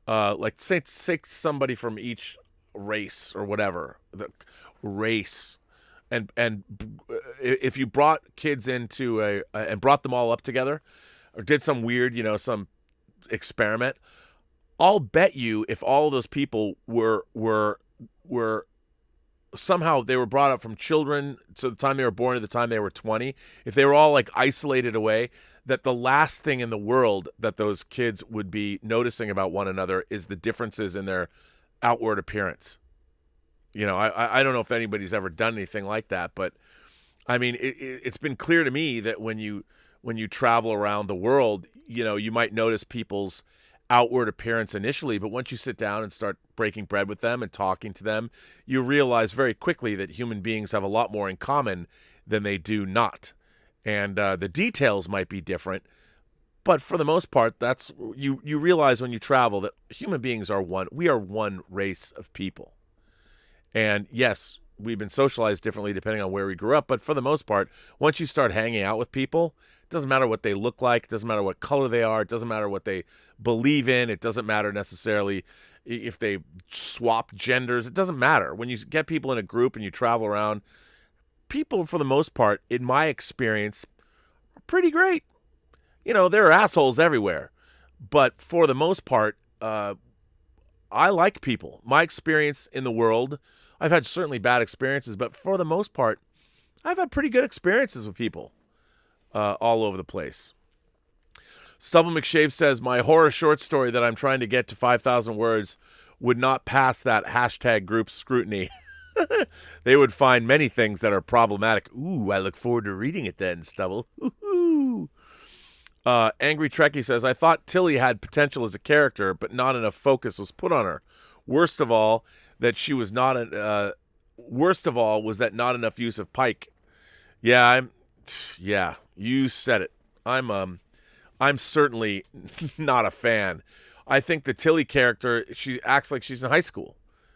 like say somebody from each race or whatever, race. And if you brought kids into and brought them all up together, or did some weird, some experiment, I'll bet you if all of those people were somehow they were brought up from children to the time they were born to the time they were 20, if they were all like isolated away, that the last thing in the world that those kids would be noticing about one another is the differences in their outward appearance. I don't know if anybody's ever done anything like that, but I mean, it's been clear to me that when you travel around the world, you might notice people's outward appearance initially, but once you sit down and start breaking bread with them and talking to them, you realize very quickly that human beings have a lot more in common than they do not. And the details might be different, but for the most part, that's you realize when you travel that human beings are one. We are one race of people. And yes, we've been socialized differently depending on where we grew up, but for the most part, once you start hanging out with people, it doesn't matter what they look like, it doesn't matter what color they are, it doesn't matter what they believe in, it doesn't matter necessarily if they swap genders, it doesn't matter. When you get people in a group and you travel around, people, for the most part, in my experience, are pretty great. There are assholes everywhere, but for the most part, I like people. My experience in the world, I've had certainly bad experiences, but for the most part, I've had pretty good experiences with people all over the place. Stubble McShave says, my horror short story that I'm trying to get to 5,000 words would not pass that hashtag group scrutiny. They would find many things that are problematic. Ooh, I look forward to reading it then, Stubble. Ooh. Angry Trekkie says, I thought Tilly had potential as a character, but not enough focus was put on her. Worst of all was that not enough use of Pike. Yeah, you said it. I'm certainly not a fan. I think the Tilly character, she acts like she's in high school.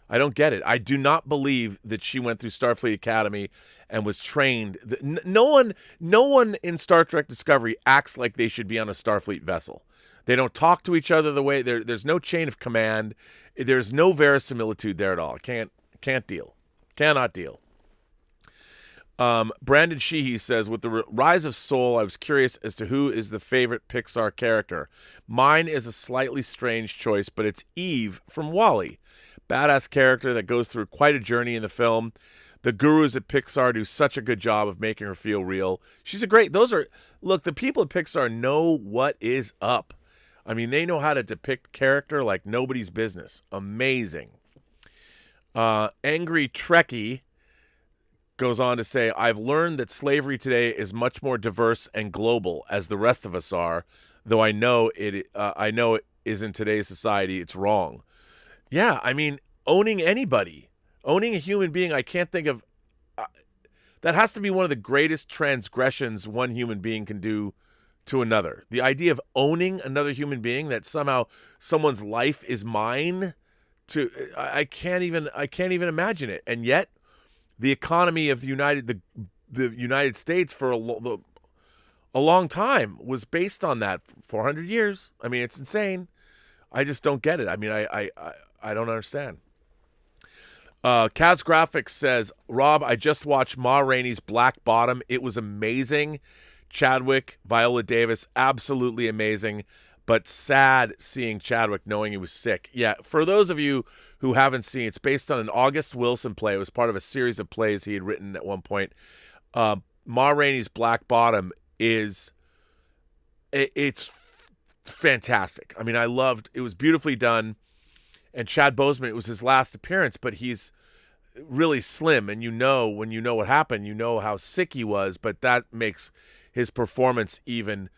I don't get it. I do not believe that she went through Starfleet Academy and was trained. No one in Star Trek Discovery acts like they should be on a Starfleet vessel. They don't talk to each other the way there's no chain of command. There's no verisimilitude there at all. Can't deal. Cannot deal. Brandon Sheehy says, with the rise of Soul, I was curious as to who is the favorite Pixar character. Mine is a slightly strange choice, but it's Eve from WALL-E. Badass character that goes through quite a journey in the film. The gurus at Pixar do such a good job of making her feel real. She's a great, look, the people at Pixar know what is up. I mean, they know how to depict character like nobody's business. Amazing. Angry Trekkie goes on to say, I've learned that slavery today is much more diverse and global as the rest of us are, though I know it is in today's society, it's wrong. Yeah, I mean, owning anybody, owning a human being, I can't think of, that has to be one of the greatest transgressions one human being can do to another. The idea of owning another human being, that somehow someone's life is mine, I can't even imagine it. And yet, the economy of the United States for a long time was based on that. 400 years. I mean, it's insane. I just don't get it. I mean, I don't understand. Kaz Graphics says, Rob, I just watched Ma Rainey's Black Bottom. It was amazing. Chadwick, Viola Davis, absolutely amazing. But sad seeing Chadwick knowing he was sick. Yeah, for those of you who haven't seen, it's based on an August Wilson play. It was part of a series of plays he had written at one point. Ma Rainey's Black Bottom it's fantastic. I mean, it was beautifully done. And Chad Boseman, it was his last appearance, but he's really slim. And when you know what happened, you know how sick he was, but that makes his performance even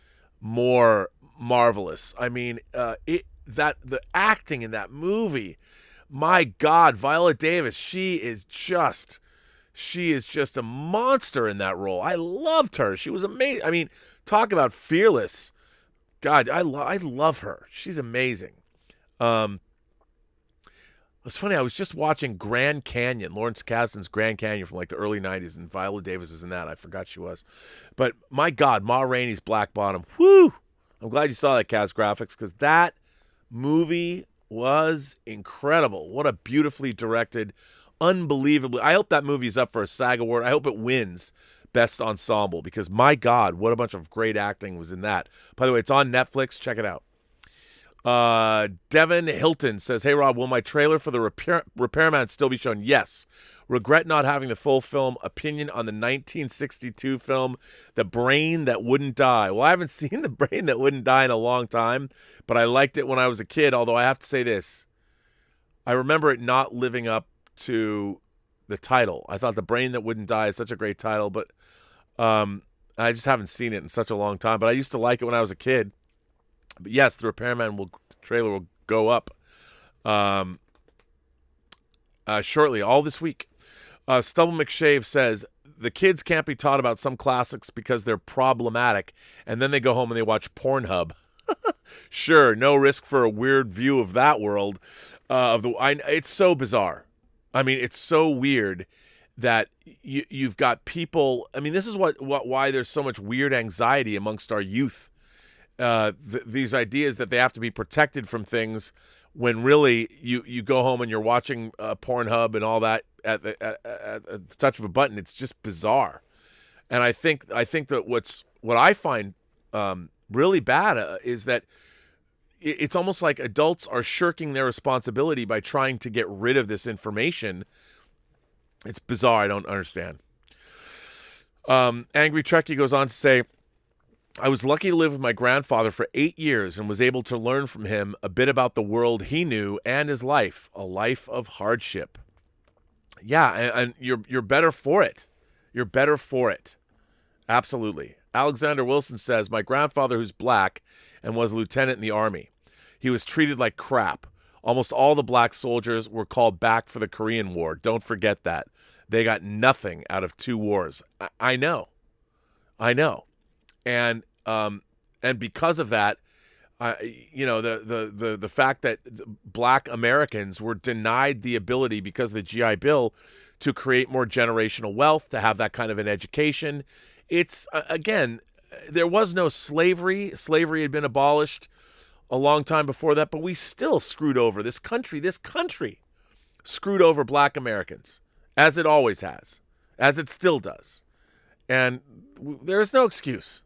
more marvelous. I mean, the acting in that movie, my God, Viola Davis, she is just a monster in that role. I loved her. She was amazing. I mean, talk about fearless. God, I love her. She's amazing. It's funny, I was just watching Grand Canyon, Lawrence Kasdan's Grand Canyon from like the early 90s, and Viola Davis is in that. I forgot she was. But my God, Ma Rainey's Black Bottom. Whoo! I'm glad you saw that, Kaz Graphics, because that movie was incredible. What a beautifully directed, unbelievably. I hope that movie's up for a SAG award. I hope it wins Best Ensemble, because my God, what a bunch of great acting was in that. By the way, it's on Netflix. Check it out. Devin Hilton says, "Hey Rob, will my trailer for the Repairman still be shown?" Yes. Regret not having the full film opinion on the 1962 film The Brain That Wouldn't Die. Well, I haven't seen The Brain That Wouldn't Die in a long time, but I liked it when I was a kid, although I have to say this. I remember it not living up to the title. I thought The Brain That Wouldn't Die is such a great title, but I just haven't seen it in such a long time. But I used to like it when I was a kid. But yes, the Repairman trailer will go up shortly, all this week. Stubble McShave says, the kids can't be taught about some classics because they're problematic, and then they go home and they watch Pornhub. Sure, no risk for a weird view of that world. It's so bizarre. I mean, it's so weird that you've got people. I mean, this is why there's so much weird anxiety amongst our youth. These ideas that they have to be protected from things, when really you go home and you're watching Pornhub and all that at the touch of a button. It's just bizarre. And I think that what I find really bad is that it's almost like adults are shirking their responsibility by trying to get rid of this information. It's bizarre. I don't understand. Angry Trekkie goes on to say, I was lucky to live with my grandfather for 8 years and was able to learn from him a bit about the world he knew and his life, a life of hardship. Yeah, and you're better for it. You're better for it. Absolutely. Alexander Wilson says, my grandfather, who's black and was a lieutenant in the Army, he was treated like crap. Almost all the black soldiers were called back for the Korean War. Don't forget that. They got nothing out of 2 wars. I know. And because of that, the fact that black Americans were denied the ability because of the GI Bill to create more generational wealth, to have that kind of an education. It's, again, there was no slavery. Slavery had been abolished a long time before that, but we still screwed over this country. This country screwed over black Americans, as it always has, as it still does. And there is no excuse.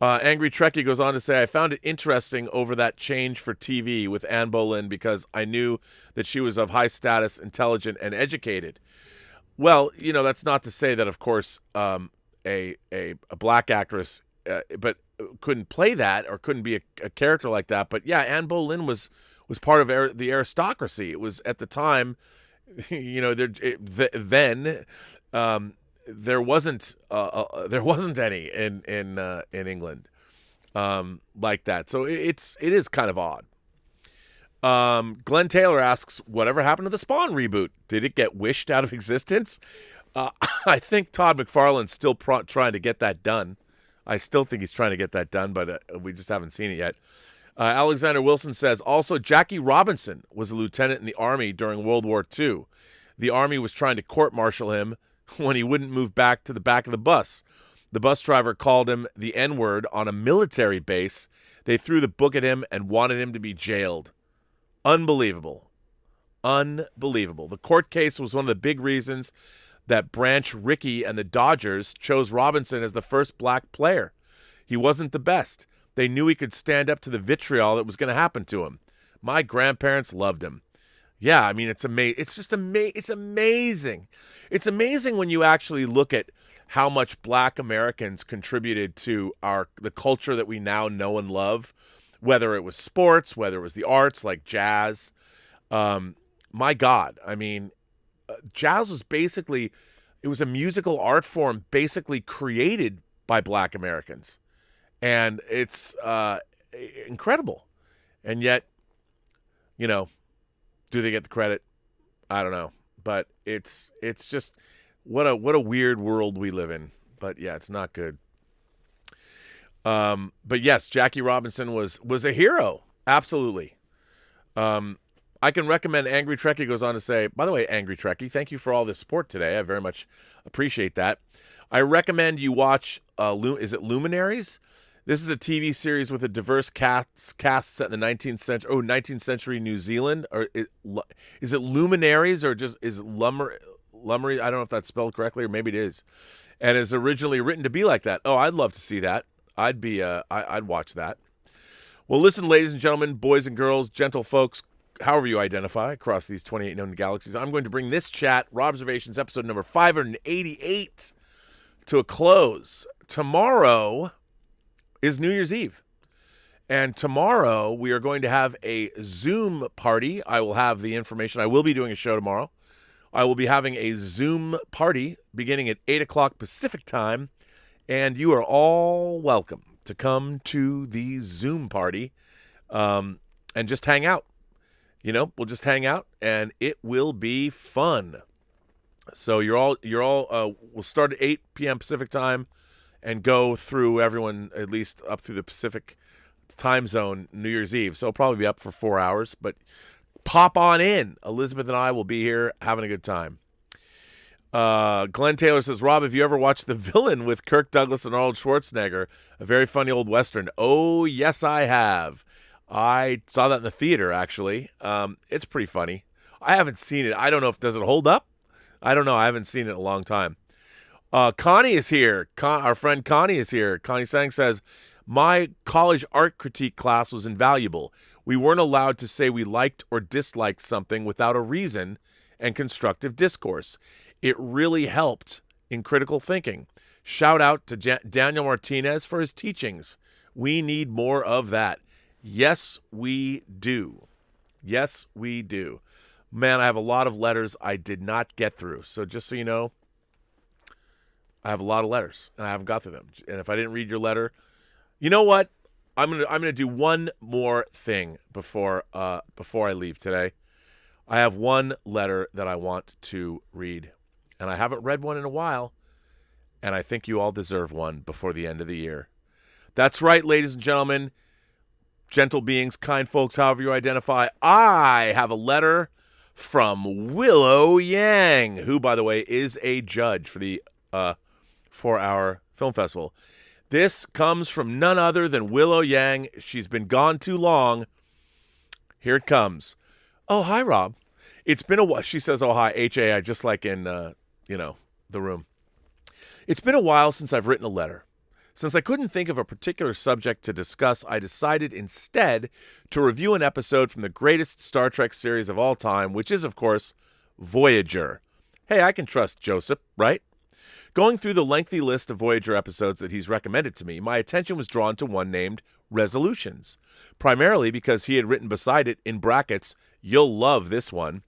Angry Trekkie goes on to say, I found it interesting over that change for TV with Anne Boleyn because I knew that she was of high status, intelligent, and educated. Well, that's not to say that, of course, a black actress but couldn't play that or couldn't be a character like that. But yeah, Anne Boleyn was part of the aristocracy. It was at the time, then. There wasn't any in England like that, so it is kind of odd. Glenn Taylor asks, whatever happened to the Spawn reboot? Did it get wished out of existence? I think Todd McFarlane's still trying to get that done. I still think he's trying to get that done, but we just haven't seen it yet. Alexander Wilson says, also Jackie Robinson was a lieutenant in the Army during World War II. The Army was trying to court-martial him when he wouldn't move back to the back of the bus. The bus driver called him the N-word on a military base. They threw the book at him and wanted him to be jailed. Unbelievable. The court case was one of the big reasons that Branch Rickey and the Dodgers chose Robinson as the first black player. He wasn't the best. They knew he could stand up to the vitriol that was going to happen to him. My grandparents loved him. Yeah, I mean, it's amazing. It's amazing. It's amazing when you actually look at how much black Americans contributed to the culture that we now know and love, whether it was sports, whether it was the arts like jazz. My God, I mean, jazz was it was a musical art form basically created by black Americans. And it's incredible. And yet, do they get the credit? I don't know, but it's just what a weird world we live in. But yeah, it's not good. But yes, Jackie Robinson was a hero, absolutely. I can recommend. Angry Trekkie goes on to say, by the way, Angry Trekkie, thank you for all the support today. I very much appreciate that. I recommend you watch. Is it Luminaries? This is a TV series with a diverse cast set in the 19th century. Oh, 19th century New Zealand. Or is it Luminaries or just is it Lummery? I don't know if that's spelled correctly, or maybe it is. And is originally written to be like that. Oh, I'd love to see that. I'd watch that. Well, listen, ladies and gentlemen, boys and girls, gentle folks, however you identify across these 28 known galaxies, I'm going to bring this chat, Robservations episode number 588, to a close. Tomorrow is New Year's Eve. And tomorrow we are going to have a Zoom party. I will have the information. I will be doing a show tomorrow. I will be having a Zoom party beginning at 8 o'clock Pacific time. And you are all welcome to come to the Zoom party and just hang out. You know, we'll just hang out and it will be fun. So we'll start at 8 p.m. Pacific time and go through everyone, at least up through the Pacific time zone, New Year's Eve. So it'll probably be up for 4 hours, but pop on in. Elizabeth and I will be here having a good time. Glenn Taylor says, Rob, have you ever watched The Villain with Kirk Douglas and Arnold Schwarzenegger? A very funny old Western. Oh, yes, I have. I saw that in the theater, actually. It's pretty funny. I haven't seen it. I don't know does it hold up? I don't know. I haven't seen it in a long time. Connie is here. Our friend Connie is here. Connie Sang says, my college art critique class was invaluable. We weren't allowed to say we liked or disliked something without a reason and constructive discourse. It really helped in critical thinking. Shout out to Daniel Martinez for his teachings. We need more of that. Yes, we do. Yes, we do. Man, I have a lot of letters I did not get through. So just so you know, I have a lot of letters and I haven't got through them. And if I didn't read your letter, you know what? I'm gonna do one more thing before I leave today. I have one letter that I want to read, and I haven't read one in a while, and I think you all deserve one before the end of the year. That's right, ladies and gentlemen, gentle beings, kind folks, however you identify. I have a letter from Willow Yang, who, by the way, is a judge for the 4-hour film festival. This comes from none other than Willow Yang. She's been gone too long. Here it comes. Oh, hi, Rob. It's been a while. She says, oh, hi, H-A-I, just like in, the room. It's been a while since I've written a letter. Since I couldn't think of a particular subject to discuss, I decided instead to review an episode from the greatest Star Trek series of all time, which is, of course, Voyager. Hey, I can trust Joseph, right? Going through the lengthy list of Voyager episodes that he's recommended to me, my attention was drawn to one named Resolutions, primarily because he had written beside it, in brackets, "You'll love this one."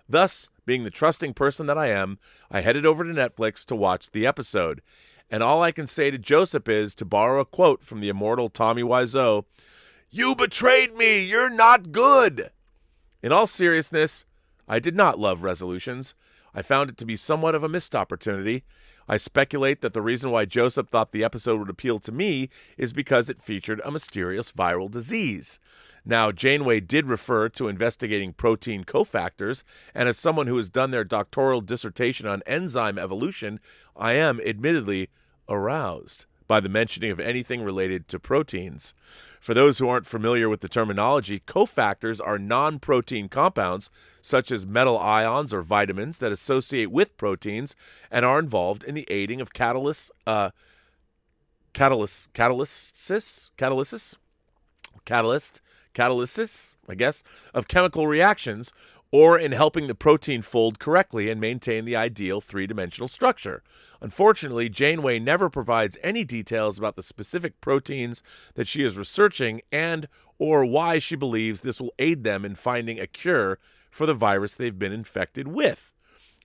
Thus, being the trusting person that I am, I headed over to Netflix to watch the episode. And all I can say to Joseph is, to borrow a quote from the immortal Tommy Wiseau, "You betrayed me! You're not good!" In all seriousness, I did not love Resolutions. I found it to be somewhat of a missed opportunity. I speculate that the reason why Joseph thought the episode would appeal to me is because it featured a mysterious viral disease. Now, Janeway did refer to investigating protein cofactors, and as someone who has done their doctoral dissertation on enzyme evolution, I am admittedly aroused by the mentioning of anything related to proteins. For those who aren't familiar with the terminology, cofactors are non-protein compounds, such as metal ions or vitamins, that associate with proteins and are involved in the aiding of catalysis, I guess, of chemical reactions, or in helping the protein fold correctly and maintain the ideal three-dimensional structure. Unfortunately, Janeway never provides any details about the specific proteins that she is researching and or why she believes this will aid them in finding a cure for the virus they've been infected with.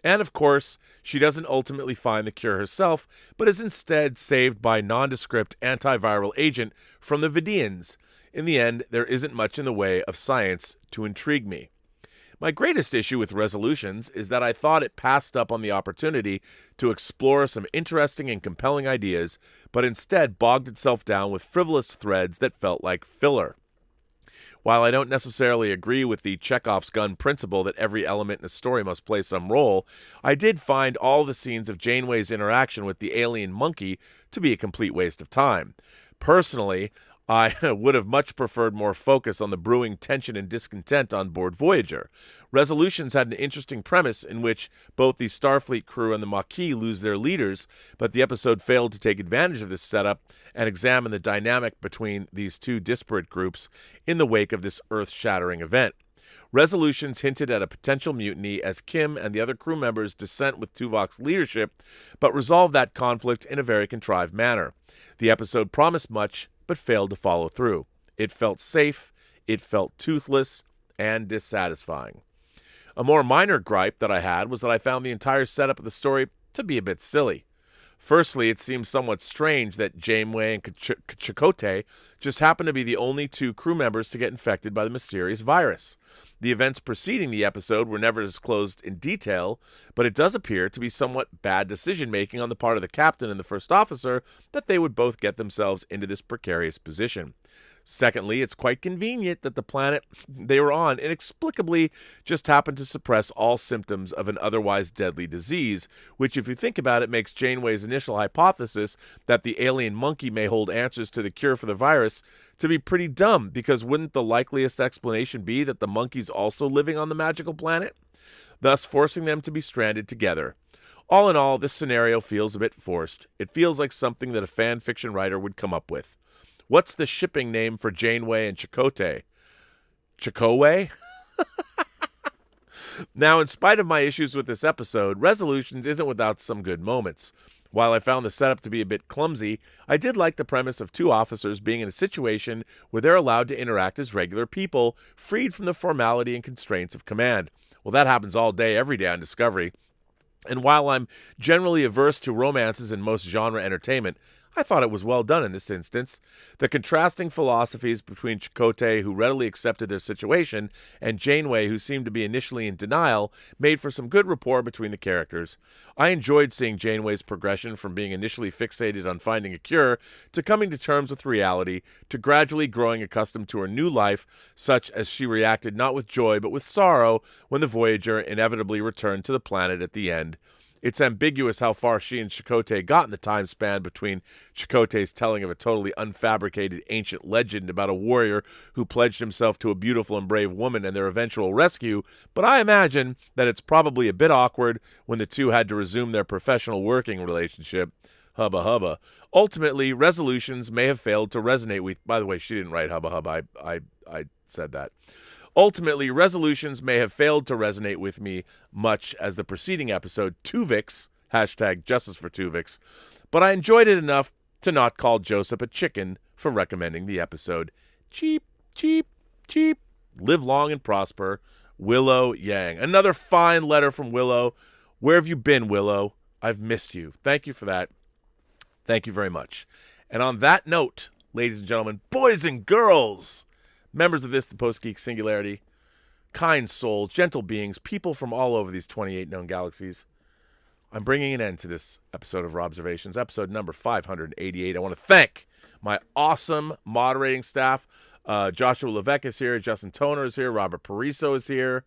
And of course, she doesn't ultimately find the cure herself, but is instead saved by a nondescript antiviral agent from the Vidians. In the end, there isn't much in the way of science to intrigue me. My greatest issue with Resolutions is that I thought it passed up on the opportunity to explore some interesting and compelling ideas, but instead bogged itself down with frivolous threads that felt like filler. While I don't necessarily agree with the Chekhov's gun principle that every element in a story must play some role, I did find all the scenes of Janeway's interaction with the alien monkey to be a complete waste of time. Personally, I would have much preferred more focus on the brewing tension and discontent on board Voyager. Resolutions had an interesting premise in which both the Starfleet crew and the Maquis lose their leaders, but the episode failed to take advantage of this setup and examine the dynamic between these two disparate groups in the wake of this earth-shattering event. Resolutions hinted at a potential mutiny as Kim and the other crew members dissent with Tuvok's leadership, but resolved that conflict in a very contrived manner. The episode promised much, but failed to follow through. It felt safe, it felt toothless, and dissatisfying. A more minor gripe that I had was that I found the entire setup of the story to be a bit silly. Firstly, it seems somewhat strange that Janeway and Chakotay just happen to be the only two crew members to get infected by the mysterious virus. The events preceding the episode were never disclosed in detail, but it does appear to be somewhat bad decision-making on the part of the captain and the first officer that they would both get themselves into this precarious position. Secondly, it's quite convenient that the planet they were on inexplicably just happened to suppress all symptoms of an otherwise deadly disease, which, if you think about it, makes Janeway's initial hypothesis that the alien monkey may hold answers to the cure for the virus to be pretty dumb, because wouldn't the likeliest explanation be that the monkey's also living on the magical planet, thus forcing them to be stranded together? All in all, this scenario feels a bit forced. It feels like something that a fan fiction writer would come up with. What's the shipping name for Janeway and Chakotay? Chakoway? Now, in spite of my issues with this episode, Resolutions isn't without some good moments. While I found the setup to be a bit clumsy, I did like the premise of two officers being in a situation where they're allowed to interact as regular people, freed from the formality and constraints of command. Well, that happens all day, every day on Discovery. And while I'm generally averse to romances in most genre entertainment, I thought it was well done in this instance. The contrasting philosophies between Chakotay, who readily accepted their situation, and Janeway, who seemed to be initially in denial, made for some good rapport between the characters. I enjoyed seeing Janeway's progression from being initially fixated on finding a cure to coming to terms with reality, to gradually growing accustomed to her new life, such as she reacted not with joy but with sorrow when the Voyager inevitably returned to the planet at the end. It's ambiguous how far she and Chakotay got in the time span between Chakotay's telling of a totally unfabricated ancient legend about a warrior who pledged himself to a beautiful and brave woman and their eventual rescue, but I imagine that it's probably a bit awkward when the two had to resume their professional working relationship. Hubba hubba. Ultimately, Resolutions may have failed to resonate with... By the way, she didn't write hubba hubba. I said that. Ultimately, Resolutions may have failed to resonate with me much as the preceding episode, Tuvix, hashtag Justice for Tuvix, but I enjoyed it enough to not call Joseph a chicken for recommending the episode. Cheap, cheap, cheap. Live long and prosper. Willow Yang. Another fine letter from Willow. Where have you been, Willow? I've missed you. Thank you for that. Thank you very much. And on that note, ladies and gentlemen, boys and girls, members of the Post-Geek Singularity, kind souls, gentle beings, people from all over these 28 known galaxies, I'm bringing an end to this episode of Robservations, episode number 588. I want to thank my awesome moderating staff. Joshua Levesque is here. Justin Toner is here. Robert Pariso is here.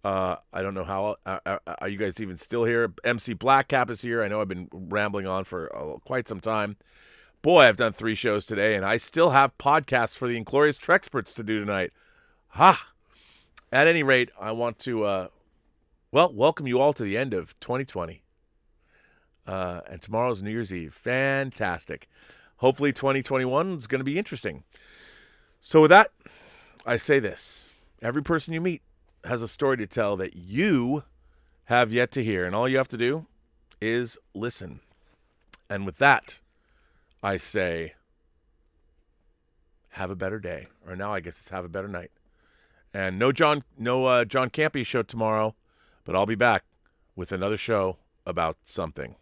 I don't know how. Are you guys even still here? MC Blackcap is here. I know I've been rambling on for quite some time. Boy, I've done 3 shows today, and I still have podcasts for the Inglorious Trexperts to do tonight. Ha! At any rate, I want to, welcome you all to the end of 2020. And tomorrow's New Year's Eve. Fantastic. Hopefully 2021 is going to be interesting. So with that, I say this. Every person you meet has a story to tell that you have yet to hear, and all you have to do is listen. And with that, I say, have a better day. Or now I guess it's have a better night. And no John Campy show tomorrow, but I'll be back with another show about something.